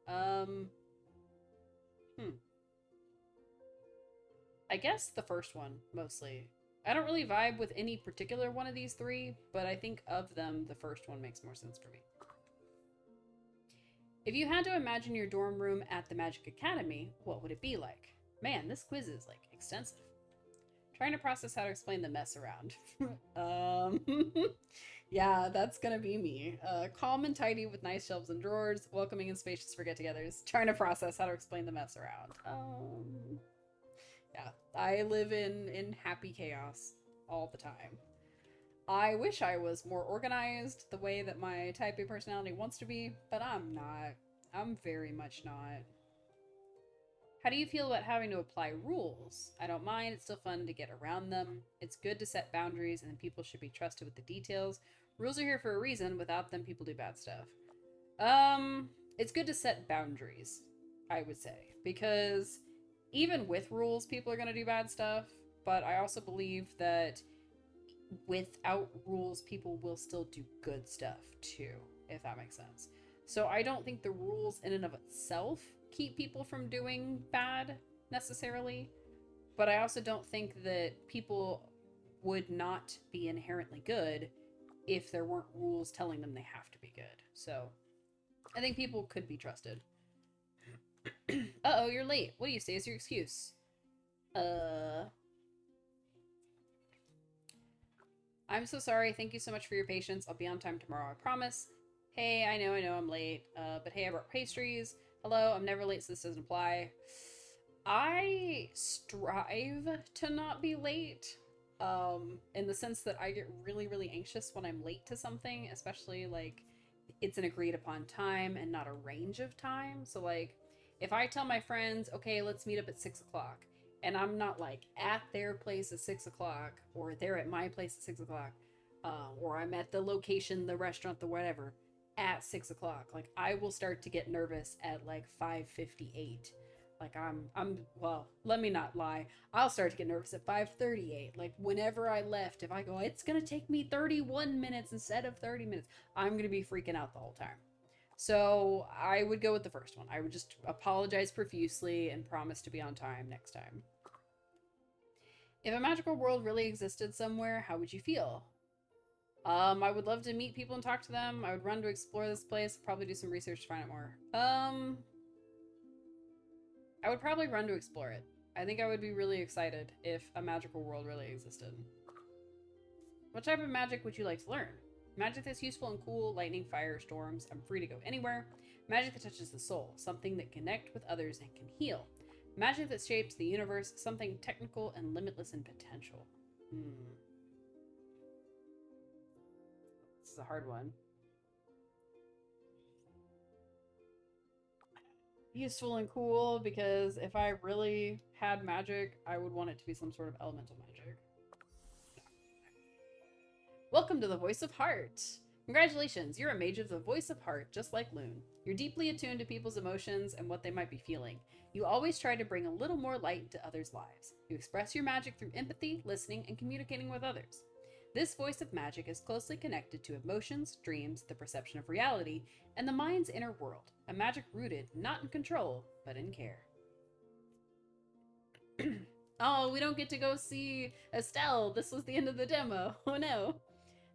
I guess the first one, mostly. I don't really vibe with any particular one of these 3, but I think of them, the first one makes more sense for me. If you had to imagine your dorm room at the Magic Academy, what would it be like? Man, this quiz is, like, extensive. Trying to process how to explain the mess around. Yeah, that's gonna be me. Calm and tidy with nice shelves and drawers, welcoming and spacious for get-togethers. Trying to process how to explain the mess around. Yeah, I live in happy chaos all the time. I wish I was more organized the way that my type A personality wants to be, but I'm not. I'm very much not. How do you feel about having to apply rules? I don't mind, it's still fun to get around them. It's good to set boundaries and people should be trusted with the details. Rules are here for a reason, without them people do bad stuff. It's good to set boundaries, I would say, because even with rules, people are going to do bad stuff, but I also believe that without rules, people will still do good stuff too, if that makes sense. So I don't think the rules in and of itself keep people from doing bad necessarily, but I also don't think that people would not be inherently good if there weren't rules telling them they have to be good. So I think people could be trusted. Uh-oh, you're late. What do you say is your excuse? I'm so sorry. Thank you so much for your patience. I'll be on time tomorrow, I promise. Hey, I know I'm late. But hey, I brought pastries. Hello, I'm never late, so this doesn't apply. I strive to not be late. in the sense that I get really, really anxious when I'm late to something, especially like it's an agreed upon time and not a range of time. So, like, if I tell my friends, okay, let's meet up at 6 o'clock, and I'm not like at their place at 6 o'clock, or they're at my place at 6 o'clock, or I'm at the location, the restaurant, the whatever, at 6 o'clock, like I will start to get nervous at like 5:58. Like well, let me not lie. I'll start to get nervous at 5:38. Like whenever I left, if I go, it's gonna take me 31 minutes instead of 30 minutes, I'm gonna be freaking out the whole time. So I would go with the first one. I would just apologize profusely and promise to be on time next time. If a magical world really existed somewhere, how would you feel? I would love to meet people and talk to them. I would run to explore this place, probably do some research to find out more. I would probably run to explore it. I think I would be really excited if a magical world really existed. What type of magic would you like to learn? Magic that's useful and cool, lightning, fire, storms. I'm free to go anywhere. Magic that touches the soul, something that connects with others and can heal. Magic that shapes the universe, something technical and limitless in potential. This is a hard one. Useful and cool, because if I really had magic, I would want it to be some sort of elemental magic. Welcome to the Voice of Heart. Congratulations, you're a mage of the Voice of Heart, just like Loon. You're deeply attuned to people's emotions and what they might be feeling. You always try to bring a little more light into others' lives. You express your magic through empathy, listening, and communicating with others. This voice of magic is closely connected to emotions, dreams, the perception of reality, and the mind's inner world, a magic rooted not in control, but in care. Oh, we don't get to go see Estelle. This was the end of the demo. Oh no.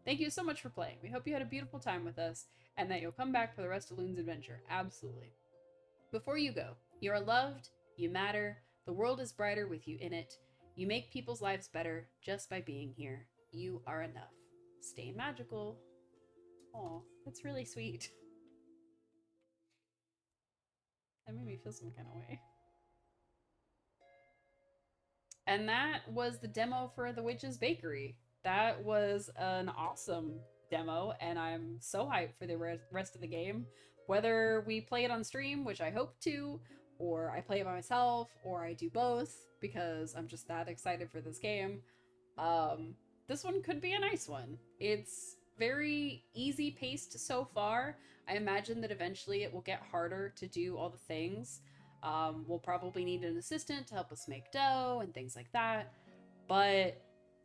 Thank you so much for playing. We hope you had a beautiful time with us and that you'll come back for the rest of Loon's adventure. Absolutely. Before you go, you are loved, you matter, the world is brighter with you in it. You make people's lives better just by being here. You are enough. Stay magical. Aw, that's really sweet. That made me feel some kind of way. And that was the demo for The Witch's Bakery. That was an awesome demo, and I'm so hyped for the rest of the game. Whether we play it on stream, which I hope to, or I play it by myself, or I do both, because I'm just that excited for this game. This one could be a nice one. It's very easy paced so far. I imagine that eventually it will get harder to do all the things. We'll probably need an assistant to help us make dough and things like that. But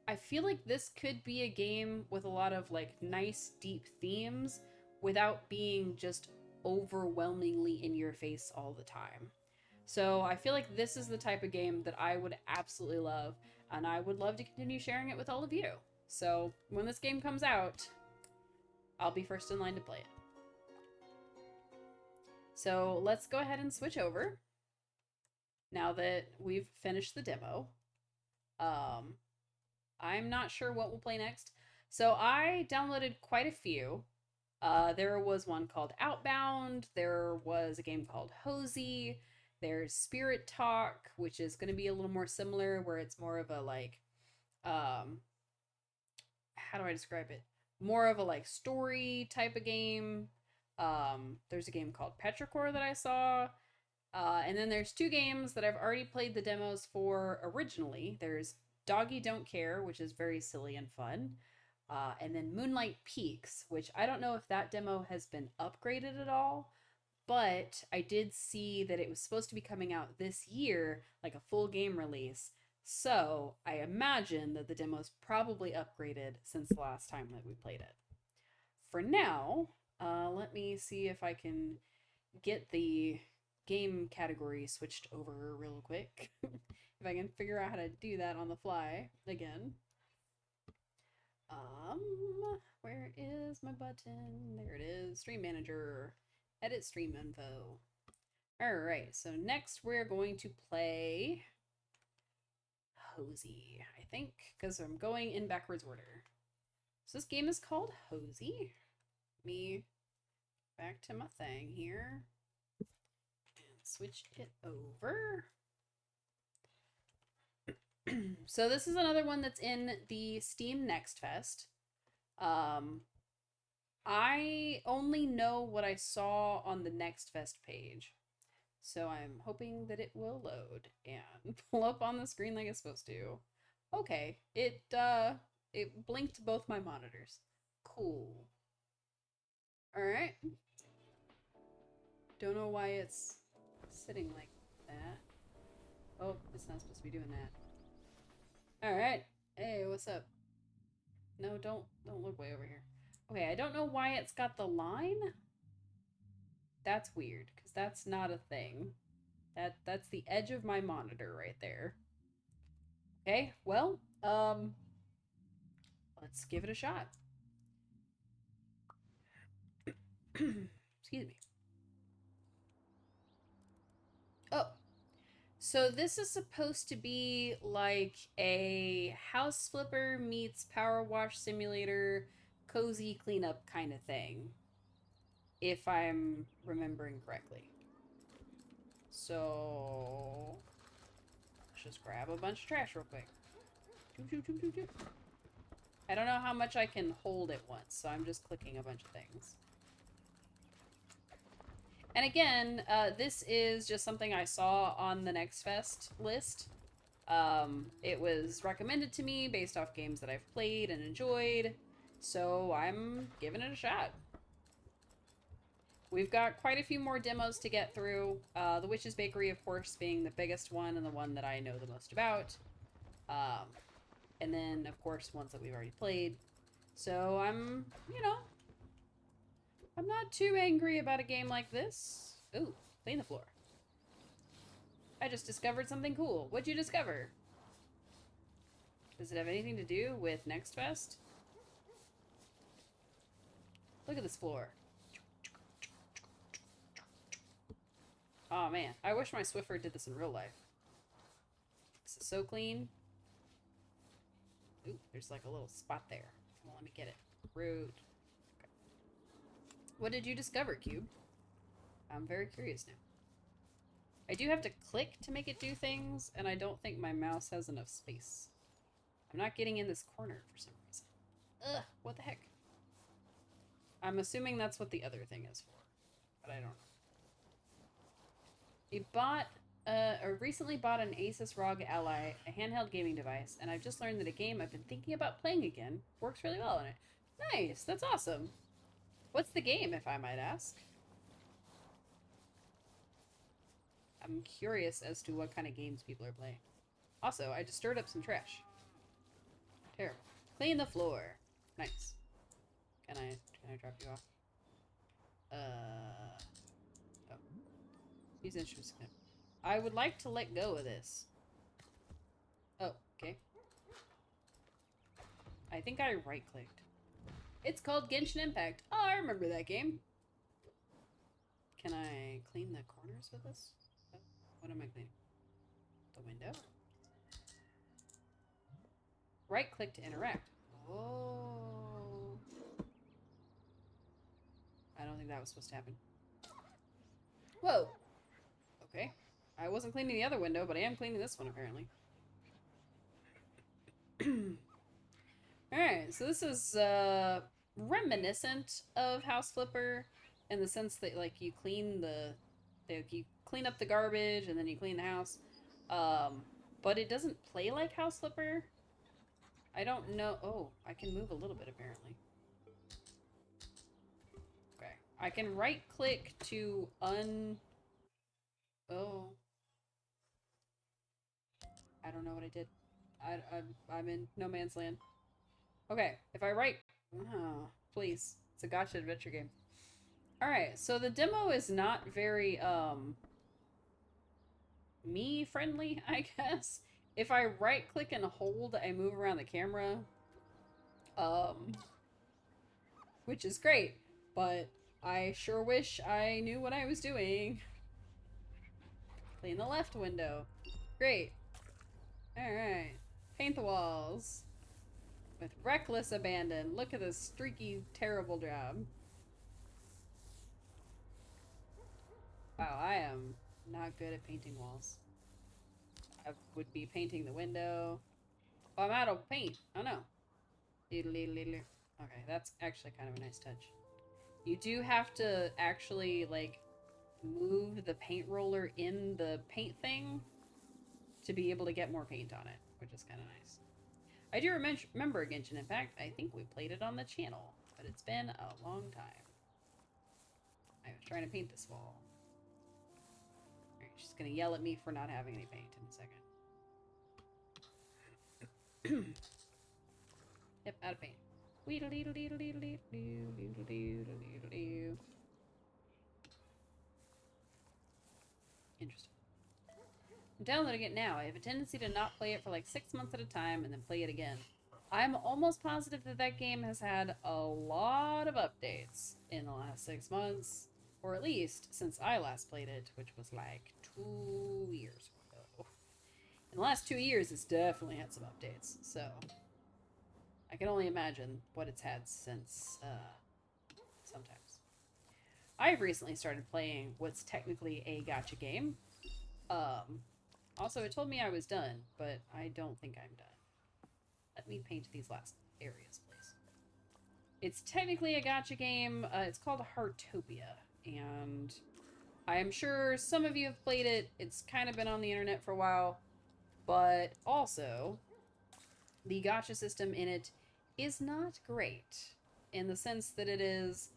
I feel like this could be a game with a lot of like nice deep themes without being just overwhelmingly in your face all the time. So I feel like this is the type of game that I would absolutely love, and I would love to continue sharing it with all of you. So when this game comes out, I'll be first in line to play it. So let's go ahead and switch over now that we've finished the demo. I'm not sure what we'll play next. So I downloaded quite a few. There was one called Outbound. There was a game called Hozy. There's Spirit Talk, which is going to be a little more similar, where it's more of a like, how do I describe it? More of a like story type of game. There's a game called Petrichor that I saw. And then there's two games that I've already played the demos for originally. There's Doggy Don't Care, which is very silly and fun. And then Moonlight Peaks, which I don't know if that demo has been upgraded at all, but I did see that it was supposed to be coming out this year, like a full game release. So I imagine that the demo's probably upgraded since the last time that we played it. For now, let me see if I can get the game category switched over real quick. If I can figure out how to do that on the fly again. Where is my button? There it is. Stream Manager. Edit stream info. Alright, so next we're going to play Hozy, I think, because I'm going in backwards order. So this game is called Hozy. Me back to my thing here. And switch it over. so this is another one that's in the Steam Next Fest. I only know what I saw on the Next Fest page. So I'm hoping that it will load and pull up on the screen like it's supposed to. Okay, it blinked both my monitors. Cool. Alright. Don't know why it's sitting like that. Oh, it's not supposed to be doing that. Alright. Hey, what's up? No, don't look way over here. Okay, I don't know why it's got the line. That's weird, because that's not a thing. That's the edge of my monitor right there. Okay, well, let's give it a shot. Excuse me. Oh, so this is supposed to be like a house flipper meets power wash simulator, cozy cleanup kind of thing, if I'm remembering correctly. So let's just grab a bunch of trash real quick. I don't know how much I can hold at once, so I'm just clicking a bunch of things. And again, this is just something I saw on the Next Fest list. It was recommended to me based off games that I've played and enjoyed, so I'm giving it a shot. We've got quite a few more demos to get through. The Witch's Bakery, of course, being the biggest one and the one that I know the most about. And then, of course, ones that we've already played. So I'm, I'm not too angry about a game like this. Ooh, clean the floor. I just discovered something cool. What'd you discover? Does it have anything to do with Next Fest? Look at this floor. Oh man, I wish my Swiffer did this in real life. This is so clean. Ooh, there's like a little spot there. Come on, let me get it. Rude. Okay. What did you discover, Cube? I'm very curious now. I do have to click to make it do things, and I don't think my mouse has enough space. I'm not getting in this corner for some reason. Ugh, what the heck? I'm assuming that's what the other thing is for, but I don't know. Recently bought an Asus ROG Ally, a handheld gaming device, and I've just learned that a game I've been thinking about playing again works really well on it. Nice, that's awesome. What's the game, if I might ask? I'm curious as to what kind of games people are playing. Also, I just stirred up some trash. Terrible. Clean the floor. Nice. Can I drop you off? Oh. Use instruments. I would like to let go of this. Oh, okay. I think I right-clicked. It's called Genshin Impact. Oh, I remember that game. Can I clean the corners with this? Oh, what am I cleaning? The window? Right-click to interact. Oh. I don't think that was supposed to happen. Whoa. Okay. I wasn't cleaning the other window, but I am cleaning this one, apparently. Alright, so this is reminiscent of House Flipper in the sense that, like, you clean you clean up the garbage and then you clean the house. But it doesn't play like House Flipper. I don't know. Oh, I can move a little bit, apparently. Okay. I can right-click to Oh. I don't know what I did. I'm in no man's land. Okay, if I right... Oh, please. It's a gotcha adventure game. Alright, so the demo is not very, me-friendly, I guess. If I right-click and hold, I move around the camera. Which is great, but I sure wish I knew what I was doing. Clean the left window. Great. Alright. Paint the walls. With reckless abandon. Look at this streaky, terrible job. Wow, I am not good at painting walls. I would be painting the window. Oh, I'm out of paint. Oh no. Okay, that's actually kind of a nice touch. You do have to actually, like, move the paint roller in the paint thing to be able to get more paint on it, which is kind of nice. I do remember Genshin Impact. I think we played it on the channel, but it's been a long time. I was trying to paint this wall. Alright, she's gonna yell at me for not having any paint in a second. Yep, out of paint. Interesting. I'm downloading it now. I have a tendency to not play it for like 6 months at a time and then play it again. I'm almost positive that that game has had a lot of updates in the last 6 months, or at least since I last played it, which was like 2 years ago. In the last 2 years, it's definitely had some updates, so I can only imagine what it's had since, sometimes. I've recently started playing what's technically a gacha game. Also, it told me I was done, but I don't think I'm done. Let me paint these last areas, please. It's technically a gacha game. It's called Heartopia, and I am sure some of you have played it. It's kind of been on the internet for a while, but also the gacha system in it is not great in the sense that it is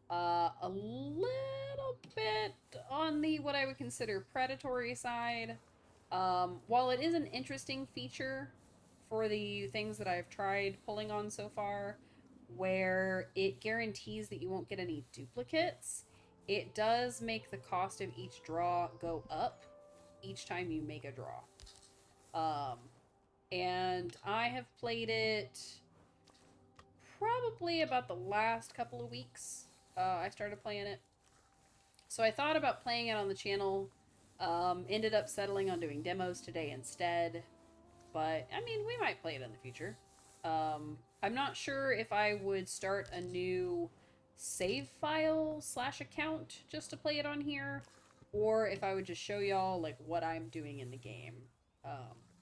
a little bit on the what I would consider predatory side. While it is an interesting feature for the things that I've tried pulling on so far, where it guarantees that you won't get any duplicates, it does make the cost of each draw go up each time you make a draw. And I have played it probably about the last couple of weeks. I started playing it. So I thought about playing it on the channel. Ended up settling on doing demos today instead. But, I mean, we might play it in the future. I'm not sure if I would start a new save file / account just to play it on here, or if I would just show y'all, like, what I'm doing in the game.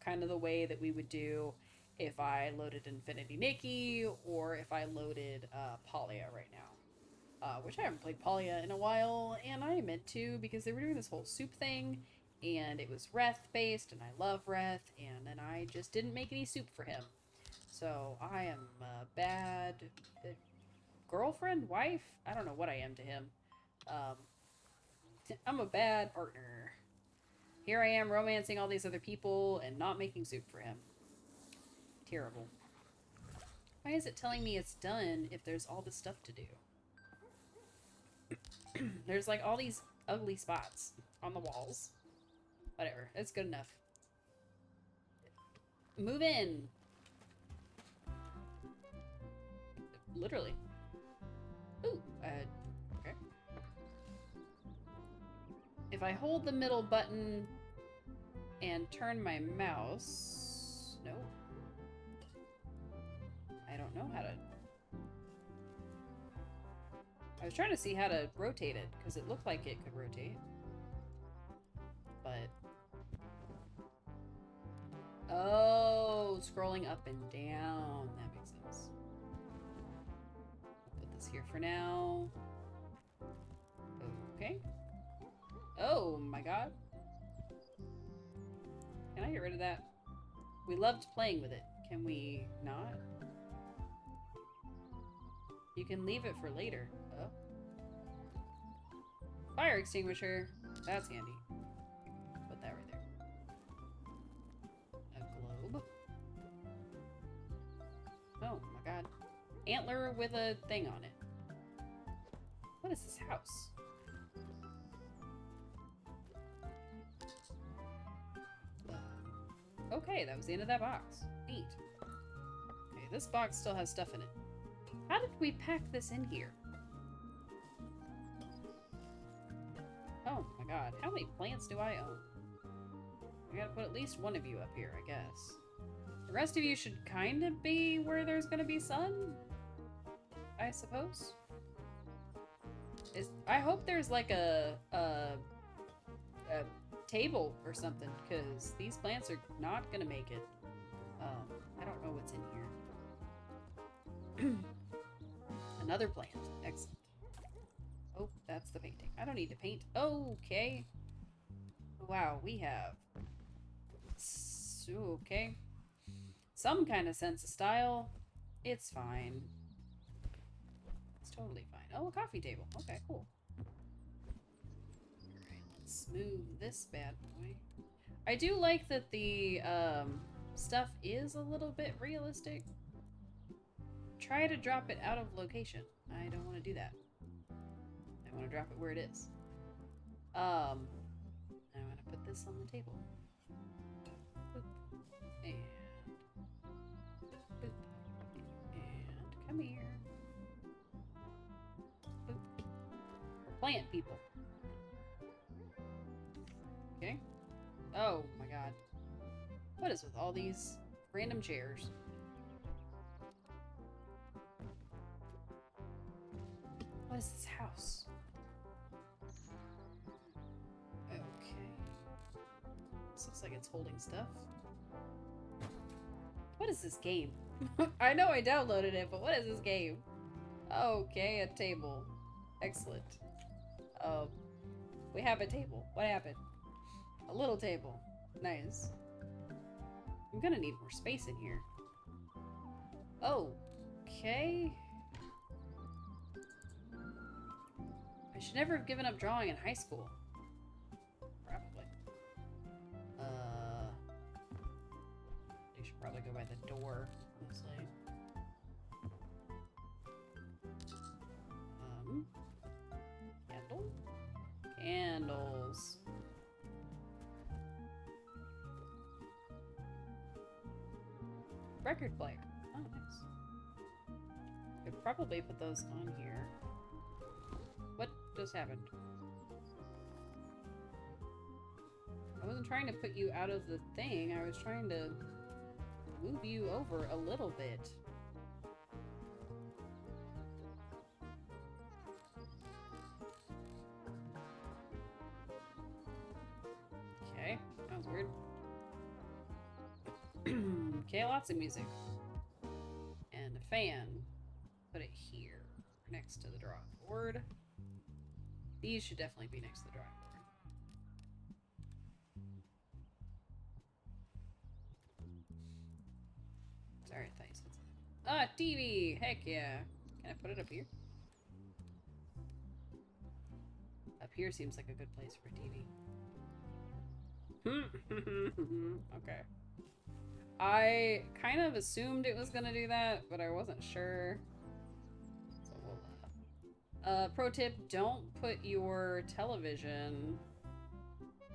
Kind of the way that we would do if I loaded Infinity Nikki, or if I loaded Palia right now. Which I haven't played Palia in a while, and I meant to, because they were doing this whole soup thing, and it was Reth based, and I love Reth, and then I just didn't make any soup for him. So I am a bad girlfriend, wife? I don't know what I am to him. I'm a bad partner. Here I am romancing all these other people and not making soup for him. Terrible. Why is it telling me it's done if there's all this stuff to do? There's like all these ugly spots on the walls. Whatever, it's good enough. Move in! Literally. Ooh, okay. If I hold the middle button and turn my mouse... No. I don't know how to... I was trying to see how to rotate it, because it looked like it could rotate. But... Oh, scrolling up and down. That makes sense. I'll put this here for now. Okay. Oh my god. Can I get rid of that? We loved playing with it. Can we not? You can leave it for later. Oh. Fire extinguisher. That's handy. Put that right there. A globe. Oh my god. Antler with a thing on it. What is this house? Okay, that was the end of that box. Neat. Okay, this box still has stuff in it. How did we pack this in here? Oh my god, how many plants do I own? I gotta put at least one of you up here, I guess. The rest of you should kind of be where there's gonna be sun, I suppose. I hope there's like a table or something, because these plants are not gonna make it. I don't know what's in here. Another plant. Excellent. Oh, that's the painting. I don't need to paint. Okay. Wow, we have... okay. Some kind of sense of style. It's fine. It's totally fine. Oh, a coffee table. Okay, cool. Alright, let's move this bad boy. I do like that the stuff is a little bit realistic. Try to drop it out of location. I don't want to do that. I want to drop it where it is. I'm going to put this on the table. Boop. And... boop. And come here. Boop. We're plant people. Okay. Oh my god. What is with all these random chairs? What is this house? Okay. This looks like it's holding stuff. What is this game? I know I downloaded it, but what is this game? Okay, a table. Excellent. We have a table. What happened? A little table. Nice. I'm gonna need more space in here. Okay. I should never have given up drawing in high school. Probably. You should probably go by the door, honestly. Candle? Candles. Record player. Oh, nice. Could probably put those on here. What just happened? I wasn't trying to put you out of the thing. I was trying to move you over a little bit. Okay, that was weird. Okay, lots of music. And a fan. Put it here, next to the drawing board. These should definitely be next to the drawing board. Sorry, I thought you said something. Ah, TV! Heck yeah. Can I put it up here? Up here seems like a good place for a TV. Okay. I kind of assumed it was gonna do that, but I wasn't sure. So we'll, pro tip, don't put your television,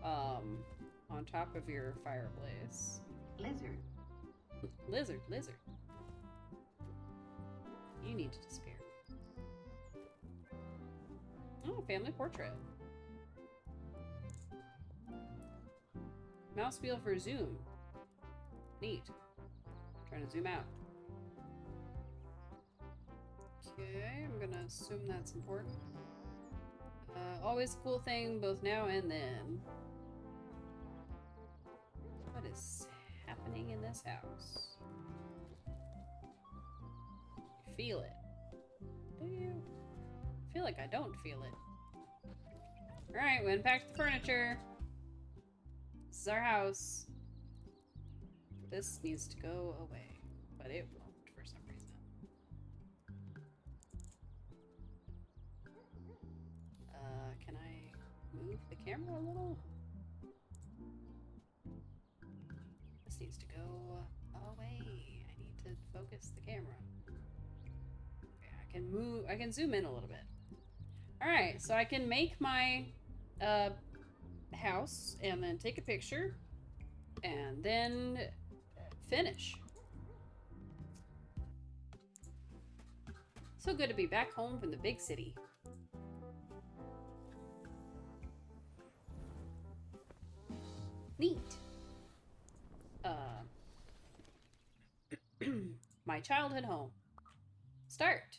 on top of your fireplace. Lizard. Lizard, lizard. You need to disappear. Oh, family portrait. Mouse wheel for zoom. Neat. Trying to zoom out. Okay, I'm gonna assume that's important. Always a cool thing, both now and then. What is happening in this house? You feel it. Do you? I feel like I don't feel it. Alright, we unpacked the furniture. This is our house. This needs to go away, but it won't for some reason. Can I move the camera a little? This needs to go away. I need to focus the camera. Okay, I can move, I can zoom in a little bit. Alright, so I can make my house and then take a picture and then finish. So good to be back home from the big city. Neat. My childhood home. Start.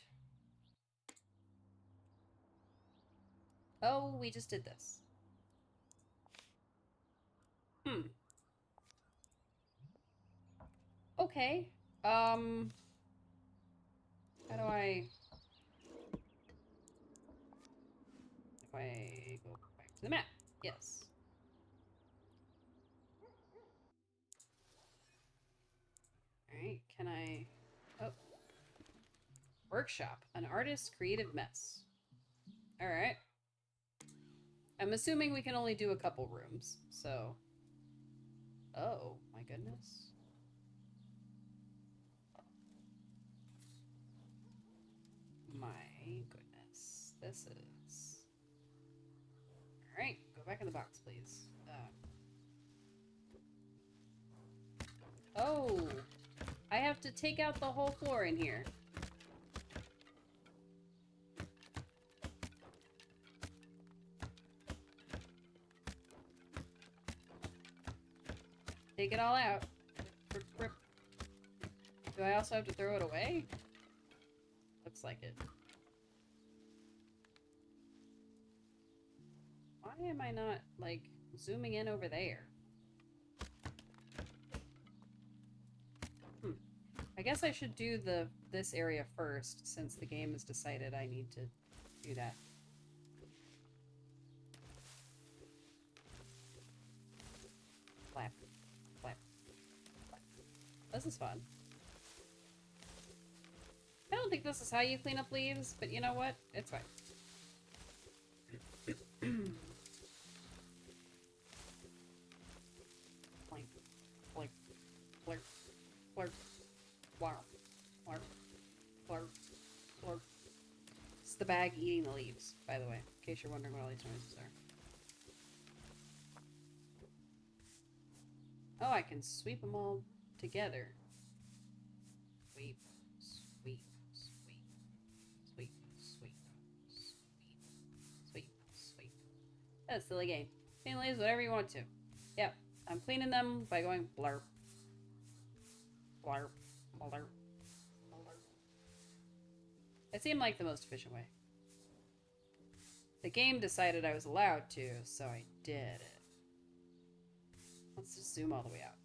Oh, we just did this. Oh, Okay. How do I... If I go back to the map. Yes. Alright, can I... Oh. Workshop. An artist's creative mess. Alright. I'm assuming we can only do a couple rooms, so... Oh, my goodness. My goodness. This is... Alright, go back in the box, please. Oh! I have to take out the whole floor in here. Take it all out. Rip, rip. Do I also have to throw it away? Looks like it. Why am I not, like, zooming in over there? I guess I should do this area first, since the game has decided I need to do that. Flap. Flap. Flap. This is fun. I don't think this is how you clean up leaves, but you know what? It's fine. Blink. Blink. Blink. Blink. Blurp. Blurp. Blurp. Blurp. It's the bag eating the leaves, by the way, in case you're wondering what all these noises are. Oh, I can sweep them all together. Sweep, sweep, sweep, sweep, sweep, sweep, sweep, sweep. That's a silly game. Clean leaves whatever you want to. Yep, I'm cleaning them by going blurp, blurp, blurp, blurp. It seemed like the most efficient way. The game decided I was allowed to, so I did it. Let's just zoom all the way out.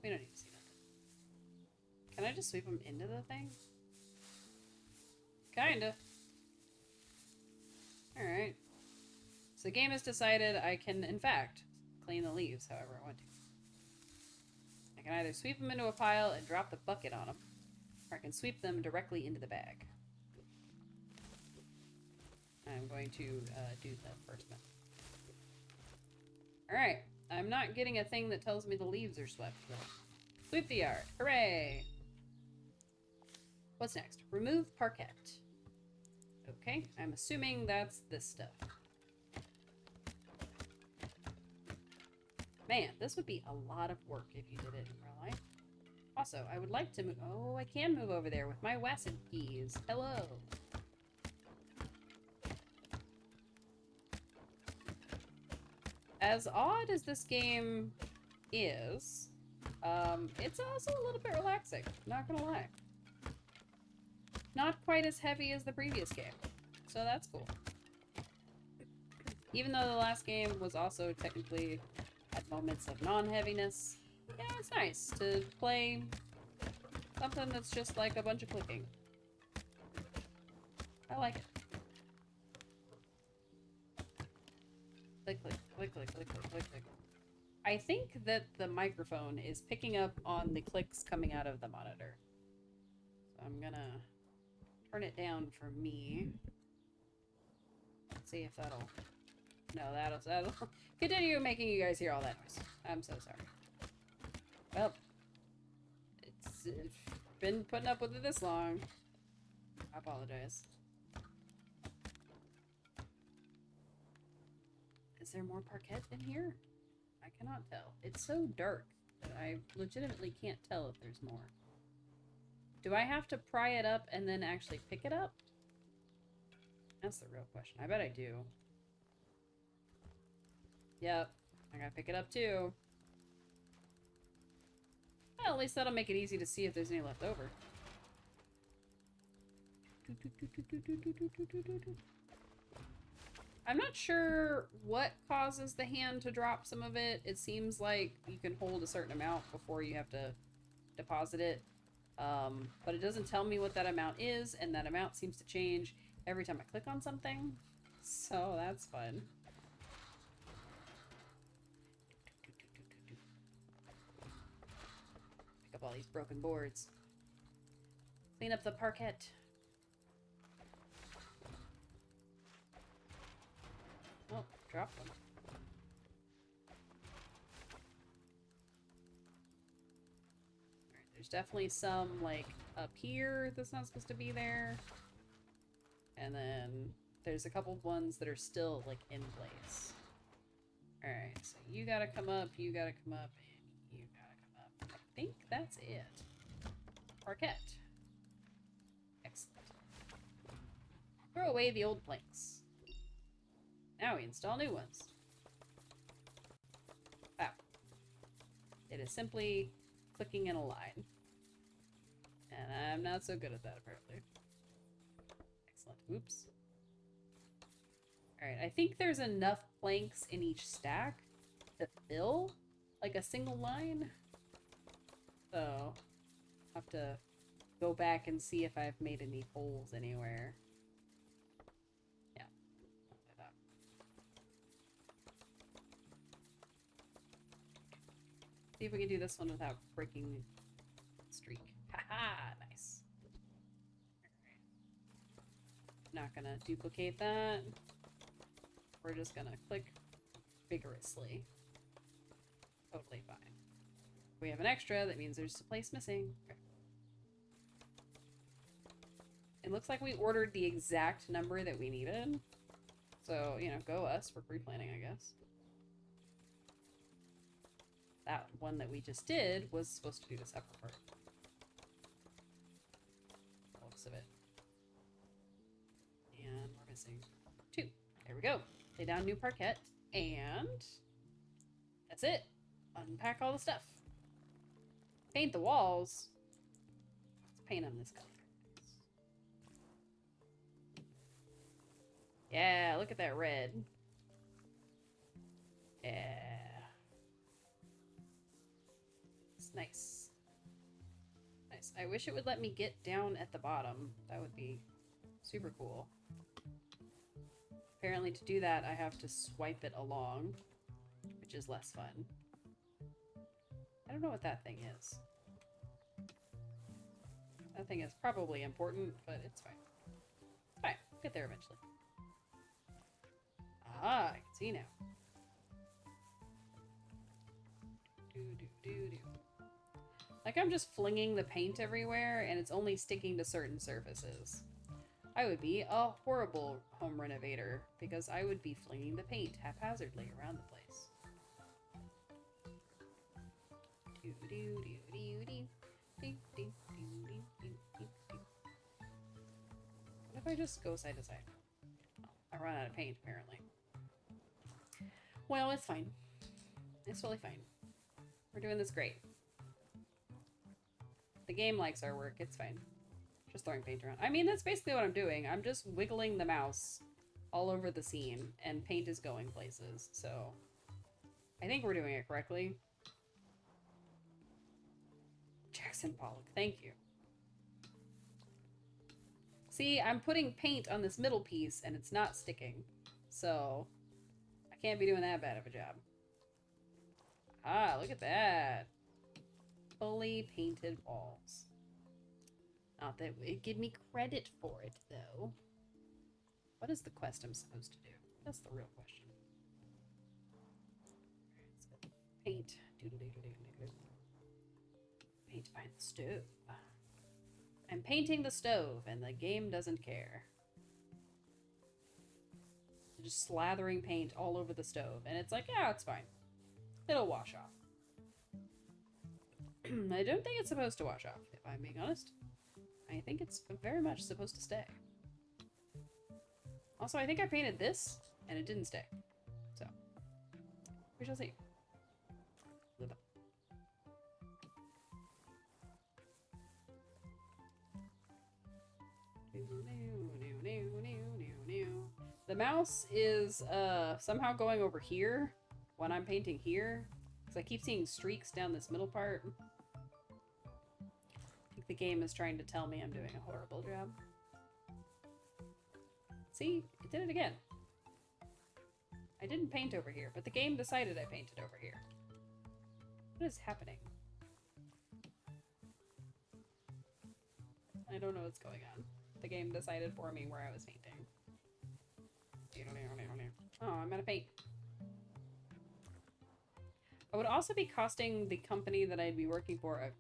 We don't need to see that. Can I just sweep them into the thing? Kinda. Alright. So the game has decided I can, in fact, clean the leaves however I want to. I can either sweep them into a pile and drop the bucket on them, or I can sweep them directly into the bag. I'm going to do the first method. Alright. I'm not getting a thing that tells me the leaves are swept, though. Sweep the yard. Hooray! What's next? Remove parquet. Okay, I'm assuming that's this stuff. Man, this would be a lot of work if you did it in real life. Also, I would like to move... Oh, I can move over there with my WASD keys. Hello! As odd as this game is, it's also a little bit relaxing, not gonna lie. Not quite as heavy as the previous game, so that's cool. Even though the last game was also technically at moments of non-heaviness, yeah, it's nice to play something that's just like a bunch of clicking. I like it. Click, click, click, click, click, click, click, click. I think that the microphone is picking up on the clicks coming out of the monitor. So I'm gonna turn it down for me. Let's see if that'll... No, that'll continue making you guys hear all that noise. I'm so sorry. Well, it's been putting up with it this long. I apologize. Is there more parquet in here? I cannot tell. It's so dark that I legitimately can't tell if there's more. Do I have to pry it up and then actually pick it up? That's the real question. I bet I do. Yep. I gotta pick it up too. Well, at least that'll make it easy to see if there's any left over. I'm not sure what causes the hand to drop some of it. It seems like you can hold a certain amount before you have to deposit it. But it doesn't tell me what that amount is, and that amount seems to change every time I click on something. So that's fun. Pick up all these broken boards. Clean up the parquet. Oh, dropped one. Alright, there's definitely some, like, up here that's not supposed to be there. And then there's a couple ones that are still, like, in place. Alright, so you gotta come up, you gotta come up, and you gotta come up. I think that's it. Parquet. Excellent. Throw away the old planks. Now we install new ones. Wow. It is simply clicking in a line. And I'm not so good at that, apparently. Excellent. Oops. Alright, I think there's enough planks in each stack to fill, like, a single line. So, I'll have to go back and see if I've made any holes anywhere. Yeah. Like that. See if we can do this one without breaking the streak. Haha, nice. Alright. Not gonna duplicate that. We're just gonna click vigorously. Totally fine. If we have an extra, that means there's a place missing. Okay. It looks like we ordered the exact number that we needed. So, you know, go us for pre-planning, I guess. That one that we just did was supposed to do this upper part. Looks of it. And we're missing 2. There we go. Lay down new parquet, and that's it. Unpack all the stuff. Paint the walls. Let's paint them this color. Yeah, look at that red. Yeah. It's nice. Nice. I wish it would let me get down at the bottom. That would be super cool. Apparently to do that, I have to swipe it along, which is less fun. I don't know what that thing is. That thing is probably important, but it's fine. It's fine. We'll get there eventually. Ah, I can see now. Like I'm just flinging the paint everywhere, and it's only sticking to certain surfaces. I would be a horrible home renovator because I would be flinging the paint haphazardly around the place. What if I just go side to side? Oh, I run out of paint, apparently. Well, it's fine. It's totally fine. We're doing this great. The game likes our work. It's fine. Just throwing paint around. I mean, that's basically what I'm doing. I'm just wiggling the mouse all over the scene, and paint is going places, so I think we're doing it correctly. Jackson Pollock, thank you. See, I'm putting paint on this middle piece, and it's not sticking, so I can't be doing that bad of a job. Ah, look at that. Fully painted walls. Not that it give me credit for it, though. What is the quest I'm supposed to do? That's the real question. Paint. Paint behind the stove. I'm painting the stove, and the game doesn't care. Just slathering paint all over the stove, and it's like, yeah, it's fine. It'll wash off. I don't think it's supposed to wash off, if I'm being honest. I think it's very much supposed to stay. Also, I think I painted this, and it didn't stay. So, we shall see. The mouse is somehow going over here when I'm painting here, because I keep seeing streaks down this middle part. I think the game is trying to tell me I'm doing a horrible job. See? It did it again. I didn't paint over here, but the game decided I painted over here. What is happening? I don't know what's going on. The game decided for me where I was painting. Oh, I'm out of paint. I would also be costing the company that I'd be working for a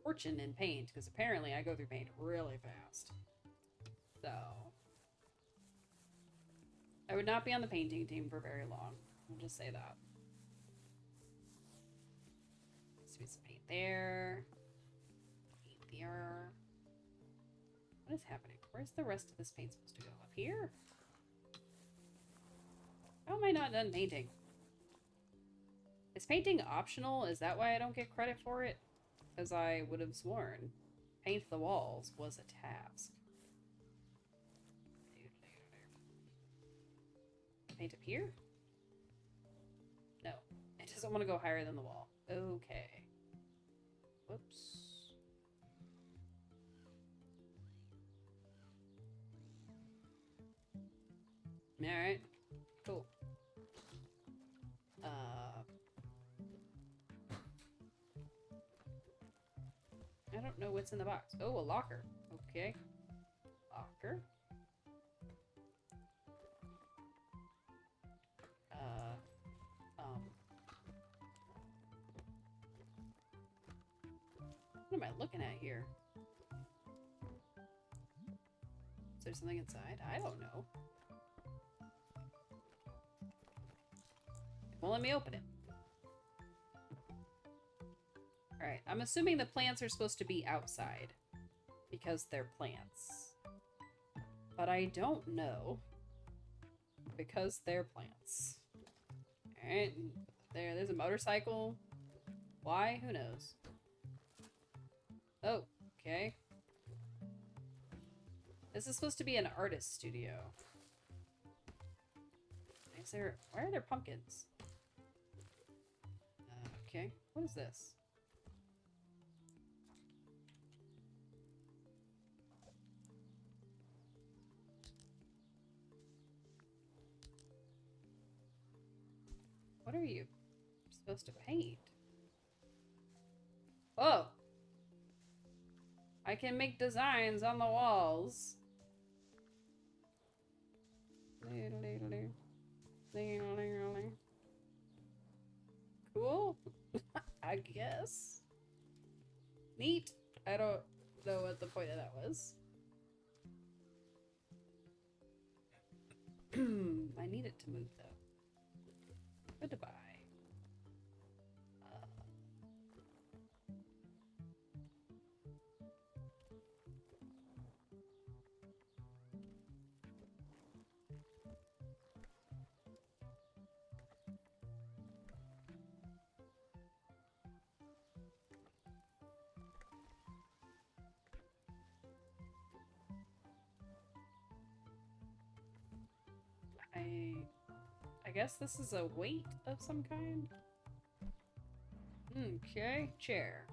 fortune in paint, because apparently I go through paint really fast. So I would not be on the painting team for very long. I'll just say that. Let's do some paint there. Paint there. What is happening? Where's the rest of this paint supposed to go? Up here? How am I not done painting? Is painting optional? Is that why I don't get credit for it? Because I would have sworn paint the walls was a task. Paint up here? No. It doesn't want to go higher than the wall. Okay. Whoops. Alright. Cool. I don't know what's in the box. Oh, a locker. Okay. Locker. What am I looking at here? Is there something inside? I don't know. It won't let me open it. Alright, I'm assuming the plants are supposed to be outside because they're plants. But I don't know because they're plants. Alright, there's a motorcycle. Why? Who knows? Oh, okay. This is supposed to be an artist studio. Why are there pumpkins? Okay, what is this? What are you supposed to paint? Oh! I can make designs on the walls. Cool. I guess. Neat. I don't know what the point of that was. I need it to move though. Goodbye. I guess this is a weight of some kind. Okay, chair.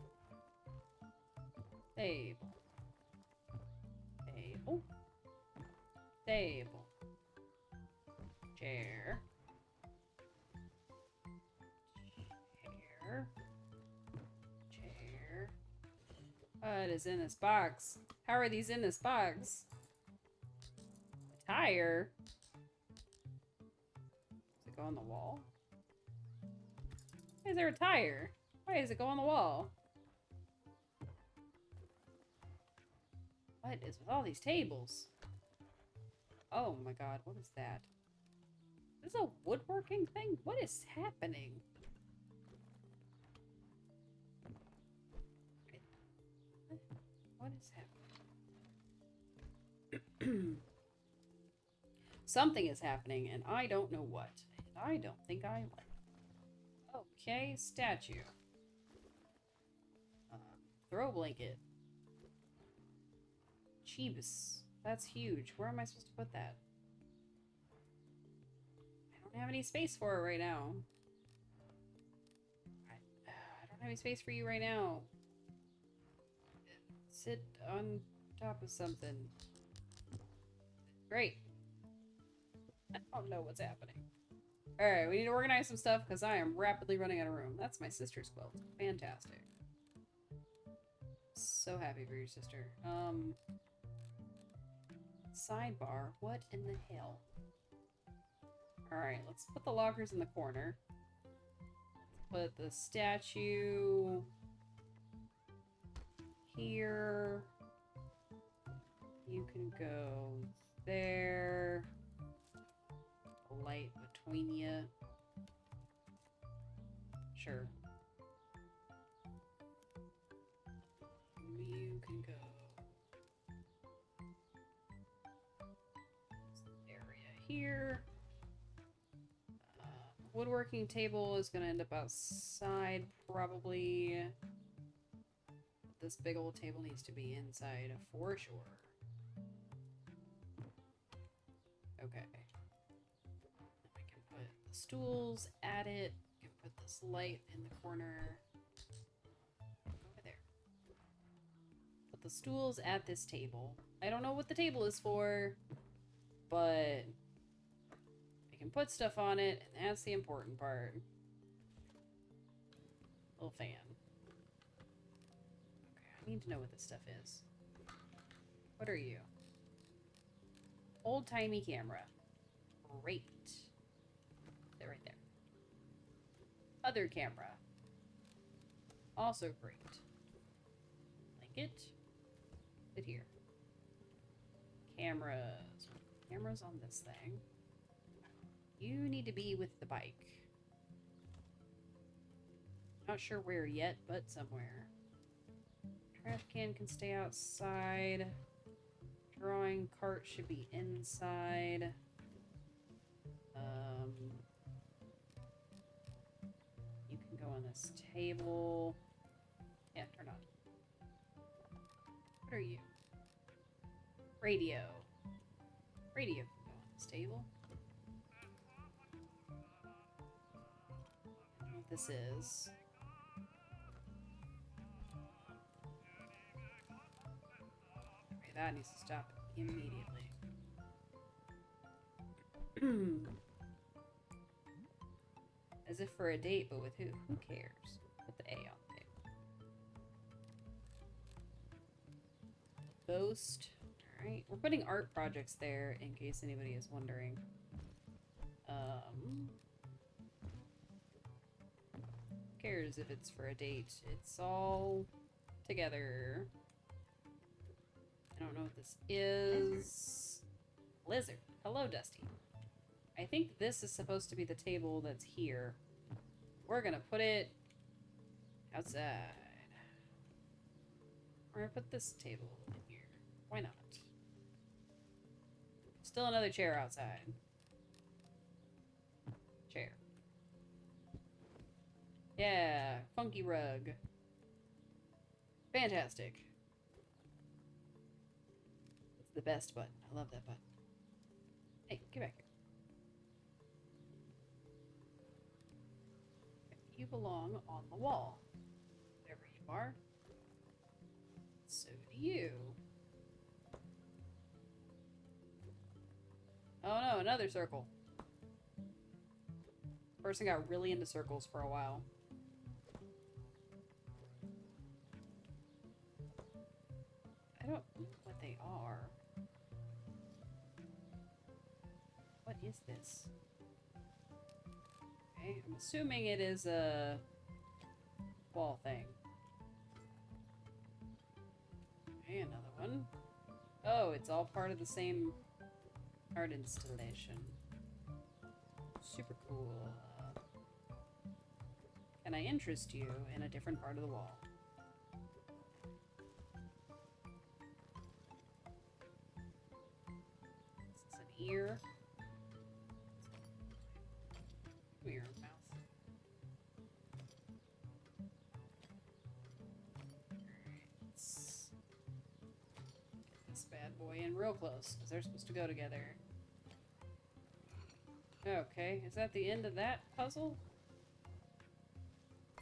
Table. Table. Table. Chair. Chair. Chair. What is in this box? How are these in this box? A tire? Does it go on the wall? Why is there a tire? Why does it go on the wall? What is with all these tables? Oh my god, what is that? Is this a woodworking thing? What is happening? What is happening? Something is happening, and I don't know what. And I don't think I like it. Okay, statue. Throw blanket. Jeebus. That's huge. Where am I supposed to put that? I don't have any space for it right now. I don't have any space for you right now. Sit on top of something. Great. I don't know what's happening. Alright, we need to organize some stuff because I am rapidly running out of room. That's my sister's quilt. Fantastic. So happy for your sister. Sidebar. What in the hell? Alright, let's put the lockers in the corner. Let's put the statue here. You can go there. A light between you. Sure. You can go this area here. Woodworking table is gonna end up outside, probably. This big old table needs to be inside for sure. Okay. I can put the stools at it. I can put this light in the corner. Over there. Put the stools at this table. I don't know what the table is for, but I can put stuff on it, and that's the important part. Little fan. Okay, I need to know what this stuff is. What are you? Old-timey camera. Great. They're right there. Other camera. Also great. Blanket. Sit here. Cameras. Cameras on this thing. You need to be with the bike. Not sure where yet, but somewhere. Trash can stay outside. Drawing cart should be inside. You can go on this table. Yeah, turn on. What are you? Radio. Radio can go on this table. I don't know what this is. Okay, that needs to stop immediately. As if for a date, but with who? Who cares? Put the A on the table. Boast. Alright, we're putting art projects there in case anybody is wondering. Who cares if it's for a date? It's all together. I don't know what this is. Lizard. Hello, Dusty. I think this is supposed to be the table that's here. We're gonna put it outside. We're gonna put this table in here. Why not? Still another chair outside. Chair. Yeah, funky rug. Fantastic. It's the best button. I love that button. Hey, get back here. You belong on the wall. Wherever you are. So do you. Oh no, another circle. Person got really into circles for a while. I don't know what they are. What is this? Okay, I'm assuming it is a wall thing. Okay, another one. Oh, it's all part of the same art installation. Super cool. Can I interest you in a different part of the wall? Is this an ear? Come here, mouth. Let's get this bad boy in real close, because they're supposed to go together. Okay, is that the end of that puzzle?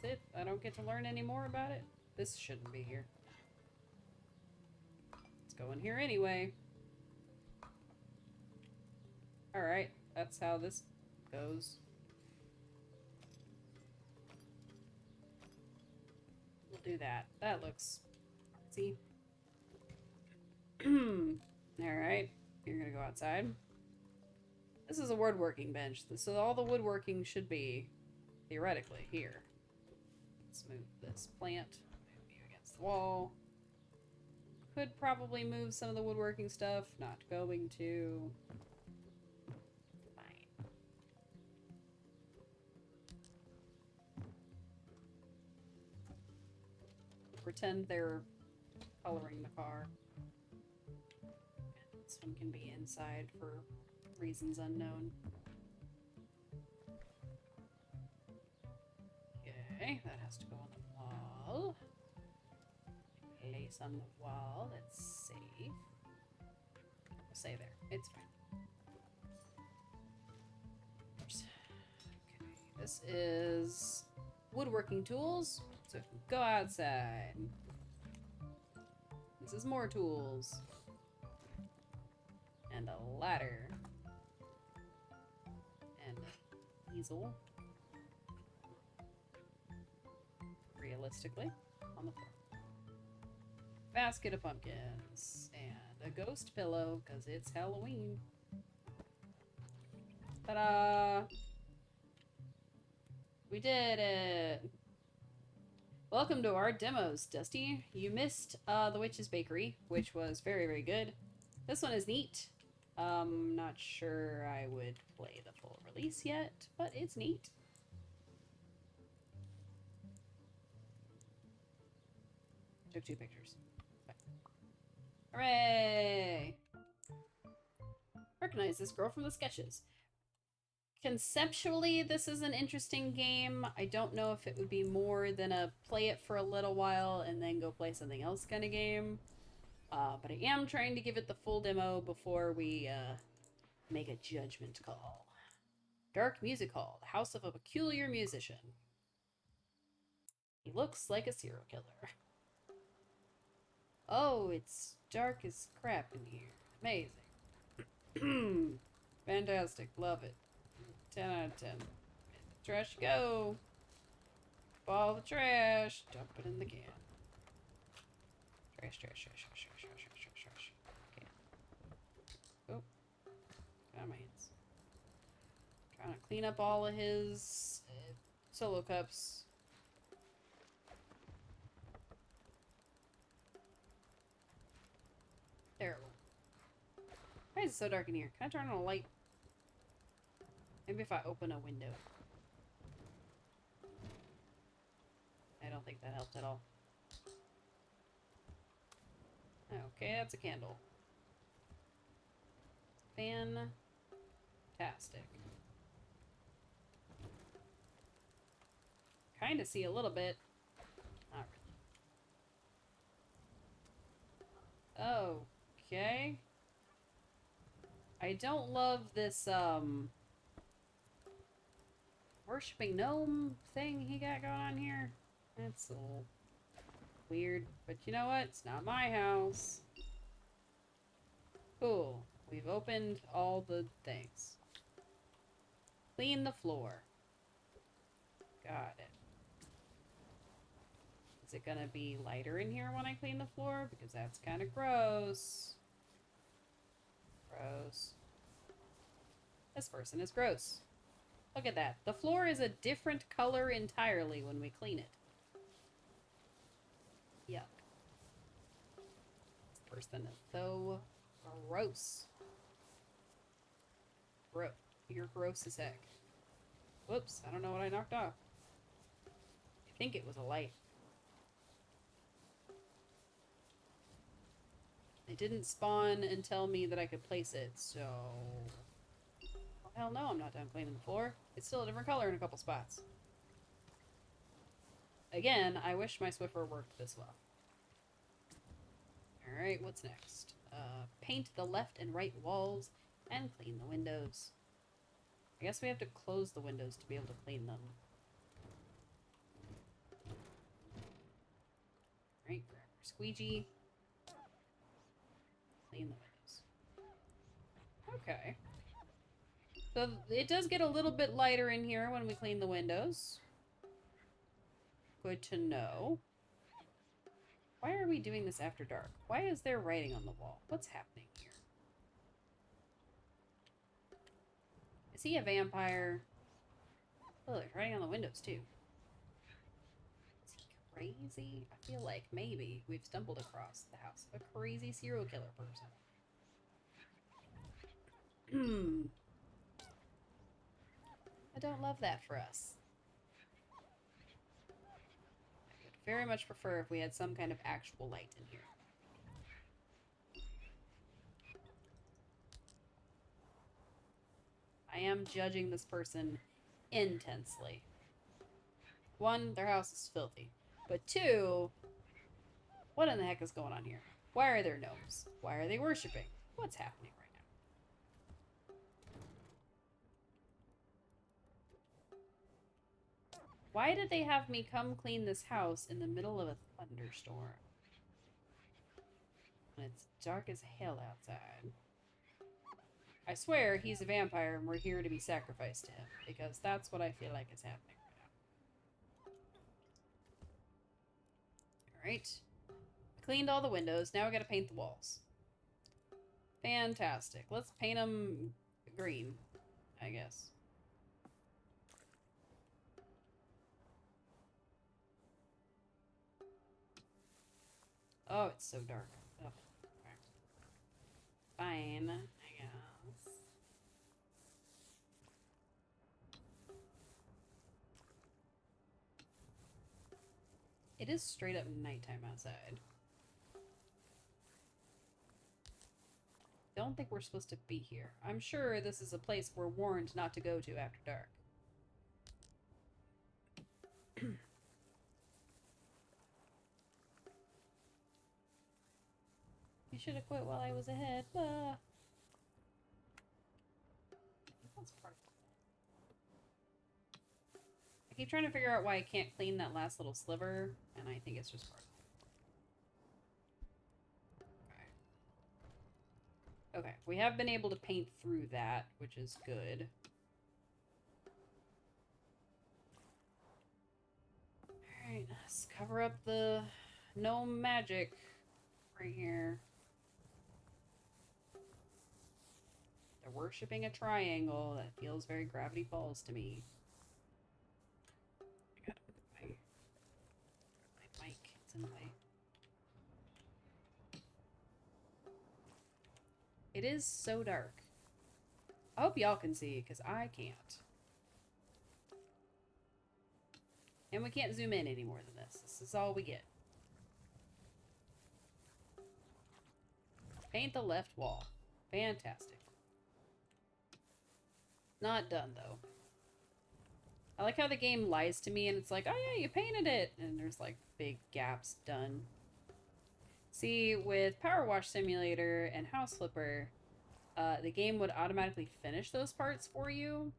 That's it? I don't get to learn any more about it? This shouldn't be here. go in here anyway. Alright, that's how this goes. We'll do that. That looks artsy. Alright, you're gonna go outside. This is a woodworking bench, so all the woodworking should be, theoretically, here. Let's move this plant. Move you against the wall. Could probably move some of the woodworking stuff. Not going to. Fine. Pretend they're coloring the car. This one can be inside for reasons unknown. Okay, that has to go on the wall. Place on the wall. That's safe. We'll say there. It's fine. Okay, this is woodworking tools. So go outside. This is more tools. And a ladder. And an easel. Realistically, on the floor. Basket of pumpkins. And a ghost pillow, because it's Halloween. Ta-da! We did it! Welcome to our demos, Dusty. You missed the Witch's Bakery, which was very, very good. This one is neat. Not sure I would play the full release yet, but it's neat. Took 2 pictures. Okay. Hooray! Recognize this girl from the sketches. Conceptually, this is an interesting game. I don't know if it would be more than a play it for a little while and then go play something else kind of game. But I am trying to give it the full demo before we make a judgment call. Dark Music Hall, the house of a peculiar musician. He looks like a serial killer. Oh, it's dark as crap in here. Amazing. Fantastic. Love it. 10 out of 10. Trash you go. Ball the trash. Dump it in the can. Trash, trash, trash, trash, trash, trash, trash, trash, trash. Can. Oh. Got my hands. Trying to clean up all of his solo cups. Terrible. Why is it so dark in here? Can I turn on a light? Maybe if I open a window. I don't think that helped at all. Okay, that's a candle. Fantastic. Kind of see a little bit. Not really. Okay. I don't love this, worshipping gnome thing he got going on here. That's a little weird, but you know what? It's not my house. Cool. We've opened all the things. Clean the floor. Got it. Is it gonna be lighter in here when I clean the floor? Because that's kind of gross. Gross. This person is gross. Look at that. The floor is a different color entirely when we clean it. Yuck. This person is so gross. Bro, you're gross as heck. Whoops, I don't know what I knocked off. I think it was a light. It didn't spawn and tell me that I could place it, so... Well, hell no, I'm not done cleaning the floor. It's still a different color in a couple spots. Again, I wish my Swiffer worked this well. Alright, what's next? Paint the left and right walls and clean the windows. I guess we have to close the windows to be able to clean them. Alright, grab our squeegee. clean the windows. Okay. So it does get a little bit lighter in here when we clean the windows. Good to know. Why are we doing this after dark? Why is there writing on the wall? What's happening here? Is he a vampire? Oh, there's writing on the windows too. Is he crazy? I feel like maybe we've stumbled across the house of a crazy serial killer person. I don't love that for us. I would very much prefer if we had some kind of actual light in here. I am judging this person intensely. One, their house is filthy. But two, what in the heck is going on here? Why are there gnomes? Why are they worshiping? What's happening right now? Why did they have me come clean this house in the middle of a thunderstorm? When it's dark as hell outside. I swear he's a vampire and we're here to be sacrificed to him, because that's what I feel like is happening right now. Alright. Cleaned all the windows. Now we gotta paint the walls. Fantastic. Let's paint them green, I guess. Oh, it's so dark. Oh, okay. Fine, I guess. It is straight up nighttime outside. Don't think we're supposed to be here. I'm sure this is a place we're warned not to go to after dark. You should have quit while I was ahead. I keep trying to figure out why I can't clean that last little sliver, and I think it's just part of it. Okay, we have been able to paint through that, which is good. Alright, let's cover up the gnome magic right here. They're worshipping a triangle. That feels very Gravity Falls to me. I gotta put my mic. It's in the way. It is so dark. I hope y'all can see, because I can't. And we can't zoom in any more than this. This is all we get. Paint the left wall. Fantastic. Not done, though. I like how the game lies to me and it's like, oh yeah, you painted it! And there's like big gaps done. See, with Power Wash Simulator and House Flipper, the game would automatically finish those parts for you.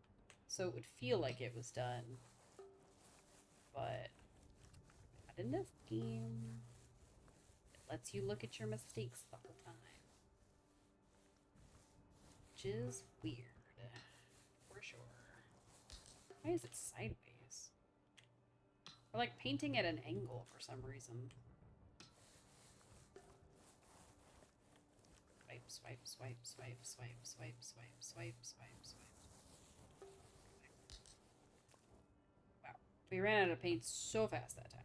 So it would feel like it was done. But not in this game. It lets you look at your mistakes the whole time. Which is weird. For sure. Why is it sideways? Or like painting at an angle for some reason. Swipe, swipe, swipe, swipe, swipe, swipe, swipe, swipe, swipe. Wow. We ran out of paint so fast that time.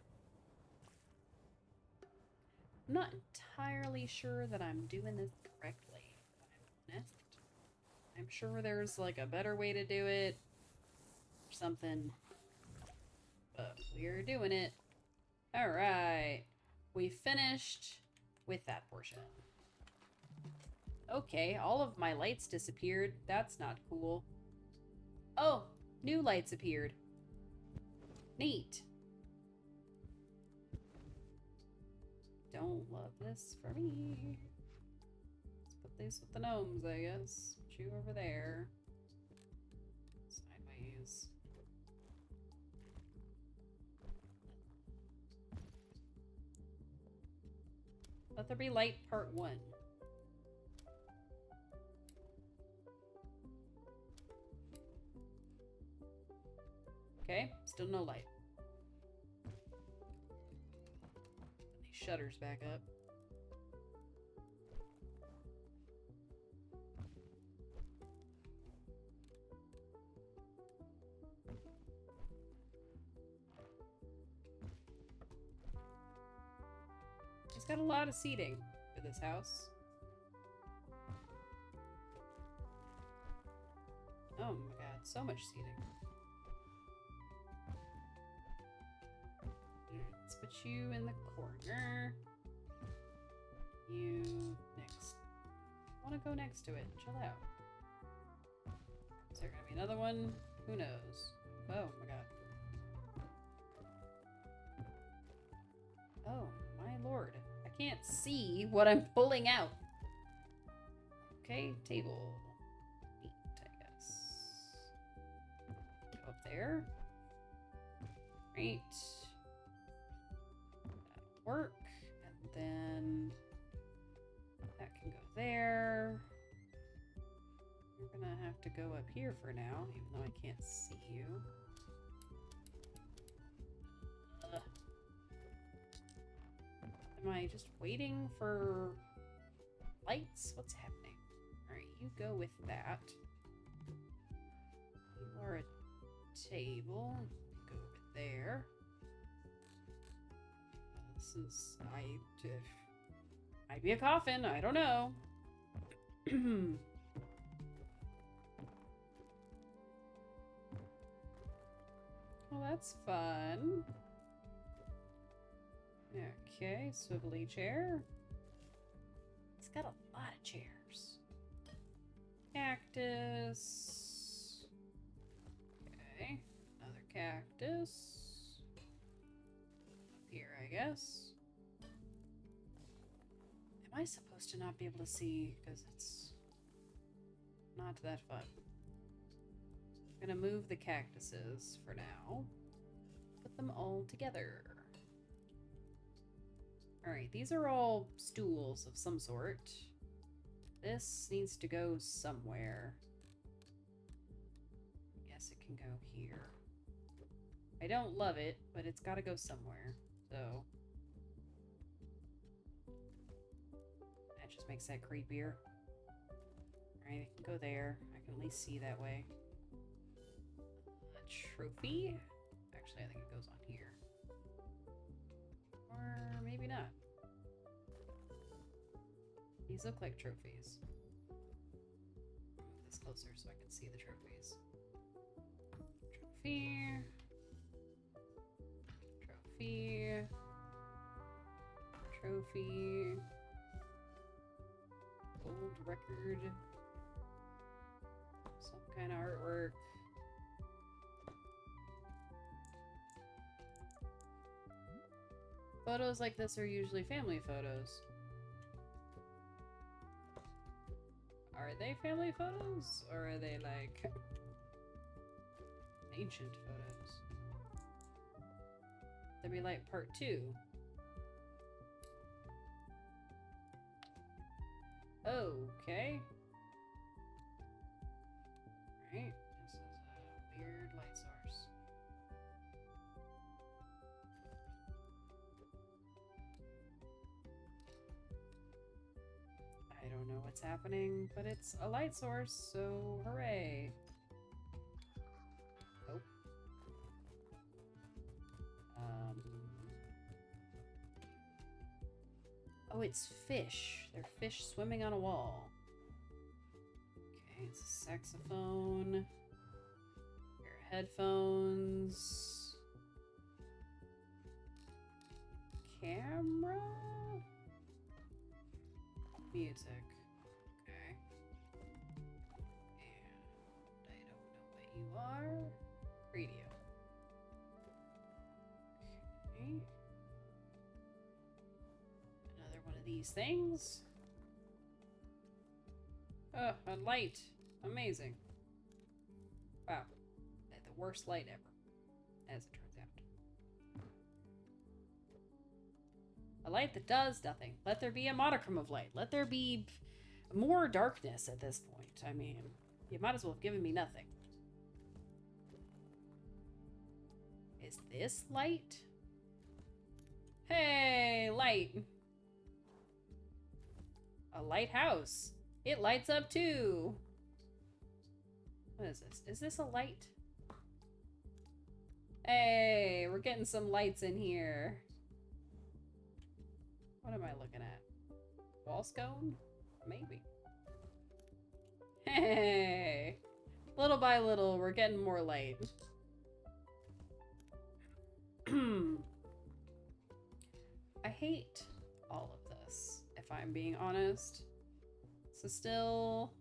I'm not entirely sure that I'm doing this correctly, if I'm honest. I'm sure there's like a better way to do it. Or something. But we're doing it. Alright. We finished with that portion. Okay, all of my lights disappeared. That's not cool. Oh, new lights appeared. Neat. Don't love this for me. Let's put this with the gnomes, I guess. Put you over there. Sideways. Let there be light part 1. Okay, still no light. These shutters back up. It's got a lot of seating for this house. Oh my god, so much seating. Let's put you in the corner. You next. I want to go next to it. Chill out. Is there gonna be another one? Who knows? Oh my god. Oh my lord. I can't see what I'm pulling out. Okay, table. Neat, I guess. Go up there. Right. That'll work. And then that can go there. You're gonna have to go up here for now, even though I can't see you. Am I just waiting for lights? What's happening? Alright, you go with that. You are a table. Go over there. This is... might be a coffin. I don't know. Well, that's fun. Okay, swivelly chair. It's got a lot of chairs. Cactus. Okay, another cactus. Up here, I guess. Am I supposed to not be able to see? Because it's not that fun. I'm gonna move the cactuses for now. Put them all together. Alright, these are all stools of some sort. This needs to go somewhere. Yes, it can go here. I don't love it, but it's gotta go somewhere. So that just makes that creepier. Alright, it can go there. I can at least see that way. A trophy? Actually, I think it goes on here. Or maybe not. These look like trophies. Move this closer so I can see the trophies. Trophy. Trophy. Trophy. Gold record. Some kind of artwork. Photos like this are usually family photos. Are they family photos? Or are they like ancient photos? That'd be like part 2. Okay. Right. This is a weird light source. I don't know what's happening, but it's a light source, so hooray. Oh. Oh, it's fish. They're fish swimming on a wall. Okay, it's a saxophone. Your headphones. Camera? Music. Okay. And I don't know what you are. Radio. Okay. Another one of these things. Oh, a light. Amazing. Wow. The worst light ever, as it turns out. A light that does nothing. Let there be a modicum of light. Let there be more darkness at this point. I mean, you might as well have given me nothing. Is this light? Hey, light. A lighthouse. It lights up too. What is this? Is this a light? Hey, we're getting some lights in here. What am I looking at? Wall scone? Maybe. Hey! Little by little, we're getting more light. I hate all of this, if I'm being honest. This is still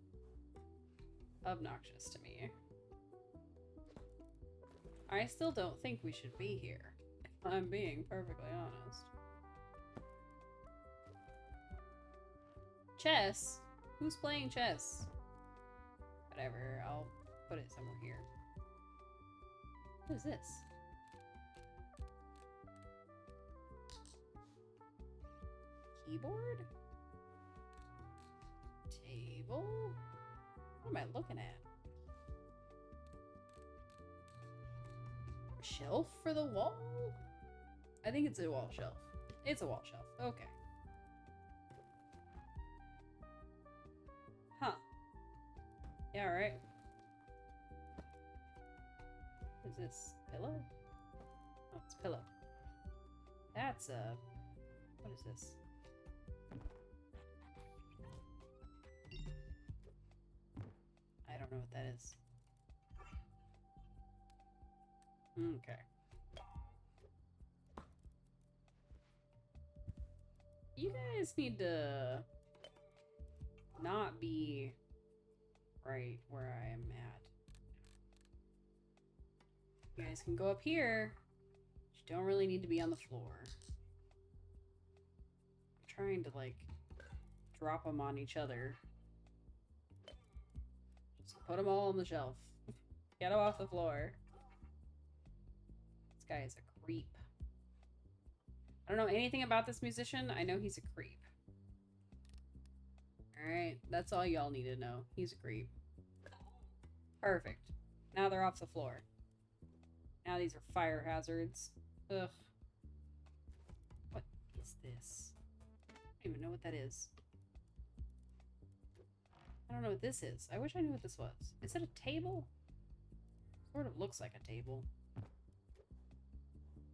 obnoxious to me. I still don't think we should be here, if I'm being perfectly honest. Chess? Who's playing chess? Whatever, I'll put it somewhere here. What is this? Keyboard? Table? What am I looking at? Shelf for the wall? I think it's a wall shelf. It's a wall shelf. Okay. Huh. Yeah, alright. What is this? Pillow? Oh, it's pillow. That's a... What is this? I don't know what that is. Okay. You guys need to not be right where I am at. You guys can go up here. But you don't really need to be on the floor. I'm trying to, like, drop them on each other. Just put them all on the shelf. Get them off the floor. This guy is a creep. I don't know anything about this musician. I know he's a creep. Alright, that's all y'all need to know. He's a creep. Perfect. Now they're off the floor. Now these are fire hazards. Ugh. What is this? I don't even know what that is. I don't know what this is. I wish I knew what this was. Is it a table? Sort of looks like a table.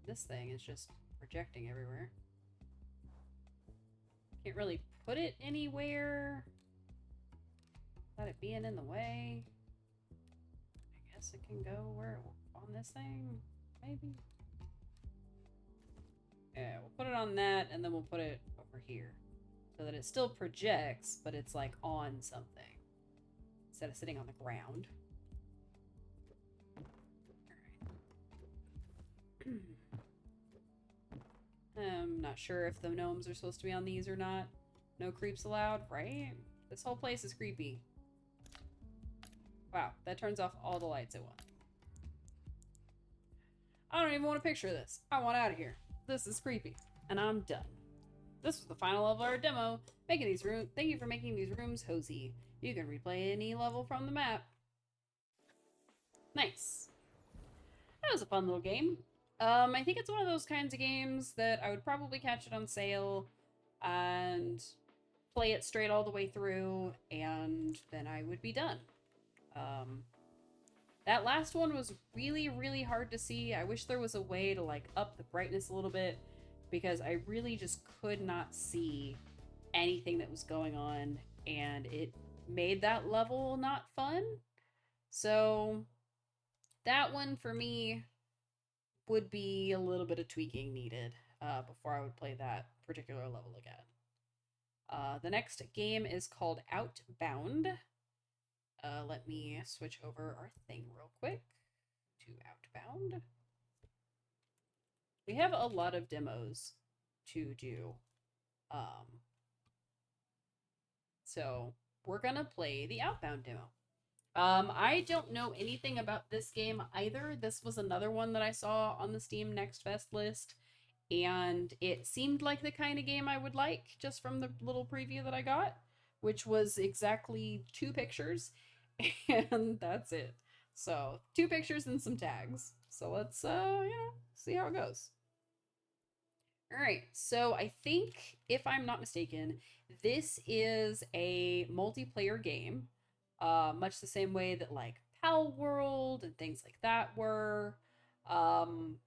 This thing is just projecting everywhere. Can't really put it anywhere without it being in the way. I guess it can go where on this thing, maybe. Yeah, we'll put it on that and then we'll put it over here so that it still projects, but it's like on something instead of sitting on the ground. All right. I'm not sure if the gnomes are supposed to be on these or not. No creeps allowed, right? This whole place is creepy. Wow, that turns off all the lights at once. I don't even want to picture this. I want out of here. This is creepy. And I'm done. This was the final level of our demo. Thank you for making these rooms cozy. You can replay any level from the map. Nice. That was a fun little game. I think it's one of those kinds of games that I would probably catch it on sale and play it straight all the way through, and then I would be done. That last one was really, really hard to see. I wish there was a way to, like, up the brightness a little bit, because I really just could not see anything that was going on, and it made that level not fun. So that one, for me, would be a little bit of tweaking needed before I would play that particular level again. The next game is called Outbound. Let me switch over our thing real quick to Outbound. We have a lot of demos to do. So we're gonna play the Outbound demo. I don't know anything about this game either. This was another one that I saw on the Steam Next Fest list, and it seemed like the kind of game I would like just from the little preview that I got, which was exactly 2 pictures, and that's it. So 2 pictures and some tags. So let's, see how it goes. All right, so I think, if I'm not mistaken, this is a multiplayer game, much the same way that like Pal World and things like that were, um,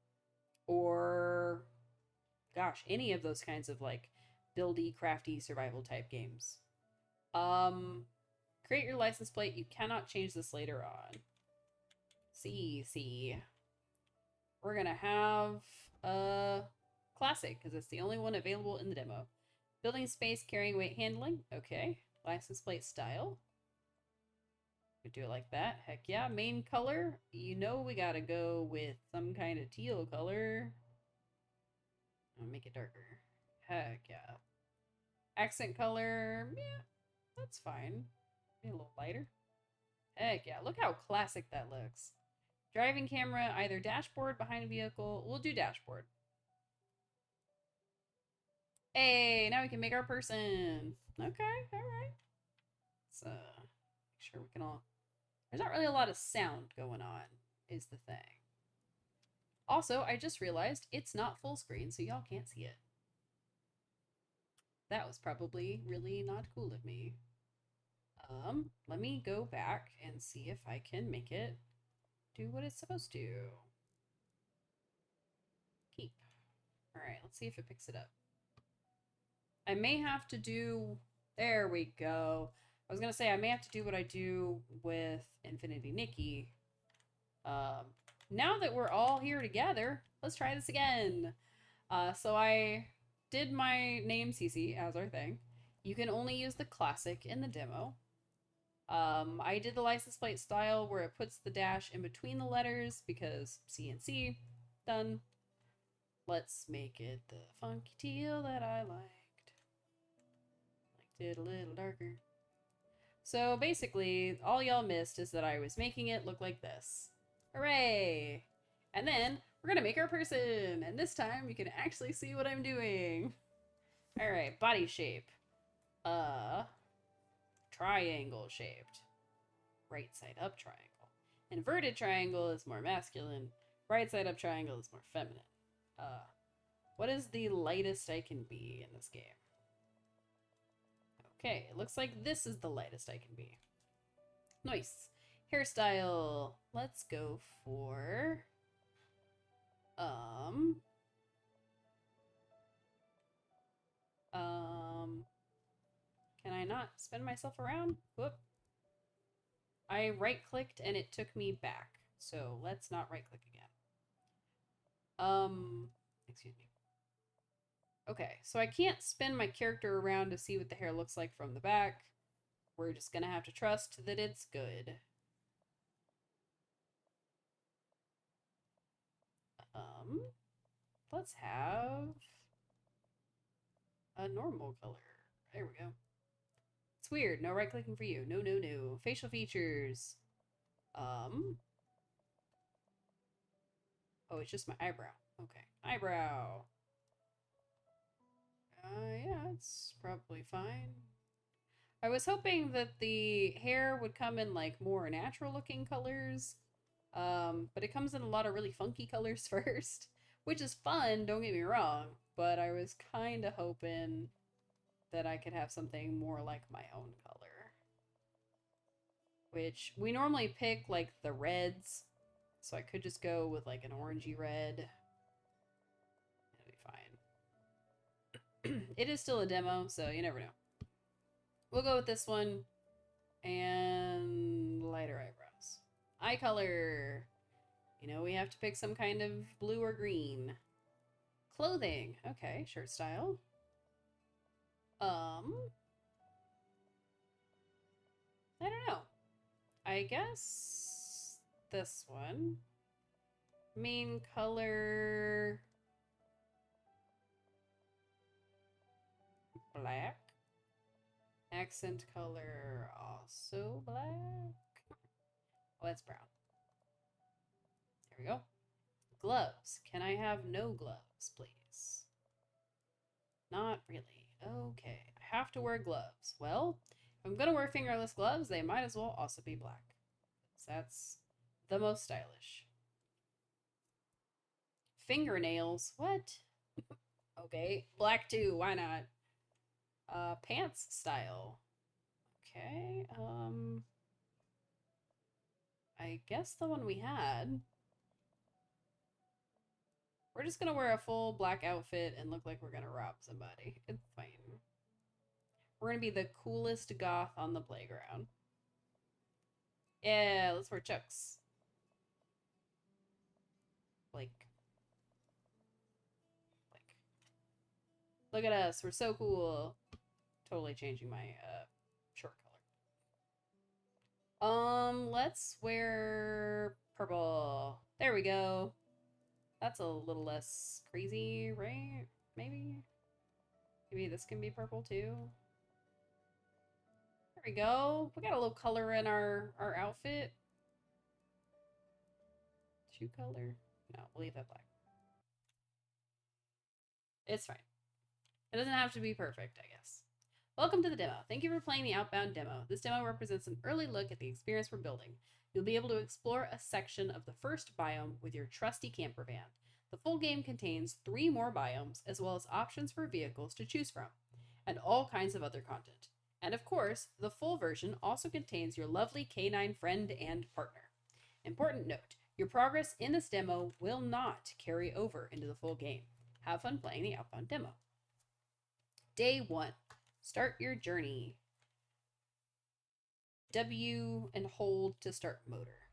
or gosh, any of those kinds of like buildy, crafty, survival type games. Um, Create your license plate. You cannot change this later on. See. We're gonna have classic because it's the only one available in the demo. Building space, carrying weight, handling. Okay. License plate style. We do it like that. Heck yeah. Main color. You know we gotta go with some kind of teal color. I'll make it darker. Heck yeah. Accent color. Yeah, that's fine. Be a little lighter. Heck yeah. Look how classic that looks. Driving camera, either dashboard, behind a vehicle. We'll do dashboard. Hey, now we can make our person. Okay, alright. Let's make sure we can all... There's not really a lot of sound going on, is the thing. Also, I just realized it's not full screen, so y'all can't see it. That was probably really not cool of me. Let me go back and see if I can make it do what it's supposed to. Keep. Alright, let's see if it picks it up. I may have to do... There we go. I was gonna say, I may have to do what I do with Infinity Nikki. Now that we're all here together, let's try this again. So I did my name CC as our thing. You can only use the classic in the demo. I did the license plate style where it puts the dash in between the letters because CNC. Done. Let's make it the funky teal that I liked. Liked it a little darker. So basically, all y'all missed is that I was making it look like this. Hooray! And then we're gonna make our person, and this time you can actually see what I'm doing. Alright, body shape. Triangle shaped. Right side up triangle. Inverted triangle is more masculine. Right side up triangle is more feminine. What is the lightest I can be in this game? Okay, it looks like this is the lightest I can be. Nice. Hairstyle. Let's go for... Can I not spin myself around? Whoop. I right-clicked and it took me back. So let's not right-click again. Excuse me. Okay, so I can't spin my character around to see what the hair looks like from the back. We're just gonna have to trust that it's good. Let's have a normal color. There we go. It's weird. No right clicking for you. No. Facial features. Oh, it's just my eyebrow. Okay. Eyebrow. Yeah, it's probably fine. I was hoping that the hair would come in like more natural looking colors. But it comes in a lot of really funky colors first, which is fun, don't get me wrong, but I was kind of hoping that I could have something more like my own color. Which, we normally pick like the reds, so I could just go with like an orangey red. It'll be fine. It is still a demo, so you never know. We'll go with this one, and lighter eyebrows. Eye color. You know, we have to pick some kind of blue or green. Clothing. Okay, shirt style. I don't know. I guess this one. Main color... black. Accent color also black. Oh, that's brown. There we go. Gloves. Can I have no gloves, please? Not really. Okay. I have to wear gloves. Well, if I'm going to wear fingerless gloves, they might as well also be black. So that's the most stylish. Fingernails. What? Okay. Black too. Why not? Pants style. Okay. I guess the one we had. We're just gonna wear a full black outfit and look like we're gonna rob somebody. It's fine. We're gonna be the coolest goth on the playground. Yeah, let's wear Chucks. Like. Look at us. We're so cool. Totally changing my short color. Let's wear purple. There we go. That's a little less crazy, right? Maybe? Maybe this can be purple too. There we go. We got a little color in our outfit. Shoe color? No, we'll leave that black. It's fine. It doesn't have to be perfect, I guess. Welcome to the demo. Thank you for playing the Outbound demo. This demo represents an early look at the experience we're building. You'll be able to explore a section of the first biome with your trusty camper van. The full game contains 3 more biomes, as well as options for vehicles to choose from, and all kinds of other content. And of course, the full version also contains your lovely canine friend and partner. Important note, your progress in this demo will not carry over into the full game. Have fun playing the Outbound demo. Day 1. Start your journey. W and hold to start motor.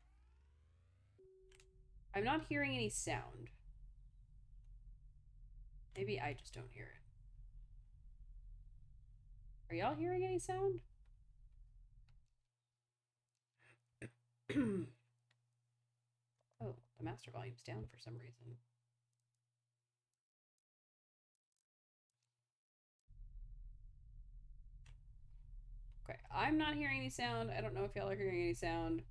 I'm not hearing any sound. Maybe I just don't hear it. Are y'all hearing any sound? Oh, the master volume's down for some reason. Okay, I'm not hearing any sound. I don't know if y'all are hearing any sound.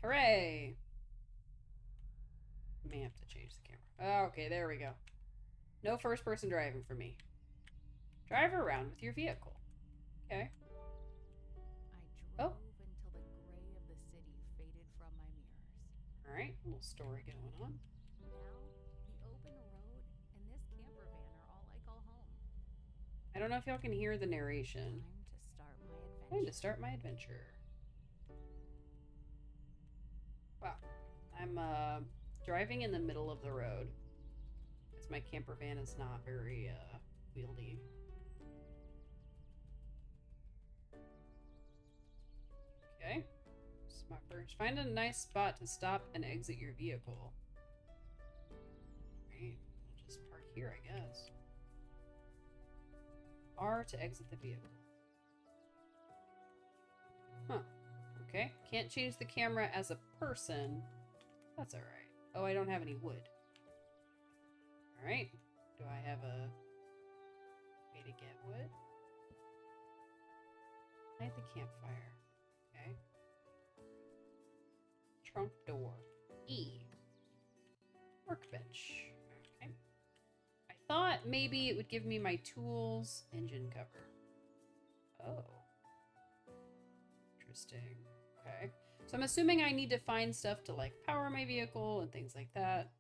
Hooray! May have to change the camera. Okay, there we go. No first person driving for me. Drive around with your vehicle. Okay. I drove until the gray of the city faded from my mirrors. Alright, a little story going on. Now, the open road and this camper van are all I call home. I don't know if y'all can hear the narration. Time to start my adventure. Wow. I'm driving in the middle of the road. Because my camper van is not very wieldy. Okay. This is my first. Find a nice spot to stop and exit your vehicle. Right. I'll just park here, I guess. R to exit the vehicle. Huh. Okay. Can't change the camera as a person. That's alright. Oh, I don't have any wood. Alright. Do I have a way to get wood? Light the campfire. Okay. Trunk door. E. Workbench. Okay. I thought maybe it would give me my tools engine cover. Oh. Interesting. Okay. So I'm assuming I need to find stuff to like power my vehicle and things like that.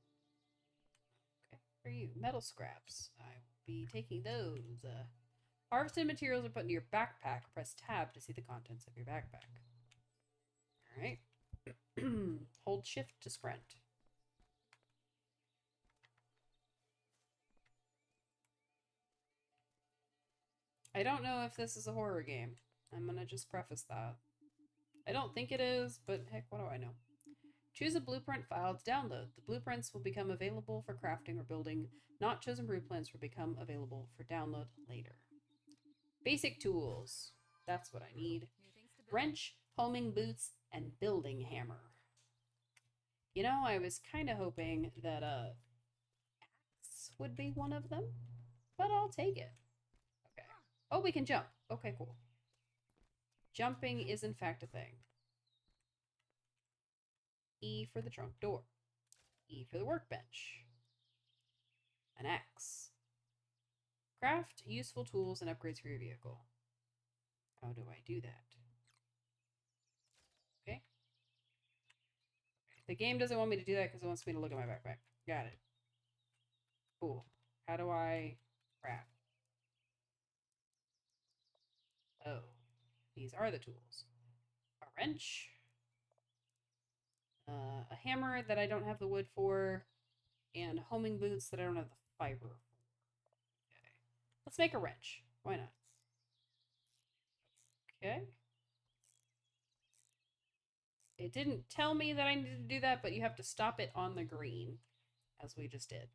Okay. For you, metal scraps. I will be taking those. Harvested materials are put into your backpack. Press tab to see the contents of your backpack. Alright. Hold shift to sprint. I don't know if this is a horror game. I'm gonna just preface that. I don't think it is, but heck, what do I know? Choose a blueprint file to download. The blueprints will become available for crafting or building. Not chosen blueprints will become available for download later. Basic tools. That's what I need. Wrench, homing boots, and building hammer. You know, I was kind of hoping that axe would be one of them, but I'll take it. Okay. Oh, we can jump. Okay, cool. Jumping is in fact a thing. E for the trunk door. E for the workbench. An axe. Craft useful tools and upgrades for your vehicle. How do I do that? Okay. The game doesn't want me to do that because it wants me to look at my backpack. Got it. Cool. How do I craft? Oh, these are the tools. A wrench. A hammer that I don't have the wood for. And homing boots that I don't have the fiber for. Okay. Let's make a wrench. Why not? Okay. It didn't tell me that I needed to do that, but you have to stop it on the green, as we just did.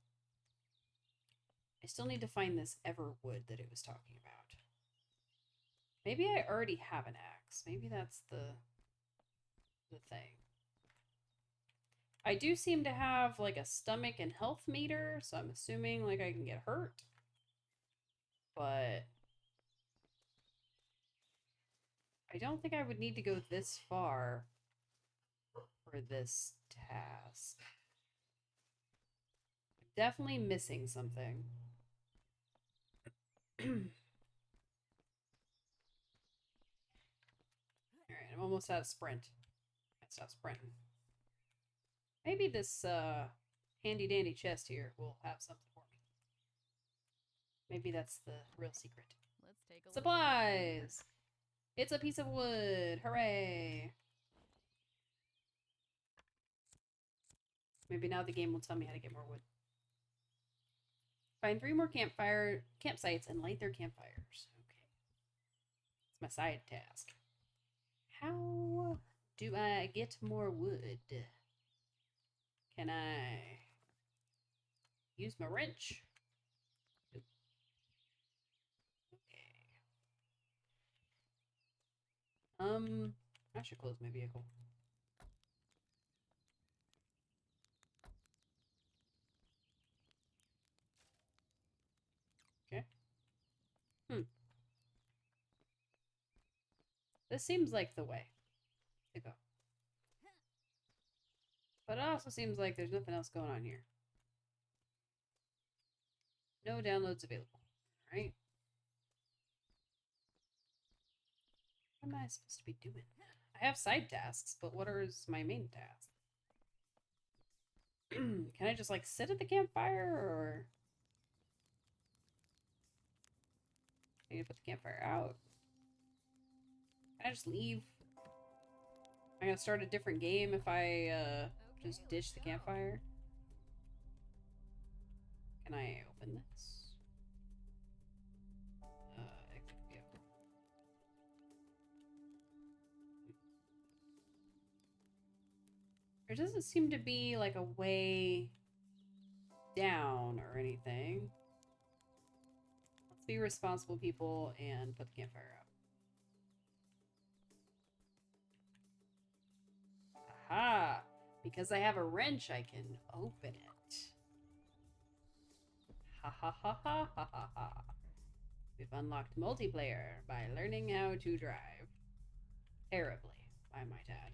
I still need to find this everwood that it was talking about. Maybe I already have an axe. Maybe that's the thing. I do seem to have like a stomach and health meter, so I'm assuming like I can get hurt. But I don't think I would need to go this far for this task. I'm definitely missing something. Alright, I'm almost out of sprint. I stop sprinting. Maybe this handy dandy chest here will have something for me. Maybe that's the real secret. Let's take a Supplies! It's a piece of wood! Hooray! Maybe now the game will tell me how to get more wood. Find 3 more campsites and light their campfires. Okay. It's my side task. How do I get more wood? Can I use my wrench? Nope. Okay. I should close my vehicle. Okay. This seems like the way to go. But it also seems like there's nothing else going on here. No downloads available. Alright. What am I supposed to be doing? I have side tasks, but what is my main task? Can I just like sit at the campfire or I need to put the campfire out? Can I just leave? I'm gonna start a different game if I just ditch the campfire. Can I open this? Exit vehicle. There doesn't seem to be like a way down or anything. Let's be responsible people and put the campfire out. Aha! Because I have a wrench, I can open it. Ha ha ha ha ha ha ha. We've unlocked multiplayer by learning how to drive. Terribly, I might add.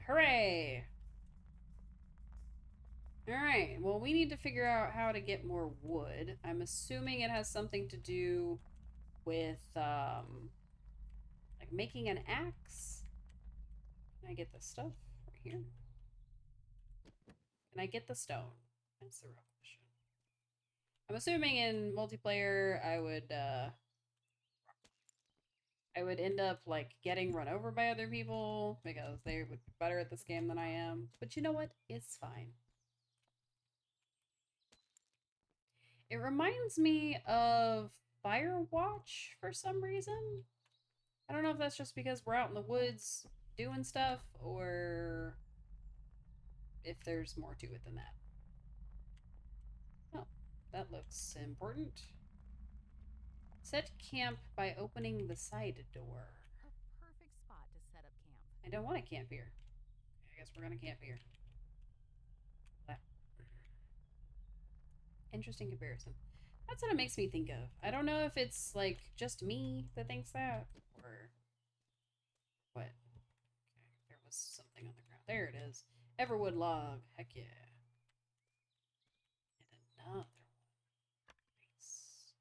Hooray! Alright, well, we need to figure out how to get more wood. I'm assuming it has something to do with, like making an axe. Can I get the stuff right here? Can I get the stone? That's the real question. I'm assuming in multiplayer I would end up like getting run over by other people because they would be better at this game than I am. But you know what? It's fine. It reminds me of Firewatch for some reason. I don't know if that's just because we're out in the woods doing stuff or if there's more to it than that. Oh, that looks important. Set camp by opening the side door. A perfect spot to set up camp. I don't want to camp here. I guess we're gonna camp here. Interesting comparison. That's what it makes me think of. I don't know if it's like just me that thinks that or what. Okay, there was something on the ground. There it is. Everwood log. Heck yeah. And another one. Nice.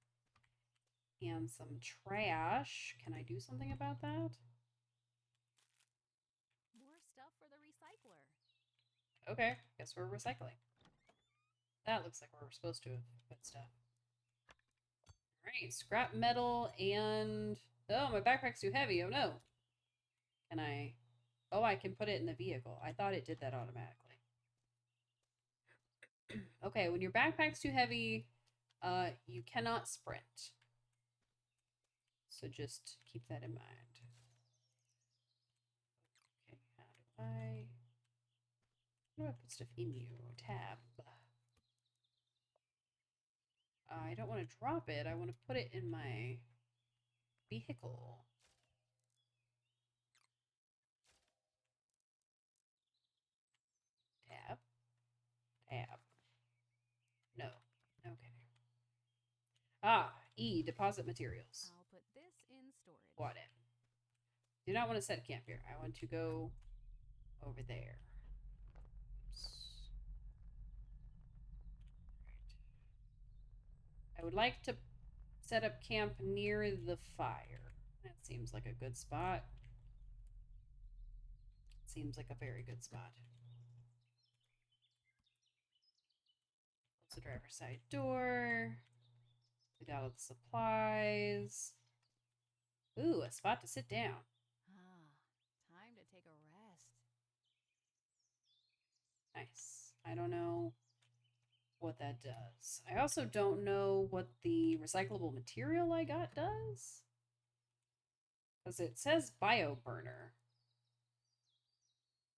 And some trash. Can I do something about that? More stuff for the Okay, guess we're recycling. That looks like where we're supposed to have put stuff. Alright, scrap metal and... Oh, my backpack's too heavy. Oh no. Can I... Oh, I can put it in the vehicle. I thought it did that automatically. Okay, when your backpack's too heavy, you cannot sprint. So just keep that in mind. Okay, how do I put stuff in you? Tab. I don't want to drop it. I want to put it in my vehicle. Tab. Tab. No. Okay. Ah, E, deposit materials. I'll put this in storage. What it? Do not want to set camp here. I want to go over there. Oops. Right. I would like to set up camp near the fire. That seems like a good spot. Seems like a very good spot. Close the driver's side door. Get out of the supplies. Ooh, a spot to sit down. Time to take a rest. Nice. I don't know what that does. I also don't know what the recyclable material I got does. Because it says bioburner.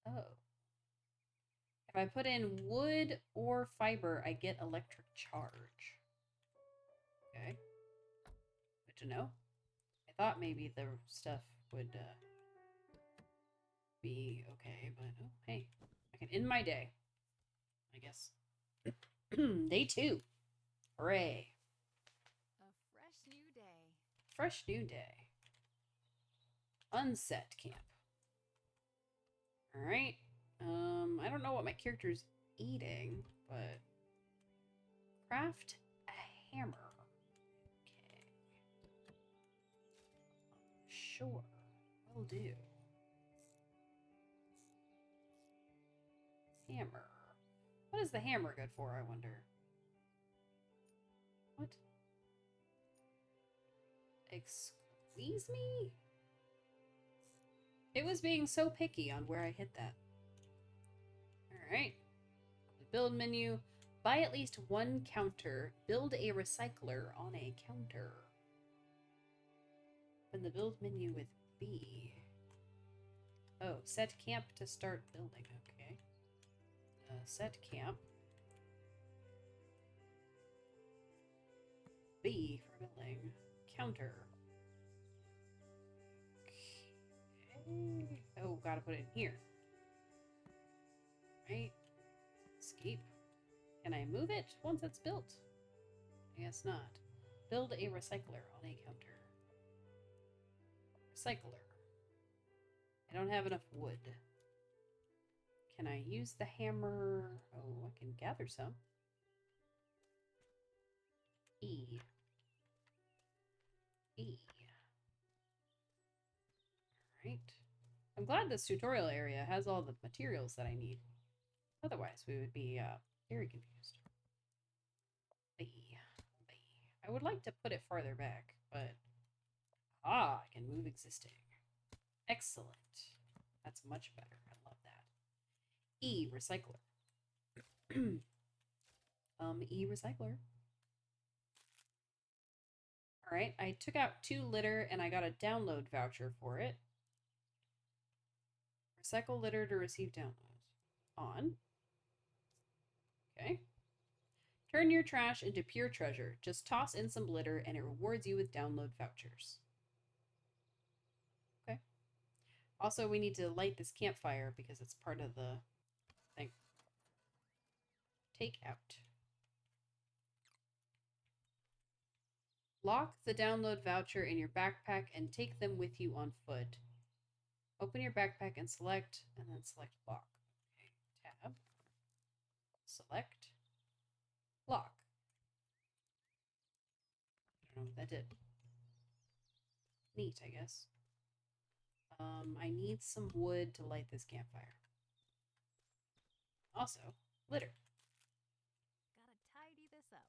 Oh. If I put in wood or fiber, I get electric charge. Okay. Good to know. I thought maybe the stuff would be okay, but oh, hey. I can end my day, I guess. Day 2. Hooray. A fresh new day. Fresh new day. Unset camp. Alright. I don't know what my character's eating, but craft a hammer. Okay. Sure. Will do. Hammer. What is the hammer good for, I wonder? What? Excuse me? It was being so picky on where I hit that. Alright. The build menu. Buy at least one counter. Build a recycler on a counter. Open the build menu with B. Oh, set camp to start building. Okay. Set camp. B for building. Counter. Okay. Oh, gotta put it in here. Right. Escape. Can I move it once it's built? I guess not. Build a recycler on a counter. Recycler. I don't have enough wood. Can I use the hammer? Oh, I can gather some. E. E. Alright. I'm glad this tutorial area has all the materials that I need. Otherwise, we would be very confused. B. B. I would like to put it farther back, but... Ah, I can move existing. Excellent. That's much better. I love that. E. Recycler. E. Recycler. Alright, I took out 2 litter and I got a download voucher for it. Recycle litter to receive downloads. On. Okay. Turn your trash into pure treasure. Just toss in some litter and it rewards you with download vouchers. Okay. Also, we need to light this campfire because it's part of the thing. Take out. Lock the download voucher in your backpack and take them with you on foot. Open your backpack and select, and then select lock. Okay, tab. Select. Lock. I don't know what that did. Neat, I guess. I need some wood to light this campfire. Also, litter. Gotta tidy this up.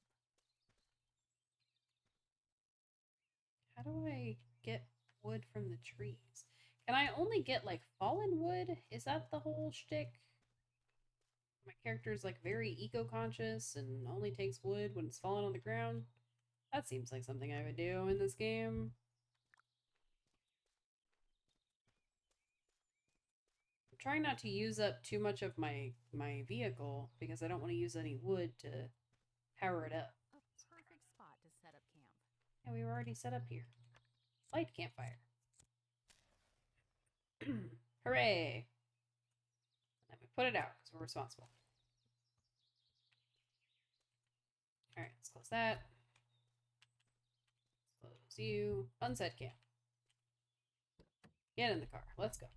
How do I get wood from the trees? Can I only get like fallen wood? Is that the whole shtick? My character is like very eco-conscious and only takes wood when it's fallen on the ground. That seems like something I would do in this game. I'm trying not to use up too much of my vehicle because I don't want to use any wood to power it up. A perfect spot to set up camp. And we were already set up here. Light campfire. Hooray! Let me put it out because we're responsible. Alright, let's close that. Let's close you. Unset camp. Get in the car. Let's go.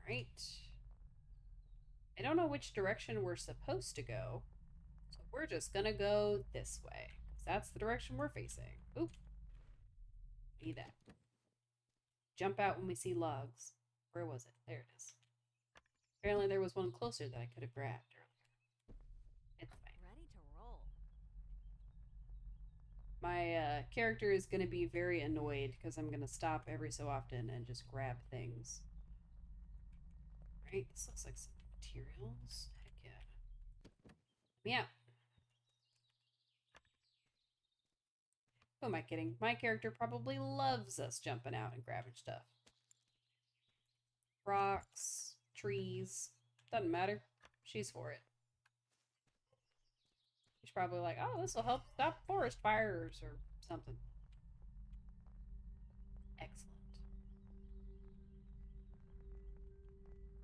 Alright. I don't know which direction we're supposed to go. So we're just gonna go this way. Because that's the direction we're facing. Oop. Need that. Jump out when we see logs. Where was it? There it is. Apparently there was one closer that I could have grabbed earlier. It's fine. Ready to roll. My character is going to be very annoyed because I'm going to stop every so often and just grab things. Right, this looks like some materials. Heck yeah. Yeah. Who am I kidding? My character probably loves us jumping out and grabbing stuff. Rocks, trees, doesn't matter. She's for it. She's probably like, oh, this will help stop forest fires or something. Excellent.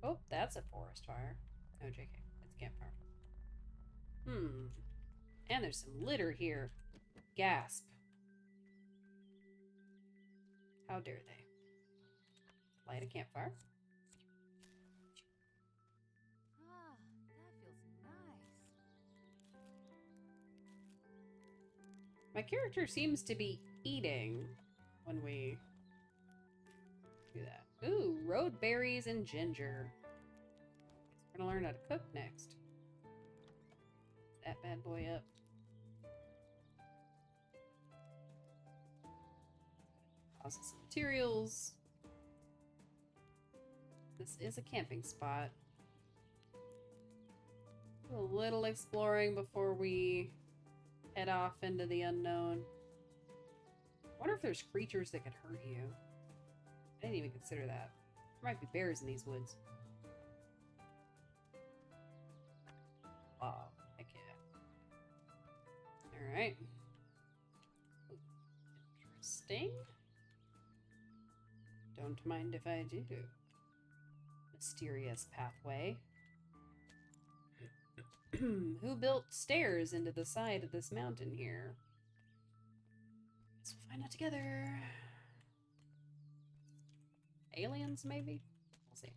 Oh, that's a forest fire. No, JK. It's a campfire. And there's some litter here. Gasp. How dare they? Light a campfire. Ah, that feels nice. My character seems to be eating when we do that. Ooh, road berries and ginger. Guess we're gonna learn how to cook next. That bad boy up. Process some materials. This is a camping spot. Do a little exploring before we head off into the unknown. I wonder if there's creatures that could hurt you. I didn't even consider that. There might be bears in these woods. Wow, heck yeah. Alright. Interesting. Don't mind if I do. Mysterious pathway. Who built stairs into the side of this mountain here? Guess we'll find out together. Aliens, maybe? We'll see.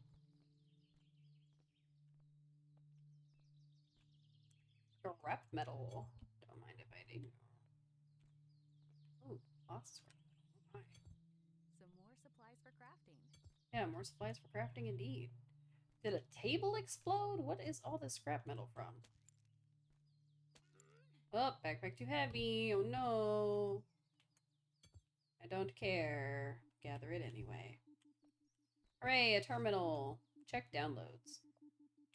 Scrap metal. Don't mind if I do. Ooh, lots of scrap metal. Some more supplies for crafting. Yeah, more supplies for crafting indeed. Did a table explode? What is all this scrap metal from? Oh, backpack too heavy. Oh no. I don't care. Gather it anyway. Hooray, a terminal. Check downloads.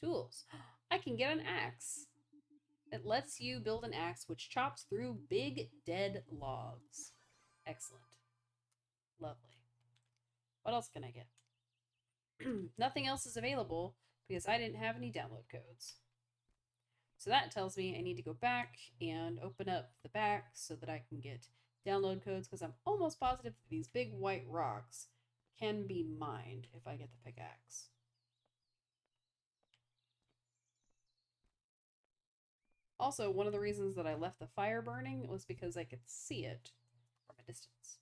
Tools. I can get an axe. It lets you build an axe which chops through big dead logs. Excellent. Lovely. What else can I get? Nothing else is available because I didn't have any download codes. So that tells me I need to go back and open up the back so that I can get download codes because I'm almost positive that these big white rocks can be mined if I get the pickaxe. Also, one of the reasons that I left the fire burning was because I could see it from a distance.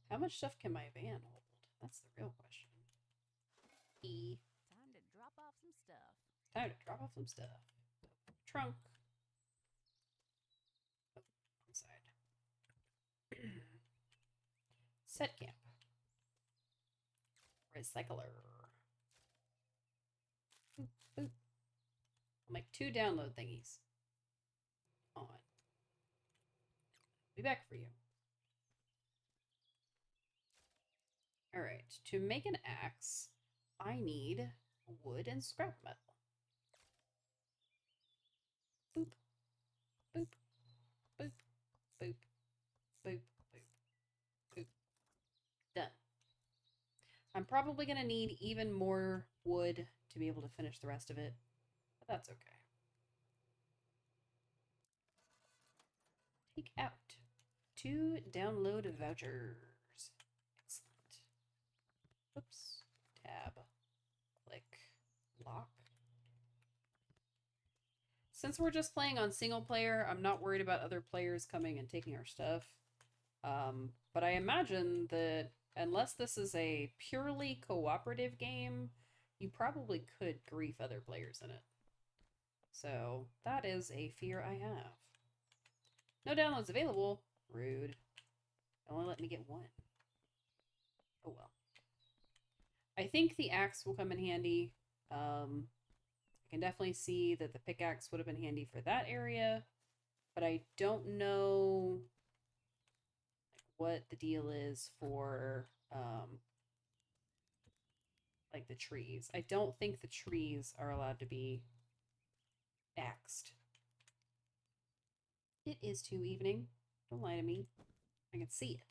How much stuff can my van hold? That's the real question. Time to drop off some stuff. Time to drop off some stuff. Trunk. Oh, wrong side. Set camp. Recycler. Boop, boop. I'll make 2 download thingies. On. Be back for you. Alright, to make an axe, I need wood and scrap metal. Boop, boop, boop, boop, boop, boop, boop. Done. I'm probably going to need even more wood to be able to finish the rest of it, but that's okay. Take out 2 download vouchers. Excellent. Oops. Tab. Click. Lock. Since we're just playing on single player, I'm not worried about other players coming and taking our stuff. But I imagine that unless this is a purely cooperative game, you probably could grief other players in it. So that is a fear I have. No downloads available. Rude. Only let me get 1. Oh well. I think the axe will come in handy. I can definitely see that the pickaxe would have been handy for that area, but I don't know what the deal is for like the trees. I don't think the trees are allowed to be axed. It is 2 evening. Don't lie to me. I can see it.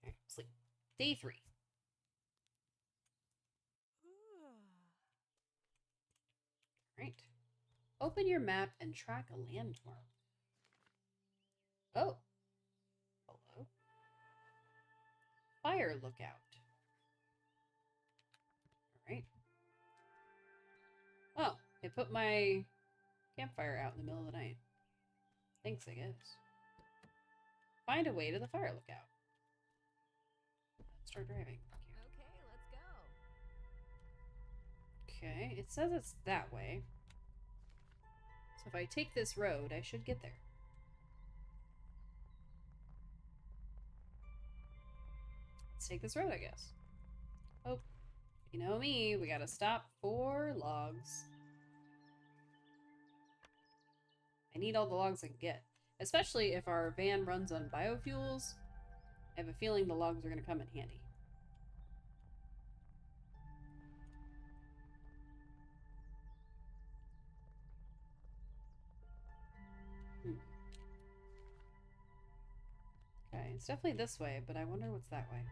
Alright, sleep. Day 3. Alright. Open your map and track a landmark. Oh. Hello. Fire lookout. Alright. Oh, it put my campfire out in the middle of the night. Thanks, I guess. Find a way to the fire lookout. Start driving. Okay, let's go. Okay, it says it's that way. So if I take this road, I should get there. Let's take this road, I guess. Oh, you know me, we gotta stop for logs. I need all the logs I can get. Especially if our van runs on biofuels. I have a feeling the logs are gonna come in handy. Okay, it's definitely this way, but I wonder what's that way.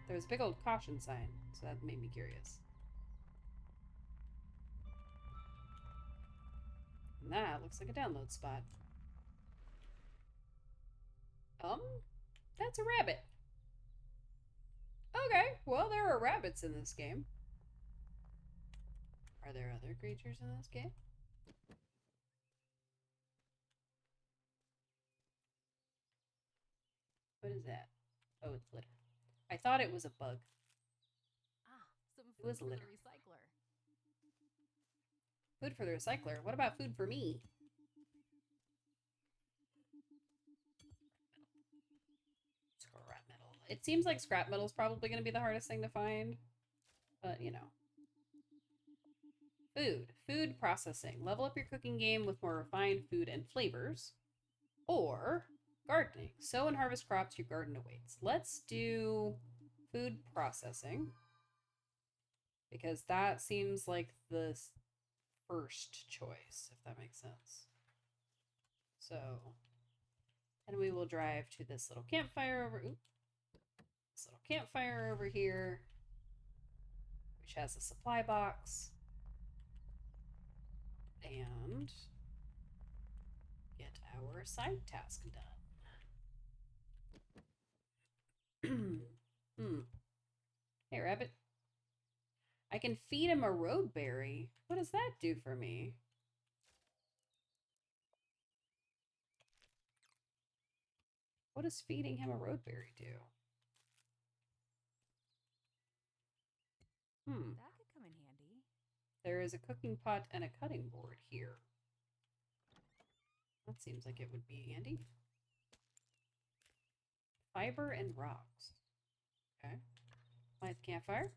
There's a big old caution sign, so that made me curious. And that looks like a download spot. That's a rabbit. Okay, well, there are rabbits in this game. Are there other creatures in this game? What is that? Oh, it's litter. I thought it was a bug. Ah, some It was food for the litter. recycler. Food for the recycler. What about food for me? Scrap metal. It seems like scrap metal is probably going to be the hardest thing to find. But, you know. Food. Food processing. Level up your cooking game with more refined food and flavors. Or gardening. Sow and harvest crops your garden awaits. Let's do food processing. Because that seems like the first choice, if that makes sense. So, and we will drive to this little campfire over. Oops, this little campfire over here, which has a supply box, and get our side task done. Hey, rabbit. I can feed him a road berry. What does that do for me? What does feeding him a road berry do? That could come in handy. There is a cooking pot and a cutting board here. That seems like it would be handy. Fiber and rocks. Okay. Light the campfire.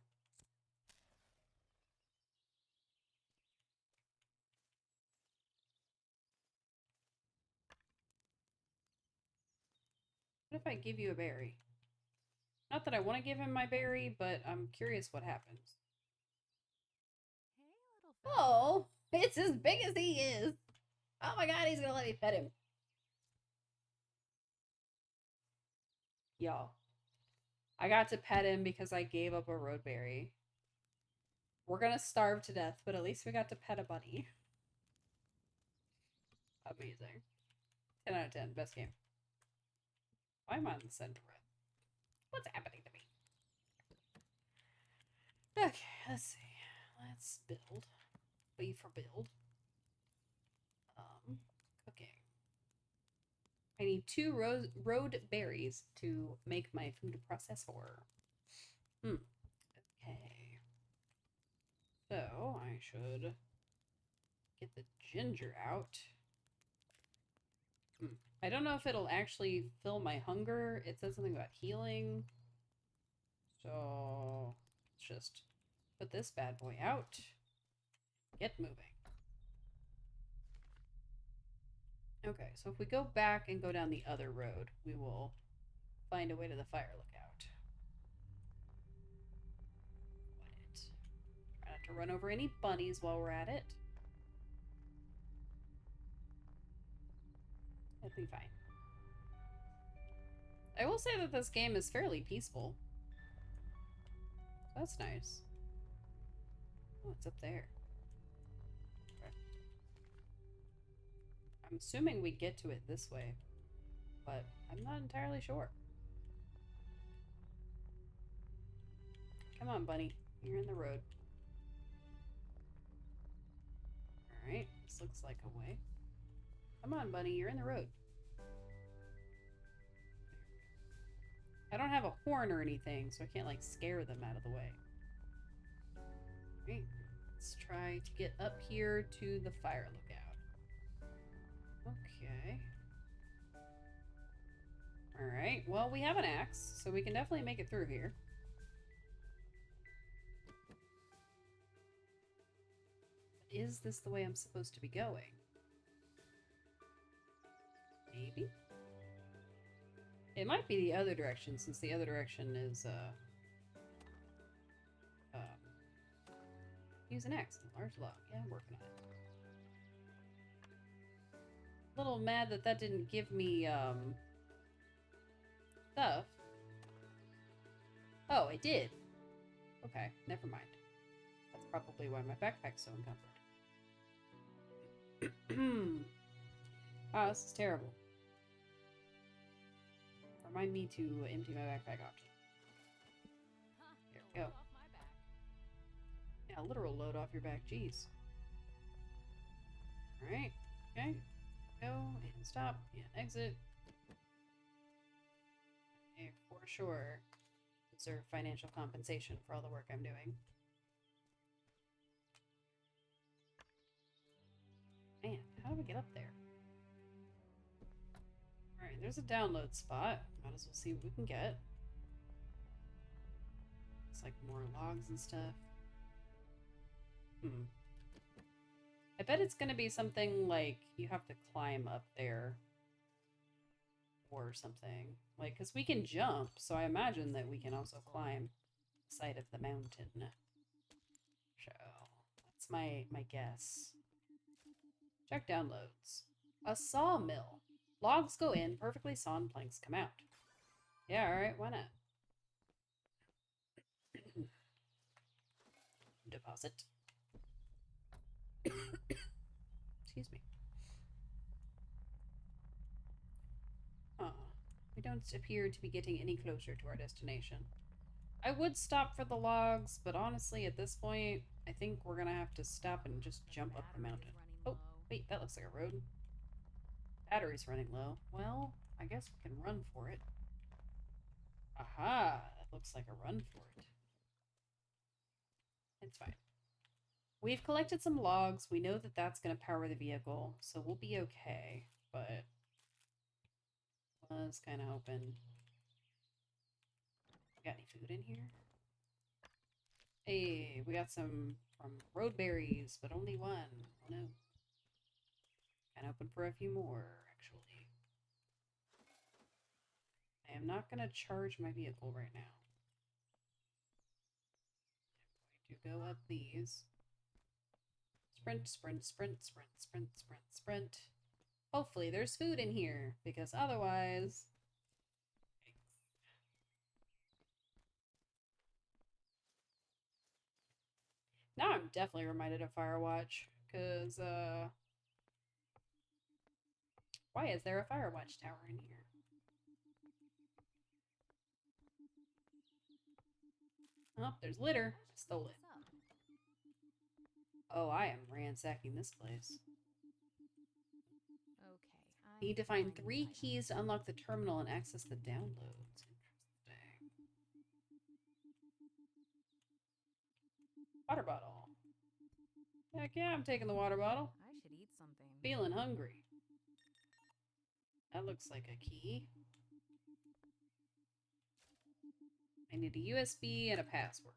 What if I give you a berry? Not that I want to give him my berry, but I'm curious what happens. Hey, little fella. Oh, it's as big as he is. Oh my god, he's gonna let me pet him. Y'all, I got to pet him because I gave up a road berry. We're gonna starve to death, but at least we got to pet a bunny. Amazing. 10 out of 10. Best game. Why am I on the center red? What's happening to me? Okay, let's see. Let's build. B for build. Cooking. I need 2 road berries to make my food processor. Okay. So I should get the ginger out. I don't know if it'll actually fill my hunger. It says something about healing. So let's just put this bad boy out. Get moving. Okay, so if we go back and go down the other road, we will find a way to the fire lookout. Try not to run over any bunnies while we're at it. That'll be fine. I will say that this game is fairly peaceful. That's nice. Oh, it's up there. Okay. I'm assuming we get to it this way, but I'm not entirely sure. Come on, bunny. You're in the road. Alright, this looks like a way. Come on, bunny. You're in the road. I don't have a horn or anything, so I can't, like, scare them out of the way. Alright, let's try to get up here to the fire lookout. Okay. Alright, well, we have an axe, so we can definitely make it through here. Is this the way I'm supposed to be going? Maybe? It might be the other direction, since the other direction is, use an axe and large log. Yeah, I'm working on it. A little mad that that didn't give me, stuff. Oh, it did. Okay, never mind. That's probably why my backpack's so encumbered. Wow, this is terrible. Remind me to empty my backpack option. There we go. Off my back. Yeah, literal load off your back. Jeez. Alright. Okay. Go and stop and exit. Okay, for sure. Deserve financial compensation for all the work I'm doing. Man, how do we get up there? Alright, there's a download spot. Might as well see what we can get. It's like more logs and stuff. I bet it's gonna be something like you have to climb up there. Or something. Like, because we can jump, so I imagine that we can also climb the side of the mountain. So, that's my guess. Check downloads. A sawmill. Logs go in, perfectly sawn planks come out. Yeah, alright, why not? Deposit. Excuse me. We don't appear to be getting any closer to our destination. I would stop for the logs, but honestly, at this point, I think we're gonna have to stop and just jump up the mountain. Oh, wait, that looks like a road. Battery's running low. Well, I guess we can run for it. Aha! That looks like a run for it. It's fine. We've collected some logs. We know that that's going to power the vehicle, so we'll be okay. But I was kind of hoping Got any food in here? Hey, we got some from road berries, but only one. Oh no. Kind of open for a few more, actually. I am not going to charge my vehicle right now. I'm going to go up these. Sprint, sprint, sprint, sprint, sprint, sprint, sprint. Hopefully there's food in here, because otherwise... Now I'm definitely reminded of Firewatch, because, why is there a Firewatch tower in here? Oh, there's litter. I stole it. Oh, I am ransacking this place. Okay. Need to find 3 keys to unlock the terminal and access the downloads. Interesting. Water bottle. Heck yeah, I'm taking the water bottle. I should eat something. Feeling hungry. That looks like a key. I need a USB and a password.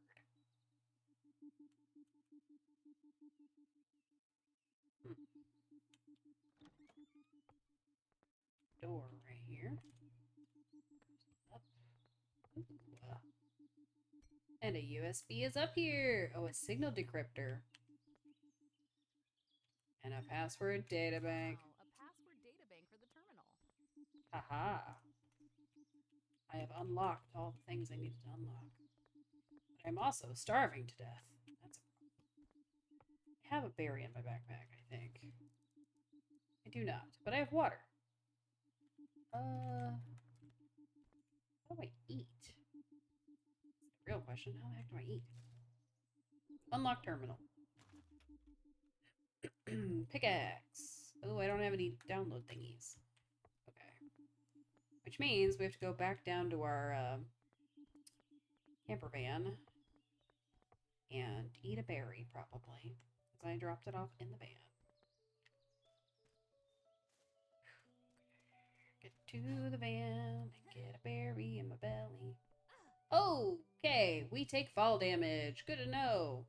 Door right here. Up. Ooh. And a USB is up here. Oh, a signal decryptor. And a password databank. Wow, a password databank for the terminal. Haha. I have unlocked all the things I needed to unlock. But I'm also starving to death. That's a problem. I have a berry in my backpack, I think. I do not, but I have water. How do I eat? That's the real question. How the heck do I eat? Unlock terminal. Pickaxe. Oh, I don't have any download thingies. Okay. Which means we have to go back down to our camper van and eat a berry, probably. Because I dropped it off in the van. Get to the van and get a berry in my belly. Okay, we take fall damage. Good to know.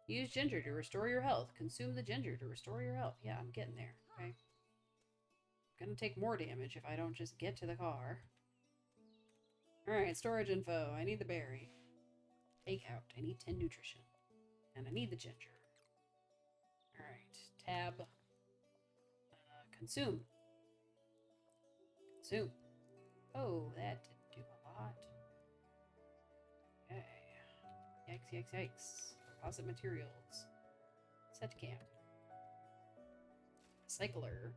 Use ginger to restore your health. Consume the ginger to restore your health. Yeah, I'm getting there, okay? I'm gonna take more damage if I don't just get to the car. Alright, storage info. I need the berry. Take out. I need 10 nutrition. And I need the ginger. Alright, tab. Consume. Consume. Oh, that didn't do a lot. Okay. Yikes, yikes, yikes. Deposit materials. Set camp. Cycler.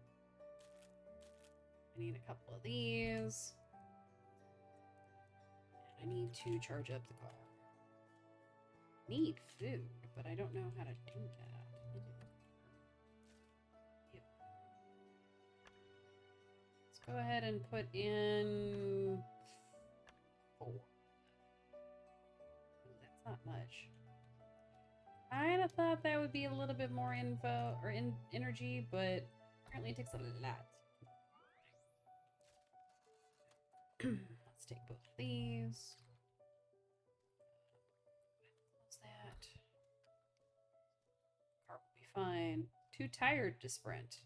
I need a couple of these. And I need to charge up the car. Need food, but I don't know how to do that. Yep. Let's go ahead and put in 4. Ooh, that's not much. I kind of thought that would be a little bit more info or energy, but apparently it takes a lot. Let's take both of these. What's that? Car will be fine. Too tired to sprint.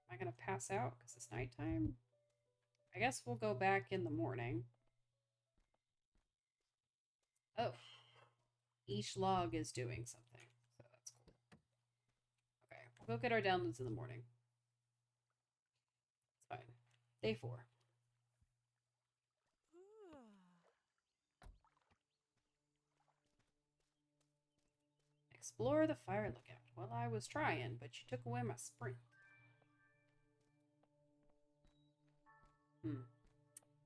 Am I gonna pass out because it's nighttime? I guess we'll go back in the morning. Oh. Each log is doing something, so that's cool. Okay, we'll go get our downloads in the morning. It's fine. Day 4. Explore the fire lookout. Well, I was trying, but you took away my sprint.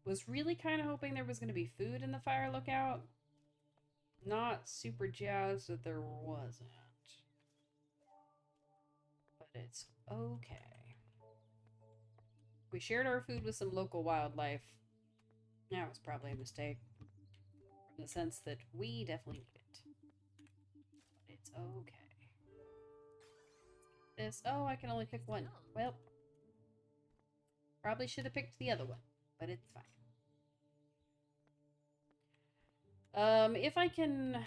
Was really kind of hoping there was going to be food in the fire lookout. Not super jazzed that there wasn't. But it's okay. We shared our food with some local wildlife. That was probably a mistake. In the sense that we definitely need it. But it's okay. This. Oh, I can only pick one. Well, probably should have picked the other one. But it's fine. If I can...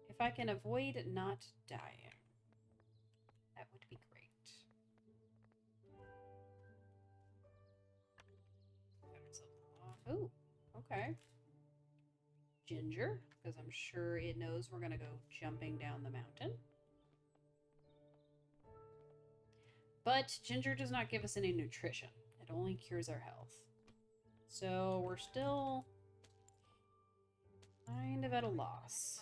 If I can avoid not dying, that would be great. Oh, okay. Ginger, because I'm sure it knows we're gonna go jumping down the mountain. But ginger does not give us any nutrition. It only cures our health. So we're still kind of at a loss.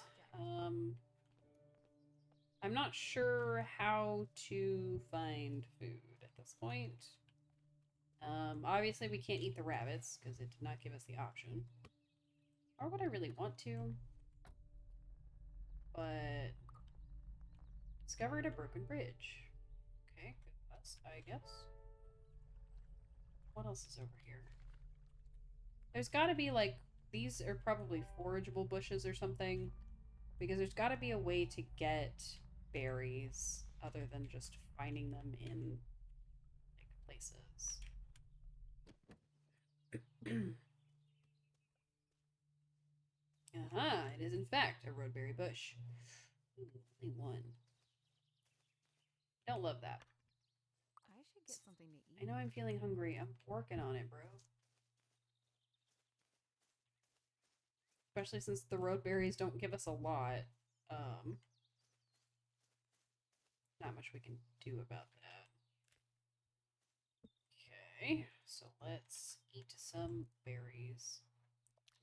I'm not sure how to find food at this point. Obviously we can't eat the rabbits because it did not give us the option. Or would I really want to? But discovered a broken bridge. Okay, good for us, I guess. What else is over here? There's gotta be like, these are probably forageable bushes or something. Because there's gotta be a way to get berries other than just finding them in like places. Aha, it is in fact a roadberry bush. Ooh, only one. Don't love that. I should get something to eat. I know I'm feeling hungry. I'm working on it, bro. Especially since the road berries don't give us a lot. Not much we can do about that. Okay, so let's eat some berries.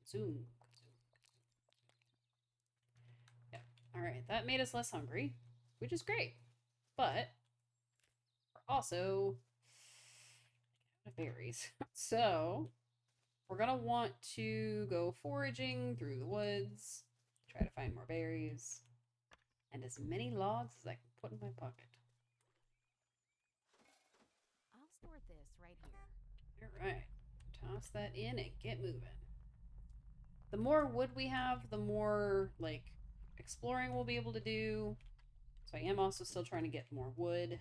Zoom. Yeah, alright, that made us less hungry, which is great. But we're also out of berries. So we're gonna want to go foraging through the woods, try to find more berries, and as many logs as I can put in my pocket. I'll store this right here. Alright, toss that in and get moving. The more wood we have, the more, like, exploring we'll be able to do. So I am also still trying to get more wood.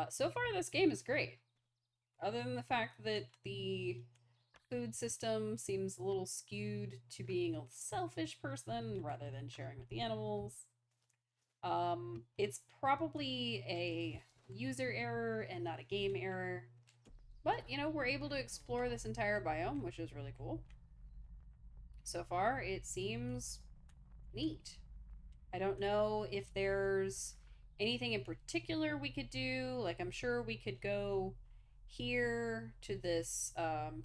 So far, this game is great. Other than the fact that the food system seems a little skewed to being a selfish person rather than sharing with the animals. It's probably a user error and not a game error. But, you know, we're able to explore this entire biome, which is really cool. So far, it seems neat. I don't know if there's anything in particular we could do. Like, I'm sure we could go here to this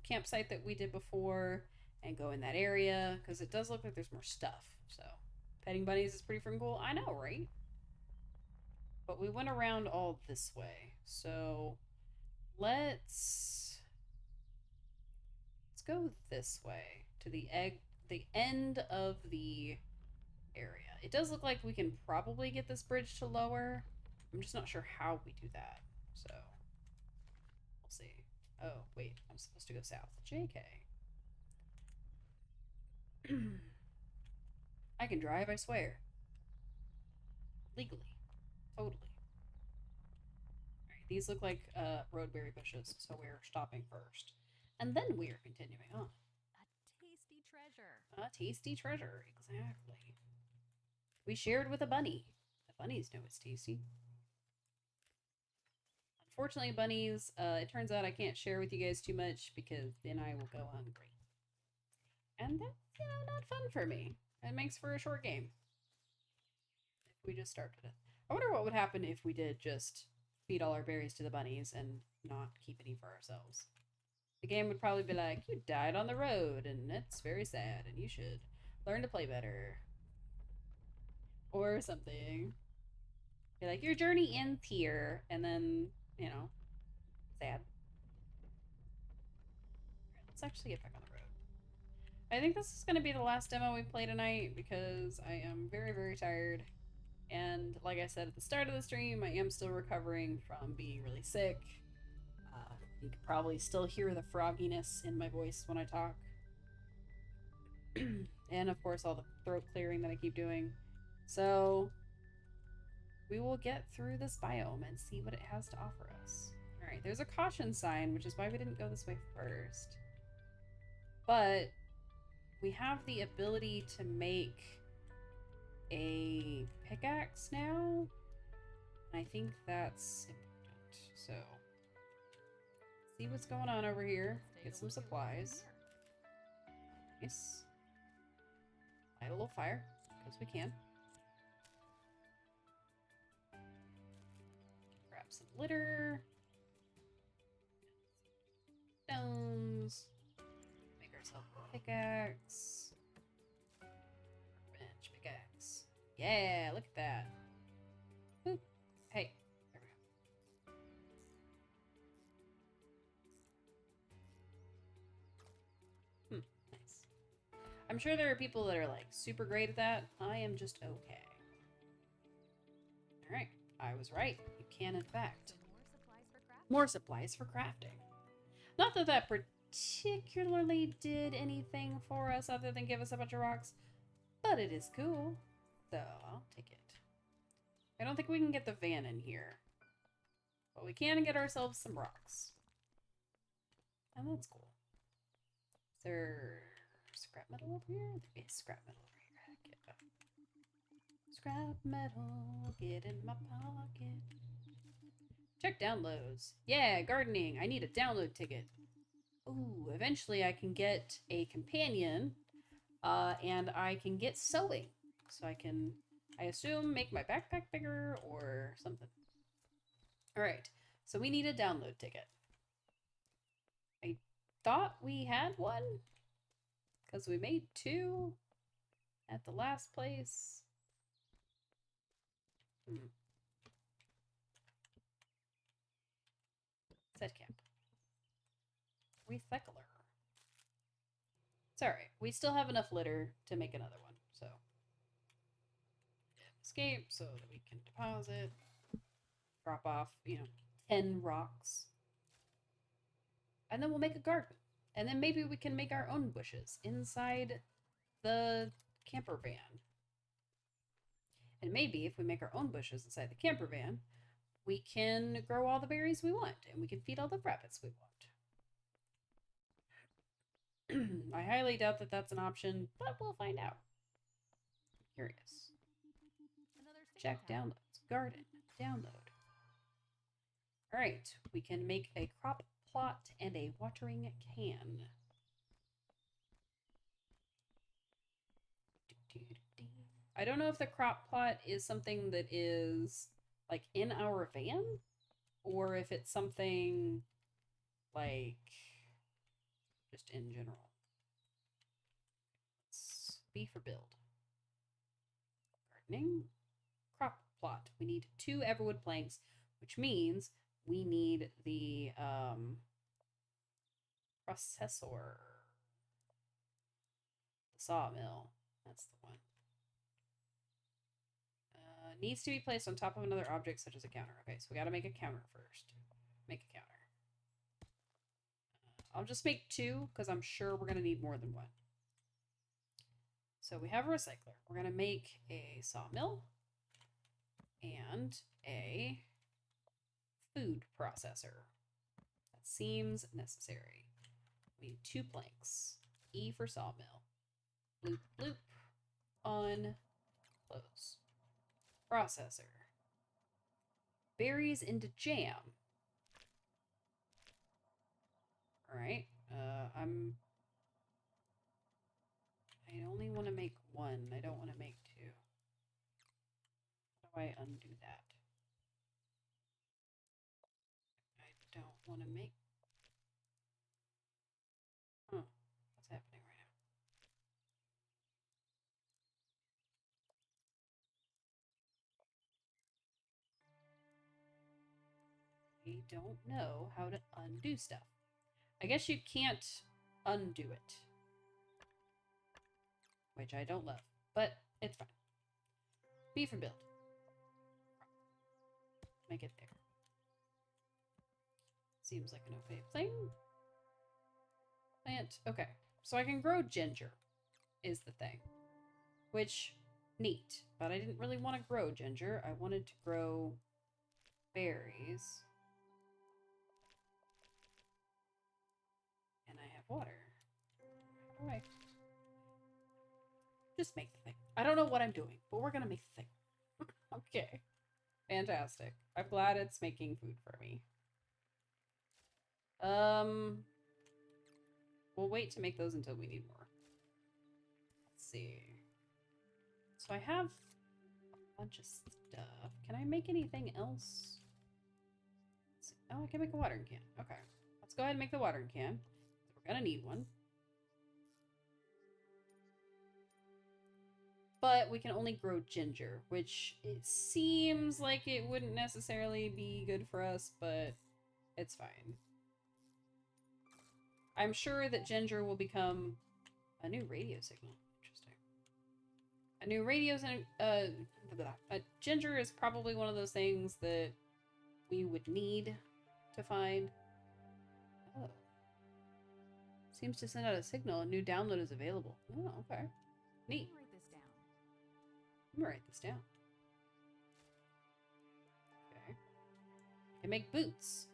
campsite that we did before and go in that area, because it does look like there's more stuff. So, petting bunnies is pretty freaking cool. I know, right? But we went around all this way. So, let's go this way to the end of the area. It does look like we can probably get this bridge to lower. I'm just not sure how we do that. So we'll see. Oh, wait, I'm supposed to go south. JK. I can drive, I swear. Legally. Totally. Alright, these look like roadberry bushes, so we're stopping first. And then we are continuing on. A tasty treasure. A tasty treasure, exactly. We shared with a bunny. The bunnies know it's tasty. Unfortunately, bunnies, it turns out I can't share with you guys too much because then I will go hungry. And that's, you know, not fun for me. It makes for a short game. If we just started it. I wonder what would happen if we did just feed all our berries to the bunnies and not keep any for ourselves. The game would probably be like, you died on the road and it's very sad and you should learn to play better. Or something. Be like, your journey ends here, and then, you know, sad. Alright, let's actually get back on the road. I think this is going to be the last demo we play tonight because I am very, very tired. And like I said at the start of the stream, I am still recovering from being really sick. You can probably still hear the frogginess in my voice when I talk. And of course all the throat clearing that I keep doing. So we will get through this biome and see what it has to offer us. Alright, there's a caution sign, which is why we didn't go this way first. But we have the ability to make a pickaxe now. And I think that's important. So, see what's going on over here. Get some supplies. Nice. Light a little fire, because we can. Grab some litter. Stones. Make ourselves a pickaxe. Bench pickaxe. Yeah, look at that. Boop. Hey, there we go. Nice. I'm sure there are people that are like super great at that. I am just okay. Alright, I was right. You can, in fact. More supplies for crafting. Not that that particularly did anything for us other than give us a bunch of rocks, but it is cool. So, I'll take it. I don't think we can get the van in here, but we can get ourselves some rocks. And that's cool. Is there scrap metal over here? There is scrap metal over here. Heck yeah. Scrap metal, get in my pocket. Check downloads. Yeah, gardening. I need a download ticket. Ooh, eventually I can get a companion, and I can get sewing. So I can, I assume, make my backpack bigger or something. Alright, so we need a download ticket. I thought we had one, because we made 2 at the last place. Set camp. Recycler. It's alright. We still have enough litter to make another one, so. Escape so that we can deposit. Drop off, 10 rocks. And then we'll make a garden. And then maybe we can make our own bushes inside the camper van. And maybe if we make our own bushes inside the camper van, we can grow all the berries we want, and we can feed all the rabbits we want. I highly doubt that that's an option, but we'll find out. Curious. Check downloads. Garden. Download. Alright, we can make a crop plot and a watering can. I don't know if the crop plot is something that is like in our van, or if it's something like just in general. Let's B for build. Gardening. Crop plot. We need 2 everwood planks, which means we need the processor. The sawmill. That's the one. Needs to be placed on top of another object such as a counter. Okay, so we gotta make a counter first. Make a counter. I'll just make 2 because I'm sure we're gonna need more than 1. So we have a recycler. We're gonna make a sawmill and a food processor. That seems necessary. We need 2 planks. E for sawmill. Bloop, bloop. On. Close. Processor. Berries into jam. Alright. I only want to make 1. I don't want to make 2. How do I undo that? I don't want to make... Huh. What's happening right now? I don't know how to undo stuff. I guess you can't undo it. Which I don't love, but it's fine. B for build. Make it there. Seems like an okay thing. Plant. Okay, so I can grow ginger, is the thing. Which, neat. But I didn't really want to grow ginger. I wanted to grow berries. And I have water. Alright. Just make the thing. I don't know what I'm doing, but we're gonna make the thing. Okay. Fantastic. I'm glad it's making food for me. We'll wait to make those until we need more. Let's see. So I have a bunch of stuff. Can I make anything else? Oh, I can make a watering can. Okay. Let's go ahead and make the watering can. We're gonna need one. But we can only grow ginger, which it seems like it wouldn't necessarily be good for us, but it's fine. I'm sure that ginger will become a new radio signal. Interesting. A new radio ginger is probably one of those things that we would need to find. Oh. Seems to send out a signal. A new download is available. Oh, okay. Neat. Write this down. I'm gonna write this down. Okay. I can make boots.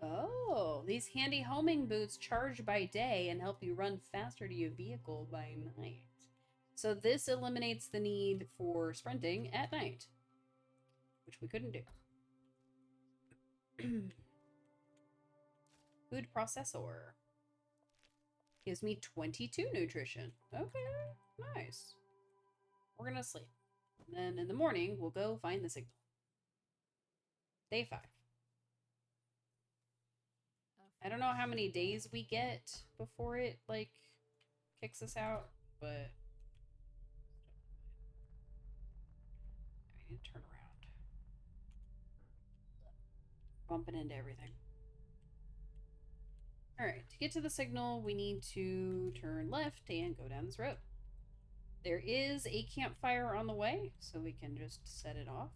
Oh, these handy homing boots charge by day and help you run faster to your vehicle by night. So this eliminates the need for sprinting at night, which we couldn't do. Food processor. Gives me 22 nutrition. Okay, nice. We're gonna sleep. And then in the morning, we'll go find the signal. Day 5. I don't know how many days we get before it, like, kicks us out, but I need to turn around. Bumping into everything. Alright, to get to the signal, we need to turn left and go down this road. There is a campfire on the way, so we can just set it off.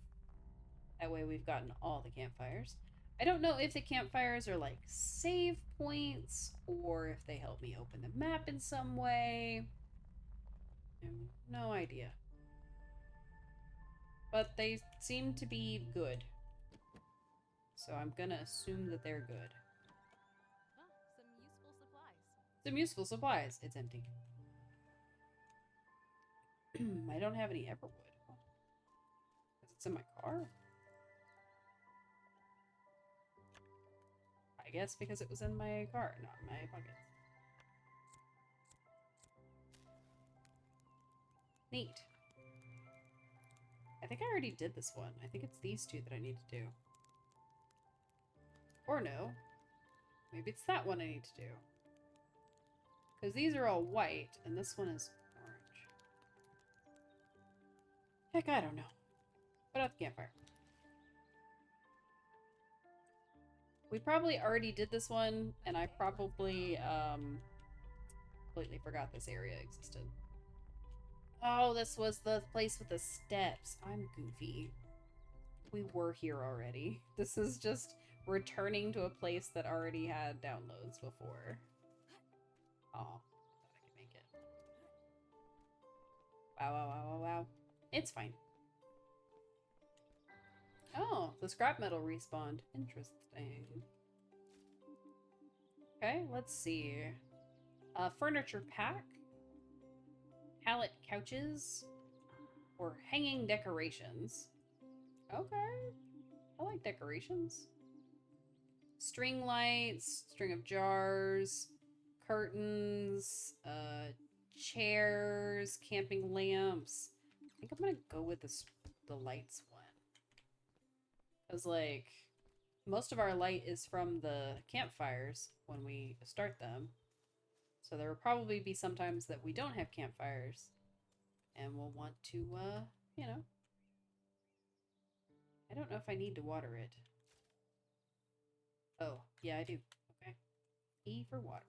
That way we've gotten all the campfires. I don't know if the campfires are like save points or if they help me open the map in some way. I have no idea. But they seem to be good. So I'm gonna assume that they're good. Some useful supplies. Some useful supplies. It's empty. I don't have any Everwood. Because it's in my car? I guess because it was in my car, not in my pockets. Neat. I think I already did this one. I think it's these two that I need to do. Or no. Maybe it's that one I need to do. Because these are all white, and this one is orange. Heck, I don't know. Put out the campfire. We probably already did this one, and I probably completely forgot this area existed. Oh, this was the place with the steps. I'm goofy. We were here already. This is just returning to a place that already had downloads before. Oh, thought I could make it. Wow, wow, wow, wow, wow. It's fine. Oh, the scrap metal respawned. Interesting. Okay, let's see. Furniture pack. Pallet couches. Or hanging decorations. Okay. I like decorations. String lights. String of jars. Curtains. Chairs. Camping lamps. I think I'm gonna go with the lights one. Because, like, most of our light is from the campfires when we start them. So there will probably be some times that we don't have campfires. And we'll want to, you know. I don't know if I need to water it. Oh, yeah, I do. Okay. E for water.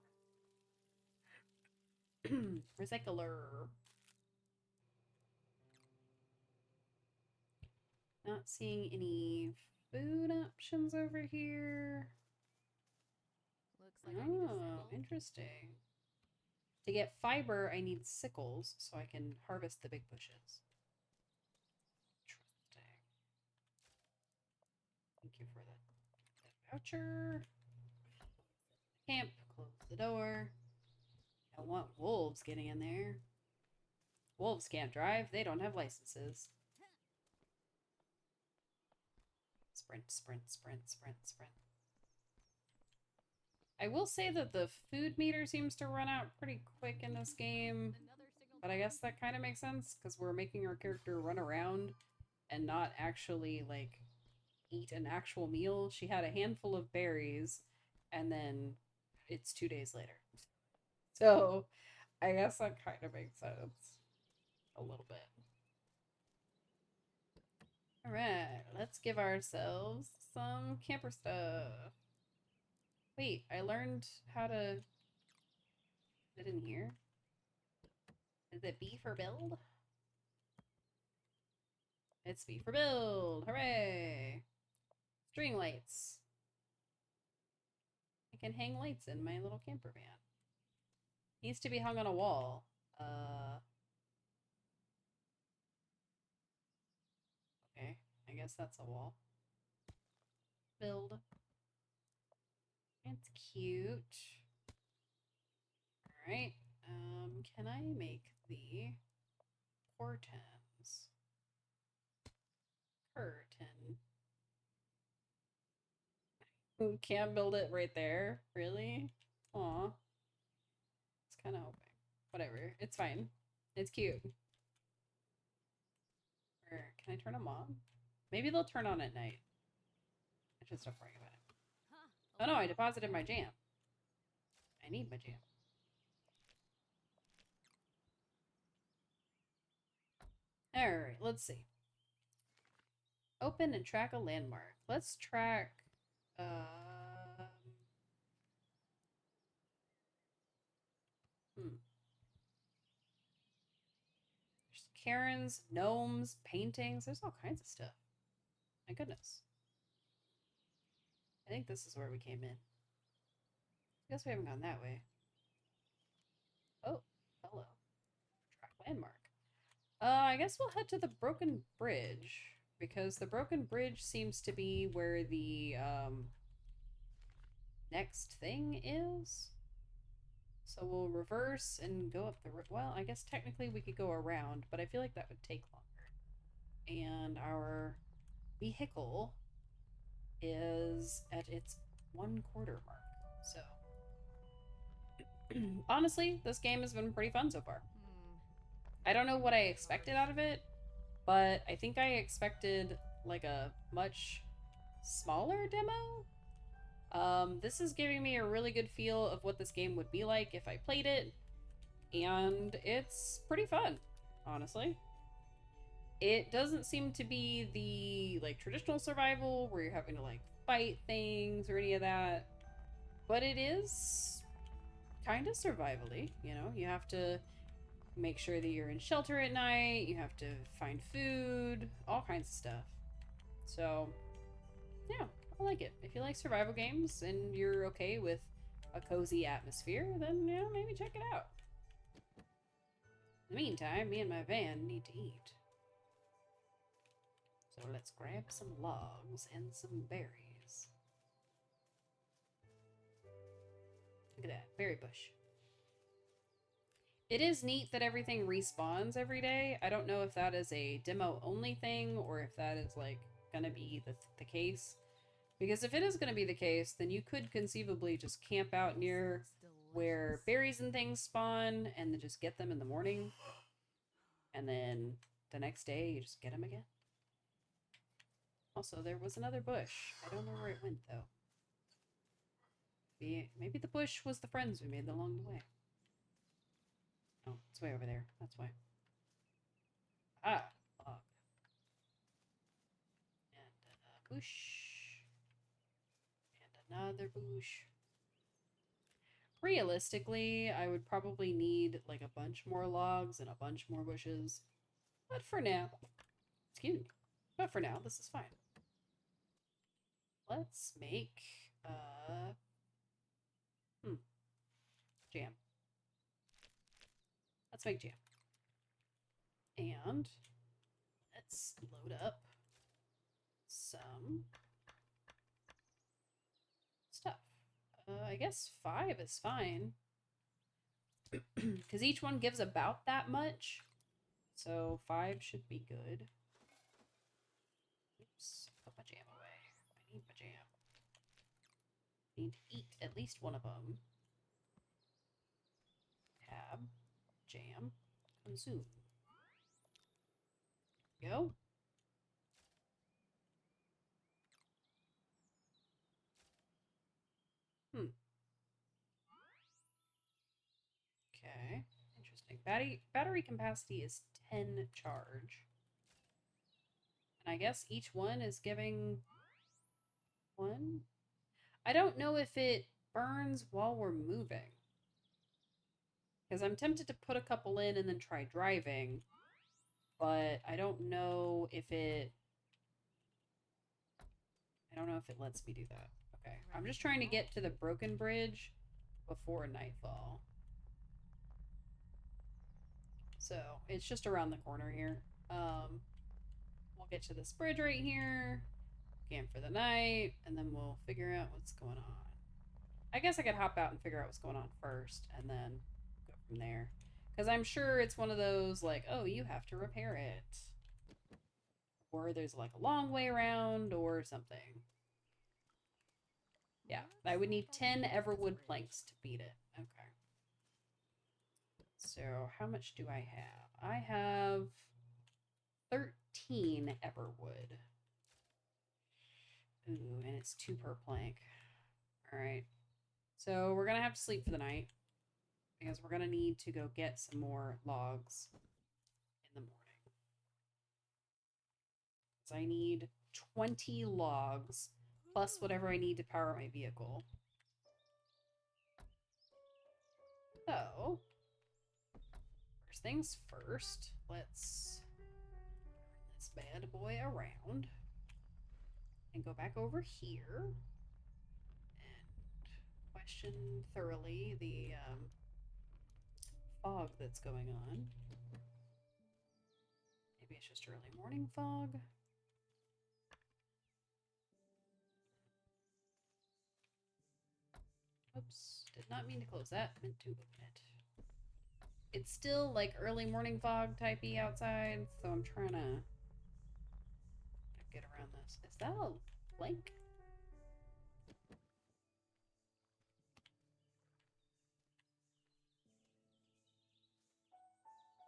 Recycler. Not seeing any food options over here. Looks like I need a sickle. Interesting. To get fiber, I need sickles so I can harvest the big bushes. Interesting. Thank you for that voucher. Camp, close the door. Don't want wolves getting in there. Wolves can't drive. They don't have licenses. Sprint, sprint, sprint, sprint, sprint. I will say that the food meter seems to run out pretty quick in this game. But I guess that kind of makes sense because we're making our character run around and not actually, like, eat an actual meal. She had a handful of berries and then it's 2 days later. So I guess that kind of makes sense. A little bit. Alright, let's give ourselves some camper stuff. Wait, I learned how to... Is it in here? Is it B for build? It's B for build! Hooray! String lights. I can hang lights in my little camper van. Needs to be hung on a wall. Okay, I guess that's a wall. Build. It's cute. Alright, can I make the curtains? Curtain. Can't build it right there? Really? Aw. It's kind of hoping. Whatever, it's fine. It's cute. Or can I turn them on? Maybe they'll turn on at night. I should stop worrying about it. Oh no, I deposited my jam. I need my jam. Alright, let's see. Open and track a landmark. Let's track... There's Karens, gnomes, paintings. There's all kinds of stuff. My goodness. I think this is where we came in. I guess we haven't gone that way. Oh, hello. Track landmark. I guess we'll head to the broken bridge. Because the broken bridge seems to be where the, next thing is. So we'll reverse and go up the... Well, I guess technically we could go around, but I feel like that would take longer. And our vehicle is at its 1/4 mark. So, honestly, this game has been pretty fun so far. I don't know what I expected out of it, but I think I expected like a much smaller demo. This is giving me a really good feel of what this game would be like if I played it, and it's pretty fun, honestly. It doesn't seem to be the, like, traditional survival where you're having to, like, fight things or any of that, but it is kind of survival-y, you know? You have to make sure that you're in shelter at night, you have to find food, all kinds of stuff. So, yeah, I like it. If you like survival games and you're okay with a cozy atmosphere, then, yeah, maybe check it out. In the meantime, me and my van need to eat. So let's grab some logs and some berries. Look at that, berry bush. It is neat that everything respawns every day. I don't know if that is a demo-only thing or if that is, like, gonna be the case. Because if it is gonna be the case, then you could conceivably just camp out near where berries and things spawn and then just get them in the morning. And then the next day, you just get them again. Also, there was another bush. I don't know where it went, though. Maybe the bush was the friends we made along the way. Oh, it's way over there. That's why. Ah, log. And a bush. And another bush. Realistically, I would probably need, like, a bunch more logs and a bunch more bushes. But for now... Excuse me. But for now, this is fine. Let's make, jam. Let's make jam. And let's load up some stuff. I guess 5 is fine. Because each one gives about that much. So 5 should be good. Oops, put my jam away. I need my jam. Need to eat at least one of them. Tab, jam, consume. Go. Okay, interesting. Battery capacity is 10 charge. And I guess each one is giving 1. I don't know if it burns while we're moving. Because I'm tempted to put a couple in and then try driving. But I don't know if it... I don't know if it lets me do that. Okay, I'm just trying to get to the broken bridge before nightfall. So, it's just around the corner here. We'll get to this bridge right here, camp for the night, and then we'll figure out what's going on. I guess I could hop out and figure out what's going on first, and then go from there. Because I'm sure it's one of those, like, oh, you have to repair it. Or there's, like, a long way around, or something. Yeah, I would need 10 Everwood planks to beat it. Okay. So, how much do I have? I have 13 Everwood. Ooh, and it's 2 per plank. Alright. So, we're gonna have to sleep for the night. Because we're gonna need to go get some more logs in the morning. So I need 20 logs, plus whatever I need to power my vehicle. So, first things first, let's turn this bad boy around and go back over here and question thoroughly the fog that's going on. Maybe it's just early morning fog. Oops, did not mean to close that, meant to open it. It's still like early morning fog typey outside, so I'm trying to get around this. Is that a plank?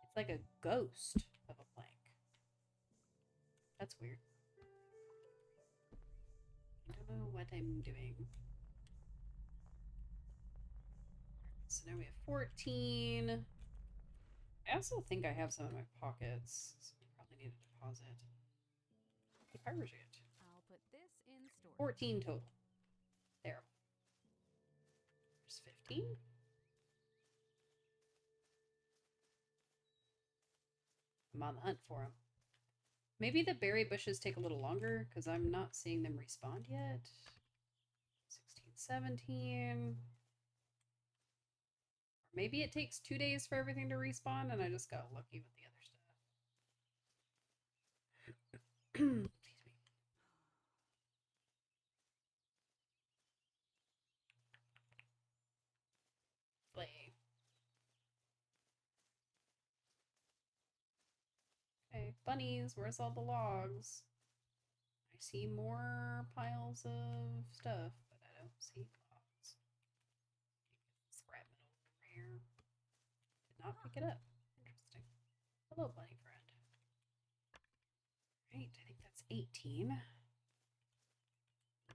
It's like a ghost of a plank. That's weird. I don't know what I'm doing. So now we have 14. I also think I have some in my pockets. So I probably need a deposit. Parachute. I'll put this in storage. 14 total. There. There's 15. I'm on the hunt for them. Maybe the berry bushes take a little longer because I'm not seeing them respawn yet. 16, 17. Maybe it takes 2 days for everything to respawn and I just got lucky with the other stuff. Excuse me. Play. Okay, bunnies, where's all the logs? I see more piles of stuff, but I don't see logs. Scrap it over here. Did not pick it up. Interesting. Hello, bunny friend. Right, I think that's 18.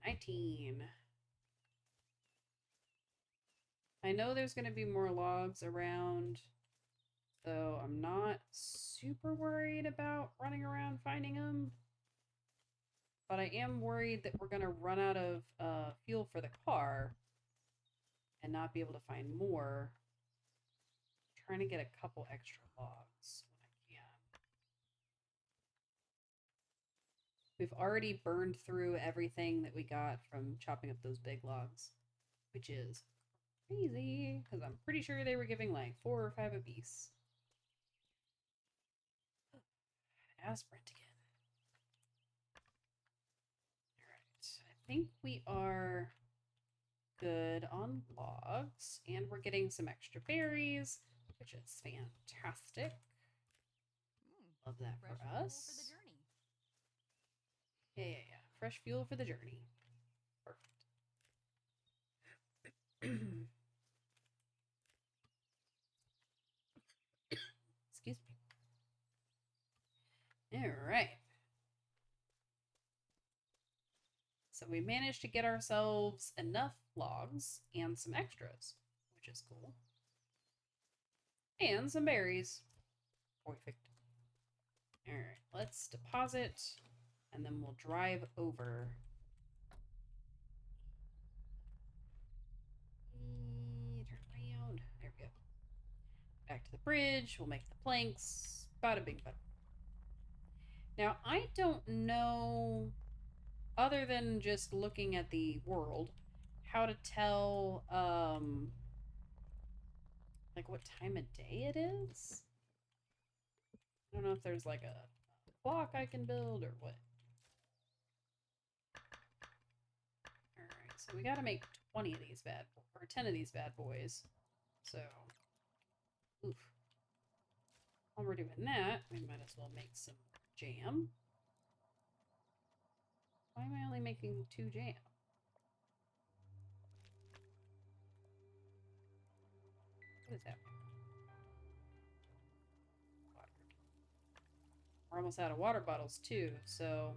19. I know there's going to be more logs around, so I'm not super worried about running around finding them. But I am worried that we're going to run out of fuel for the car and not be able to find more. I'm trying to get a couple extra logs when I can. We've already burned through everything that we got from chopping up those big logs, which is crazy, because I'm pretty sure they were giving like 4 or 5 apiece. Aspirin again. Alright, I think we are good on logs. And we're getting some extra berries, which is fantastic. Love that Fresh for fuel us. for the journey. Yeah. Fresh fuel for the journey. Perfect. Excuse me. All right. So we managed to get ourselves enough logs and some extras, which is cool. And some berries. Perfect. All right, let's deposit, and then we'll drive over. Turn around. There we go. Back to the bridge. We'll make the planks. Bada bing bada. Now, I don't know, other than just looking at the world, how to tell, like what time of day it is. I don't know if there's like a clock I can build or what. Alright, so we gotta make 20 of these or 10 of these bad boys. So, oof. While we're doing that, we might as well make some jam. Why am I only making 2 jam? What is happening? Water. We're almost out of water bottles too, so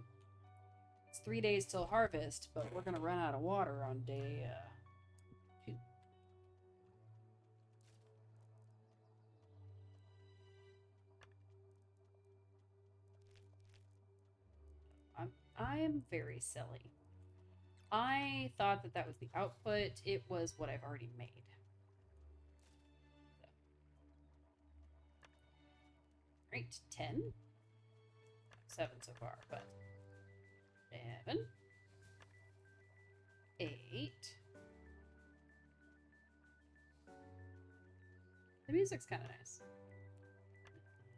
it's 3 days till harvest, but we're gonna run out of water on day 2. I'm very silly. I thought that that was the output. It was what I've already made. So. Great, 10. 7 so far, but 7. 8. The music's kind of nice.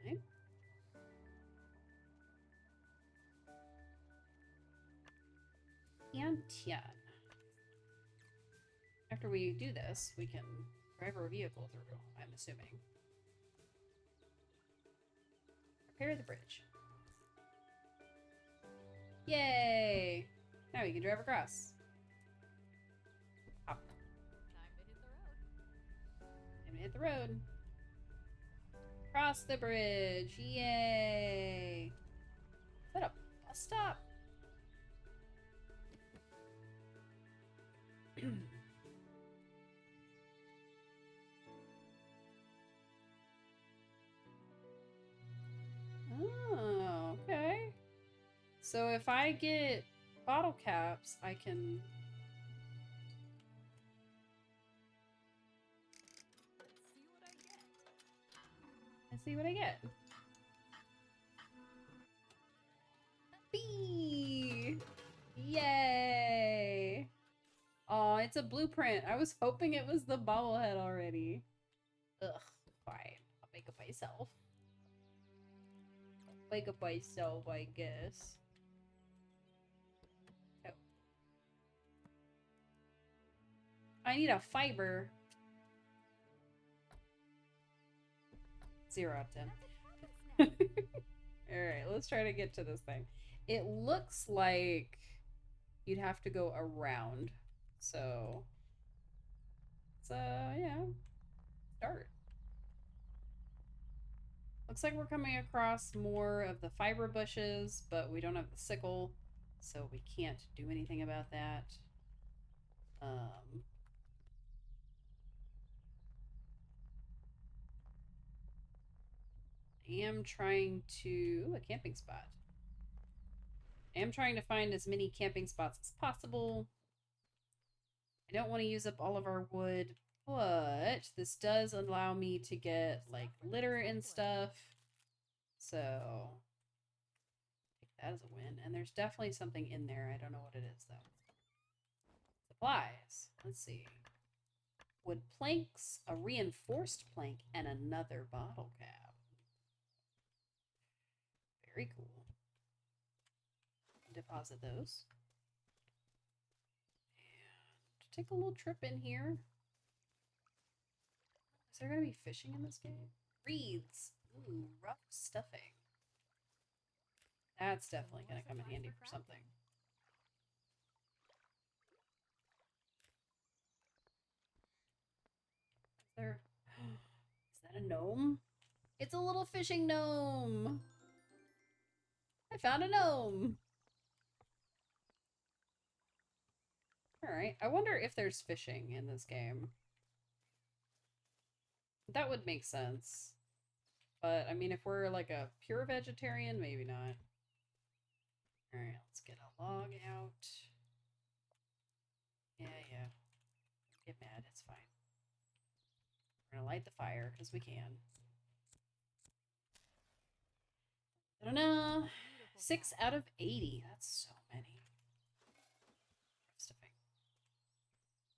9. And 10. After we do this, we can drive our vehicle through, I'm assuming. Repair the bridge. Yay! Now we can drive across. Hop. Time to hit the road. Time to hit the road. Cross the bridge. Yay! Is that a bus stop? Oh, okay. So if I get bottle caps, I can... Let's see what I get. Bee! Yay! Oh, it's a blueprint. I was hoping it was the bobblehead already. Ugh, fine. I'll make it myself. Make it myself, I guess. Oh. I need a fiber. 0 out of 10. Alright, let's try to get to this thing. It looks like you'd have to go around. So, yeah. Start. Looks like we're coming across more of the fiber bushes, but we don't have the sickle, so we can't do anything about that. I am trying to... a camping spot. I am trying to find as many camping spots as possible. I don't want to use up all of our wood, but this does allow me to get, like, litter and stuff. So, take that as a win. And there's definitely something in there. I don't know what it is, though. Supplies. Let's see. Wood planks, a reinforced plank, and another bottle cap. Very cool. Deposit those. And take a little trip in here. Is there gonna be fishing in this game? Reeds. Ooh, rough stuffing. That's definitely gonna come in handy for something. Is there... Is that a gnome? It's a little fishing gnome! I found a gnome! Alright, I wonder if there's fishing in this game. That would make sense. But, I mean, if we're like a pure vegetarian, maybe not. Alright, let's get a log out. Yeah. Get mad, it's fine. We're gonna light the fire, because we can. I don't know. 6 out of 80. That's so many. Stuffing.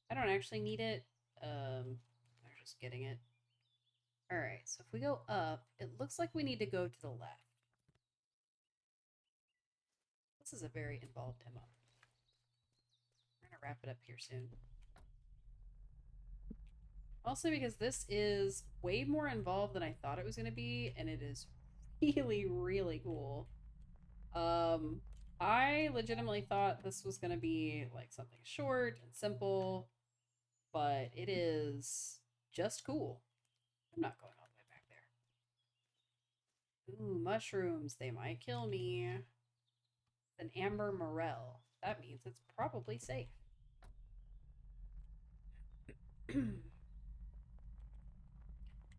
I don't actually need it. They're just getting it. Alright, so if we go up, it looks like we need to go to the left. This is a very involved demo. We're gonna wrap it up here soon. Also because this is way more involved than I thought it was gonna be, and it is really, really cool. I legitimately thought this was gonna be like something short and simple, but it is just cool. I'm not going all the way back there. Ooh, mushrooms. They might kill me. An amber morel. That means it's probably safe.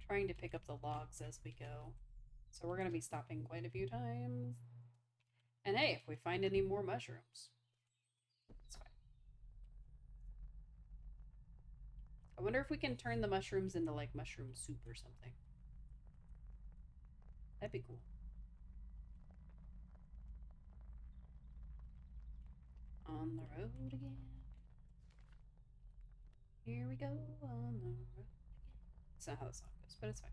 Trying to pick up the logs as we go. So we're going to be stopping quite a few times. And hey, if we find any more mushrooms, it's fine. I wonder if we can turn the mushrooms into like mushroom soup or something. That'd be cool. On the road again. Here we go on the road again. That's not how the song goes, but it's fine.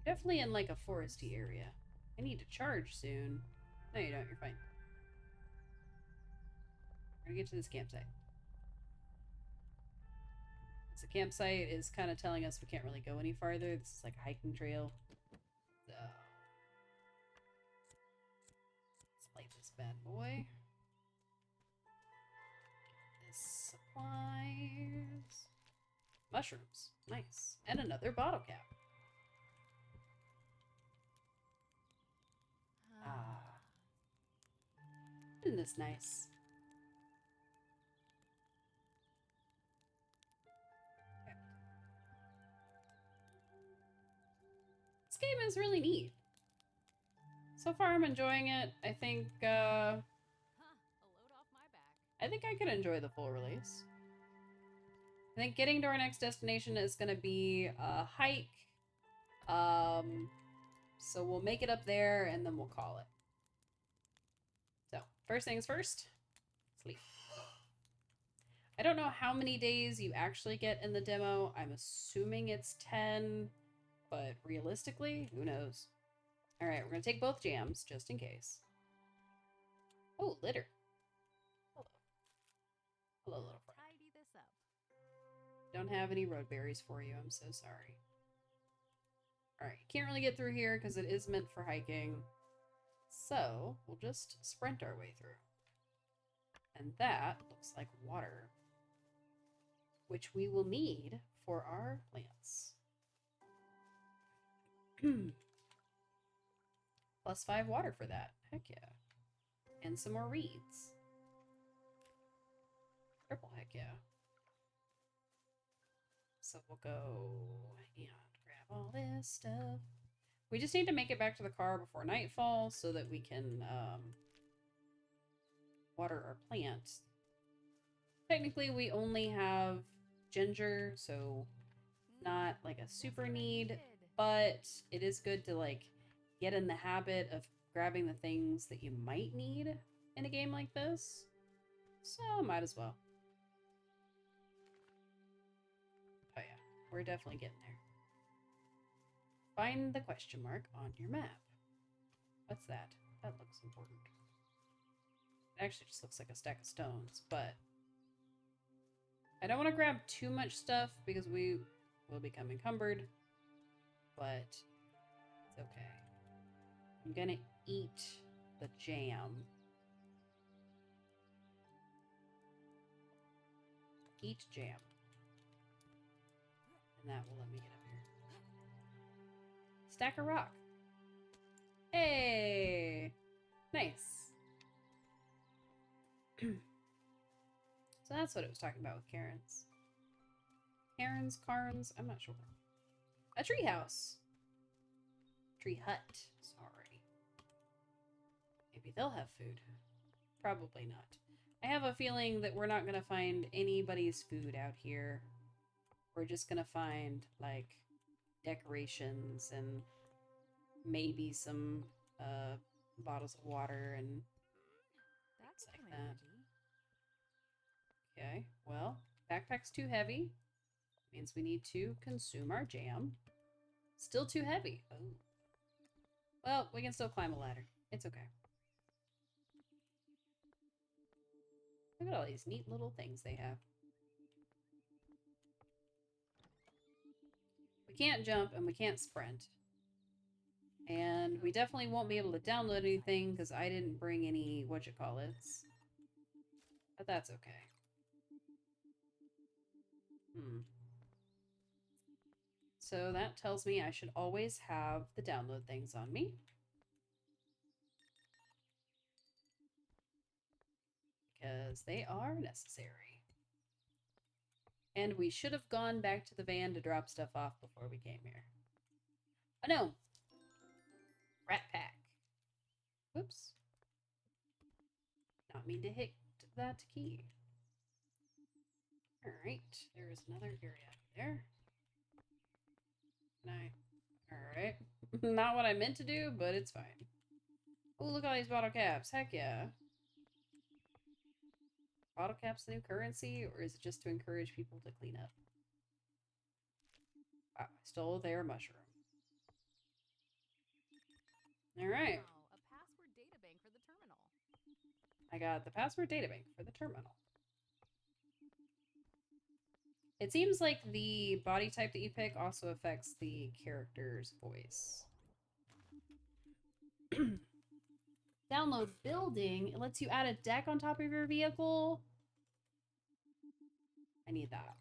Definitely in like a foresty area. I need to charge soon. No, you don't. You're fine. We're gonna get to this campsite. The campsite is kind of telling us we can't really go any farther. This is like a hiking trail. So let's light this bad boy. This supplies. Mushrooms. Nice. And another bottle cap. Ah. Isn't this nice? Okay. This game is really neat. So far I'm enjoying it. I think A load off my back. I think I could enjoy the full release. I think getting to our next destination is gonna be a hike. So we'll make it up there and then we'll call it. So, first things first, sleep. I don't know how many days you actually get in the demo. I'm assuming it's 10, but realistically, who knows? All right, we're gonna take both jams just in case. Oh, litter. Hello. Hello, little friend. Tidy this up. Don't have any road berries for you. I'm so sorry. Alright, can't really get through here because it is meant for hiking. So, we'll just sprint our way through. And that looks like water, which we will need for our plants. +5 water for that. Heck yeah. And some more reeds. Triple heck yeah. So we'll go and grab all this stuff. We just need to make it back to the car before nightfall so that we can water our plants. Technically, we only have ginger, so not like a super need, but it is good to like get in the habit of grabbing the things that you might need in a game like this. So might as well. Oh yeah, we're definitely getting there. Find the question mark on your map. What's that? That looks important. It actually just looks like a stack of stones, but I don't want to grab too much stuff because we will become encumbered, but it's okay. I'm gonna eat the jam. Eat jam. And that will let me get up here. Stack of rock. Hey! Nice. So that's what it was talking about with Karen's. Karens, I'm not sure. A tree house. Tree hut, sorry. Maybe they'll have food. Probably not. I have a feeling that we're not going to find anybody's food out here. We're just going to find, like, decorations and maybe some bottles of water and That's things like kind of that. easy. Okay, well, backpack's too heavy. Means we need to consume our jam. Still too heavy. Oh. Well, we can still climb a ladder. It's okay. Look at all these neat little things they have. We can't jump and we can't sprint. And we definitely won't be able to download anything because I didn't bring any whatchamacallits. But that's okay. So that tells me I should always have the download things on me. Because they are necessary. And we should have gone back to the van to drop stuff off before we came here. Oh no! Rat pack. Whoops. Not mean to hit that key. Alright, there's another area there. Alright. Not what I meant to do, but it's fine. Oh, look at all these bottle caps. Heck yeah. Bottle caps the new currency, or is it just to encourage people to clean up? Wow, I stole their mushroom. Alright. Wow, a password databank for the terminal. I got the password databank for the terminal. It seems like the body type that you pick also affects the character's voice. Download building. It lets you add a deck on top of your vehicle. I need that.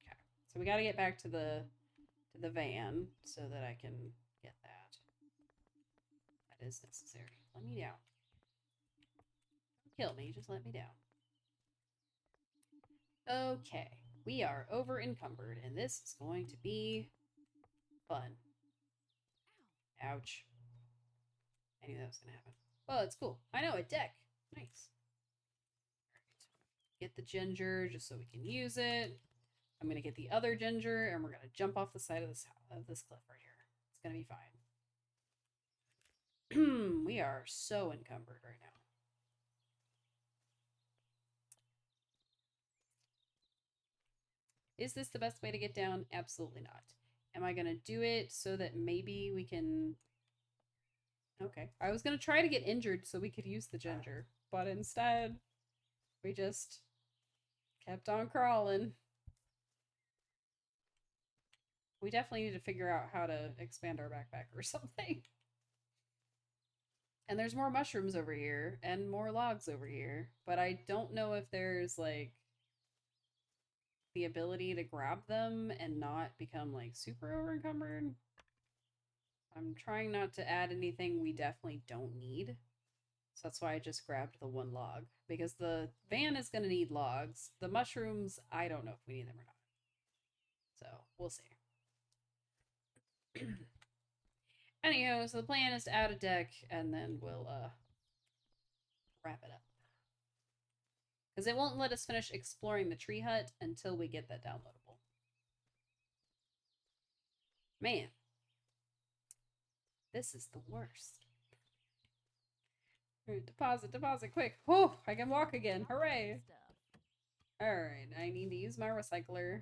Okay. So we got to get back to the van so that I can get that. That is necessary. Let me down. Don't kill me, just let me down. Okay. We are over encumbered, and this is going to be fun. Ouch. I knew that was going to happen. Well, it's cool. I know, a deck. Nice. Get the ginger just so we can use it. I'm going to get the other ginger, and we're going to jump off the side of this cliff right here. It's going to be fine. We are so encumbered right now. Is this the best way to get down? Absolutely not. Am I going to do it so that maybe we can... Okay. I was going to try to get injured so we could use the ginger, but instead we just kept on crawling. We definitely need to figure out how to expand our backpack or something. And there's more mushrooms over here and more logs over here, but I don't know if there's like the ability to grab them and not become like super over encumbered. I'm trying not to add anything we definitely don't need. So that's why I just grabbed the one log. Because the van is going to need logs. The mushrooms, I don't know if we need them or not. So, we'll see. Anyhow, so the plan is to add a deck, and then we'll wrap it up. Because it won't let us finish exploring the tree hut until we get that downloadable. Man. This is the worst. Deposit, quick. Whew, I can walk again. Hooray. Alright, I need to use my recycler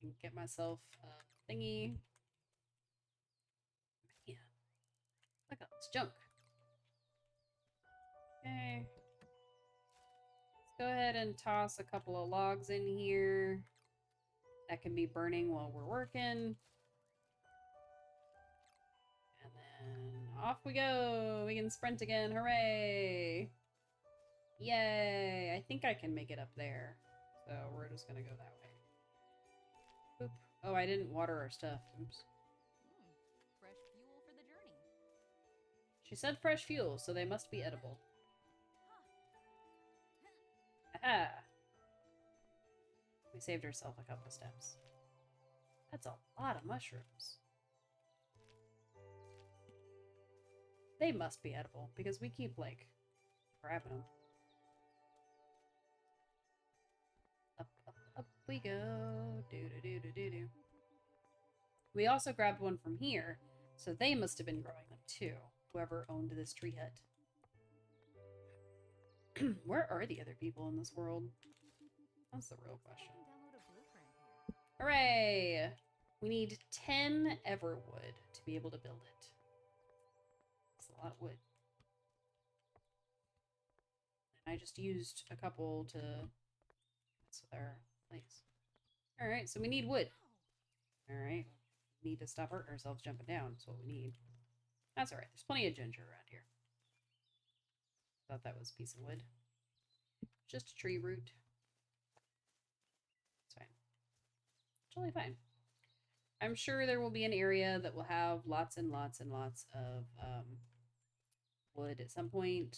and get myself a thingy. Man. Look at all this junk. Okay. Let's go ahead and toss a couple of logs in here. That can be burning while we're working. And then off we go. We can sprint again. Hooray! Yay! I think I can make it up there. So we're just gonna go that way. Oop. Oh, I didn't water our stuff. Oops. Fresh fuel for the journey. She said fresh fuel, so they must be edible. Aha! We saved ourselves a couple steps. That's a lot of mushrooms. They must be edible, because we keep, like, grabbing them. Up, up, up we go. Do-do-do-do-do-do. We also grabbed one from here, so they must have been growing them too, whoever owned this tree hut. Where are the other people in this world? That's the real question. Download a blueprint here. Hooray! We need 10 everwood to be able to build it. That's a lot of wood. And I just used a couple to mess with our place. Alright, so we need wood. Alright. We need to stop hurting ourselves jumping down. That's what we need. That's alright. There's plenty of ginger around here. Thought that was a piece of wood. Just a tree root. It's fine. Totally fine. I'm sure there will be an area that will have lots and lots and lots of wood at some point.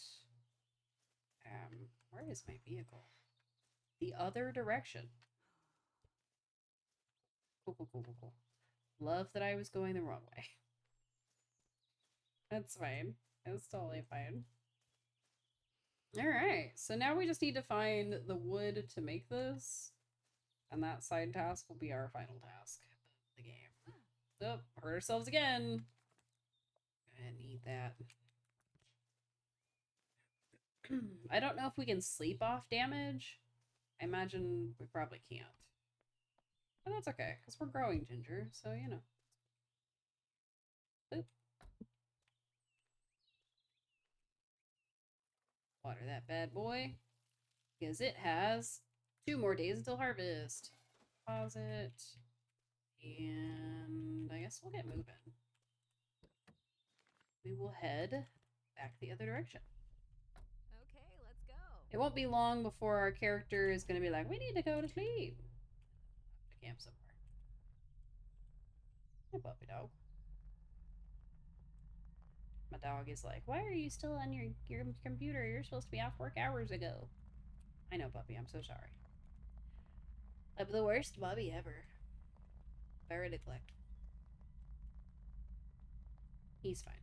Where is my vehicle? The other direction. Cool, cool, cool, cool, cool. Love that I was going the wrong way. That's fine. It's totally fine. Alright, so now we just need to find the wood to make this. And that side task will be our final task of the game. Oh, hurt ourselves again. I need that. I don't know if we can sleep off damage. I imagine we probably can't. But that's okay, because we're growing ginger, so you know. Oop. Water that bad boy. Because it has 2 more days until harvest. Deposit. And I guess we'll get moving. We will head back the other direction. Okay, let's go. It won't be long before our character is going to be like, we need to go to sleep. To camp somewhere. Hey, puppy dog. My dog is like, why are you still on your computer? You're supposed to be off work hours ago. I know, puppy. I'm so sorry. I'm the worst Bobby ever. Very neglectful. He's fine.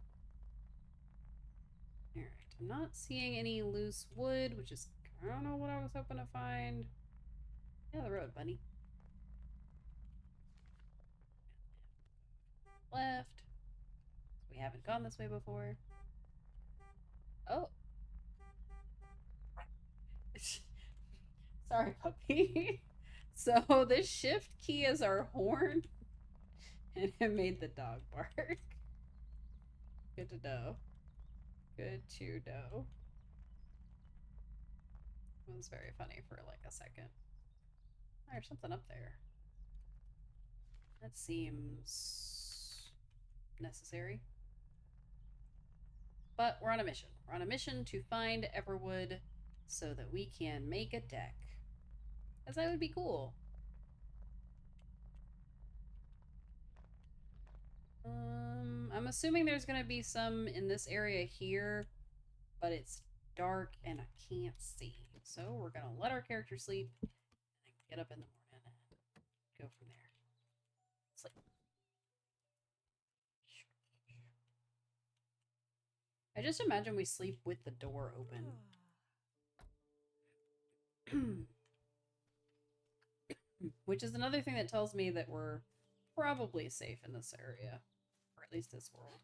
Alright. I'm not seeing any loose wood, which is, I don't know what I was hoping to find. Yeah, the road, bunny. Left. We haven't gone this way before. Oh. Sorry, puppy. So this shift key is our horn, and it made the dog bark. Good to know. Good to know. It was very funny for like a second. There's something up there. That seems necessary. But we're on a mission. We're on a mission to find Everwood so that we can make a deck. Because that would be cool. I'm assuming there's going to be some in this area here, but it's dark and I can't see. So we're going to let our character sleep and get up in the morning and go from there. Sleep. I just imagine we sleep with the door open. Which is another thing that tells me that we're probably safe in this area. Or at least this world.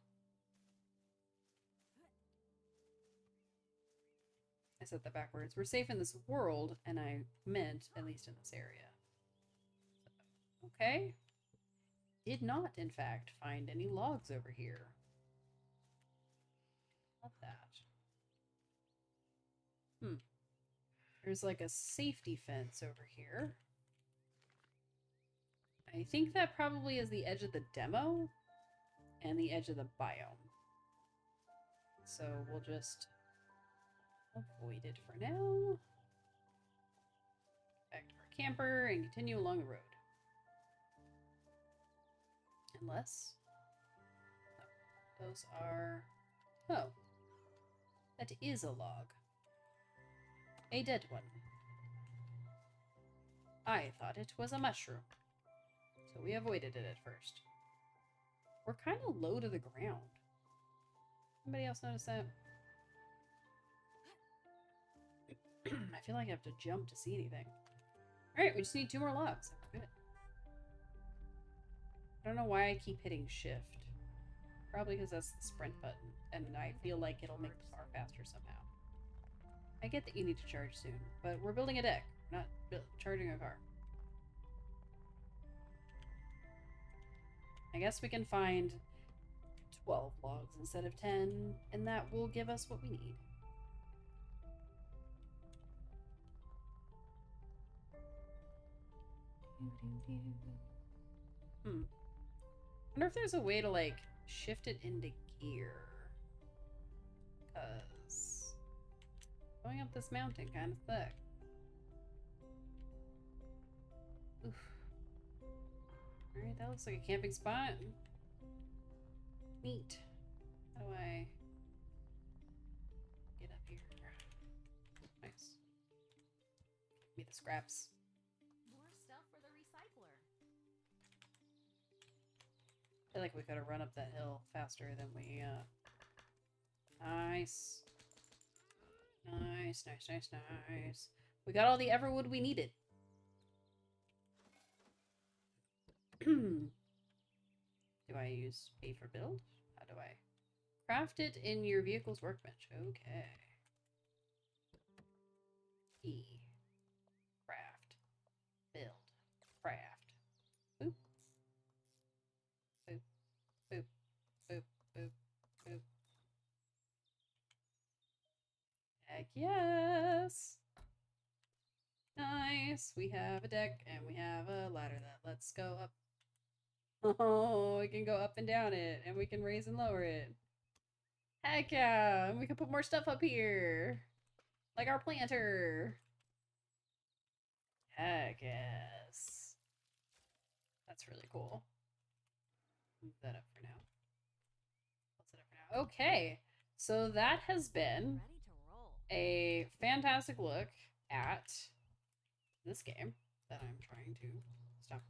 I said that backwards. We're safe in this world, and I meant at least in this area. So, okay. Did not, in fact, find any logs over here. Love that. There's like a safety fence over here. I think that probably is the edge of the demo and the edge of the biome. So we'll just avoid it for now. Back to our camper and continue along the road. Unless... no, those are... oh. That is a log. A dead one. I thought it was a mushroom. So we avoided it at first. We're kind of low to the ground. Anybody else notice that? I feel like I have to jump to see anything. Alright, we just need 2 more logs. Good. I don't know why I keep hitting shift. Probably because that's the sprint button, and I feel like it'll make the car faster somehow. I get that you need to charge soon, but we're building a deck, not charging a car. I guess we can find 12 logs instead of 10, and that will give us what we need. Wonder if there's a way to, like, shift it into gear. Because going up this mountain kind of thick. Oof. Alright, that looks like a camping spot. Neat. How do I get up here? Nice. Give me the scraps. More stuff for the recycler. I feel like we gotta run up that hill faster than we, Nice. Nice, nice, nice, nice. We got all the everwood we needed. Do I use pay for build? How do I craft it in your vehicle's workbench? Okay. E. Craft. Build. Craft. Boop. Boop. Boop. Boop. Boop. Boop. Heck yes! Nice. We have a deck and we have a ladder that lets go up. Oh, we can go up and down it, and we can raise and lower it. Heck yeah! And we can put more stuff up here. Like our planter. Heck yes. That's really cool. Move that up for now. What's it up for now? Okay. So that has been Ready to roll. a fantastic look at this game that I'm trying to stop.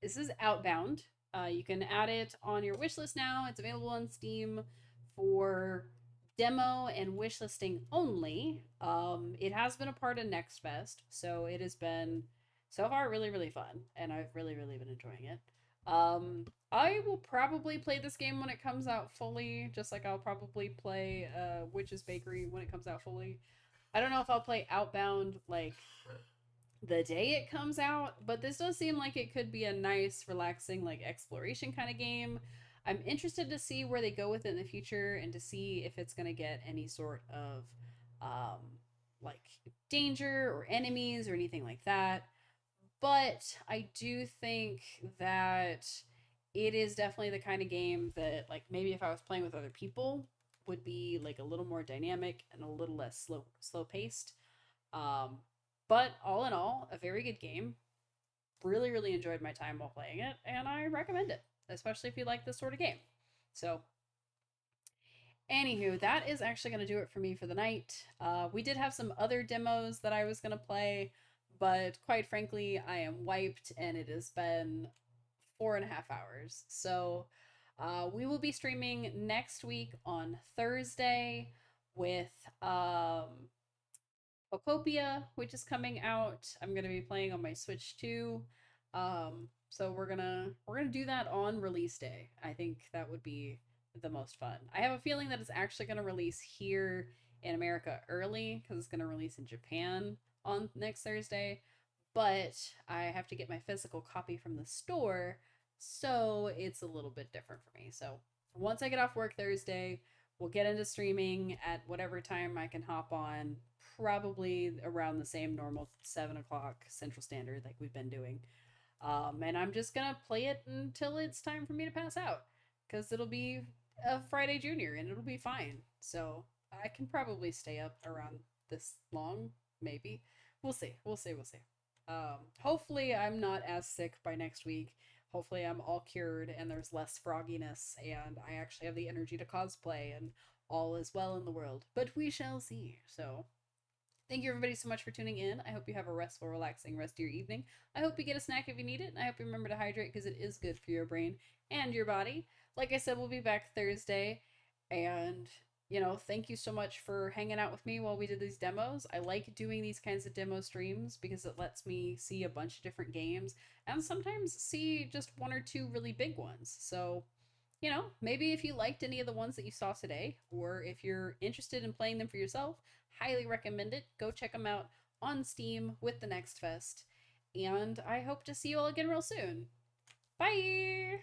This is Outbound. You can add it on your wish list now. It's available on Steam for demo and wish listing only. It has been a part of Next Fest, so it has been so far really, really fun, and I've really, really been enjoying it. I will probably play this game when it comes out fully, just like I'll probably play Witch's Bakery when it comes out fully. I don't know if I'll play Outbound like the day it comes out, but this does seem like it could be a nice, relaxing, like exploration kind of game. I'm interested to see where they go with it in the future and to see if it's going to get any sort of like danger or enemies or anything like that. But I do think that it is definitely the kind of game that, like, maybe if I was playing with other people, would be like a little more dynamic and a little less slow paced. But all in all, a very good game. Really, really enjoyed my time while playing it, and I recommend it, especially if you like this sort of game. So, anywho, that is actually going to do it for me for the night. We did have some other demos that I was going to play, but quite frankly, I am wiped, and it has been 4.5 hours. So, we will be streaming next week on Thursday with Phocopia, which is coming out. I'm gonna be playing on my Switch too. So we're gonna do that on release day. I think that would be the most fun. I have a feeling that it's actually gonna release here in America early because it's gonna release in Japan on next Thursday. But I have to get my physical copy from the store, so it's a little bit different for me. So once I get off work Thursday, we'll get into streaming at whatever time I can hop on, probably around the same normal 7 o'clock Central Standard like we've been doing. And I'm just gonna play it until it's time for me to pass out, because it'll be a Friday Junior and it'll be fine. So I can probably stay up around this long, maybe. We'll see. We'll see. We'll see. Hopefully, I'm not as sick by next week. Hopefully, I'm all cured and there's less frogginess and I actually have the energy to cosplay and all is well in the world. But we shall see. So, thank you everybody so much for tuning in. I hope you have a restful, relaxing rest of your evening. I hope you get a snack if you need it, and I hope you remember to hydrate because it is good for your brain and your body. Like I said, we'll be back Thursday, and thank you so much for hanging out with me while we did these demos. I like doing these kinds of demo streams because it lets me see a bunch of different games and sometimes see just one or two really big ones. So, maybe if you liked any of the ones that you saw today, or if you're interested in playing them for yourself, highly recommend it. Go check them out on Steam with the Next Fest. And I hope to see you all again real soon. Bye!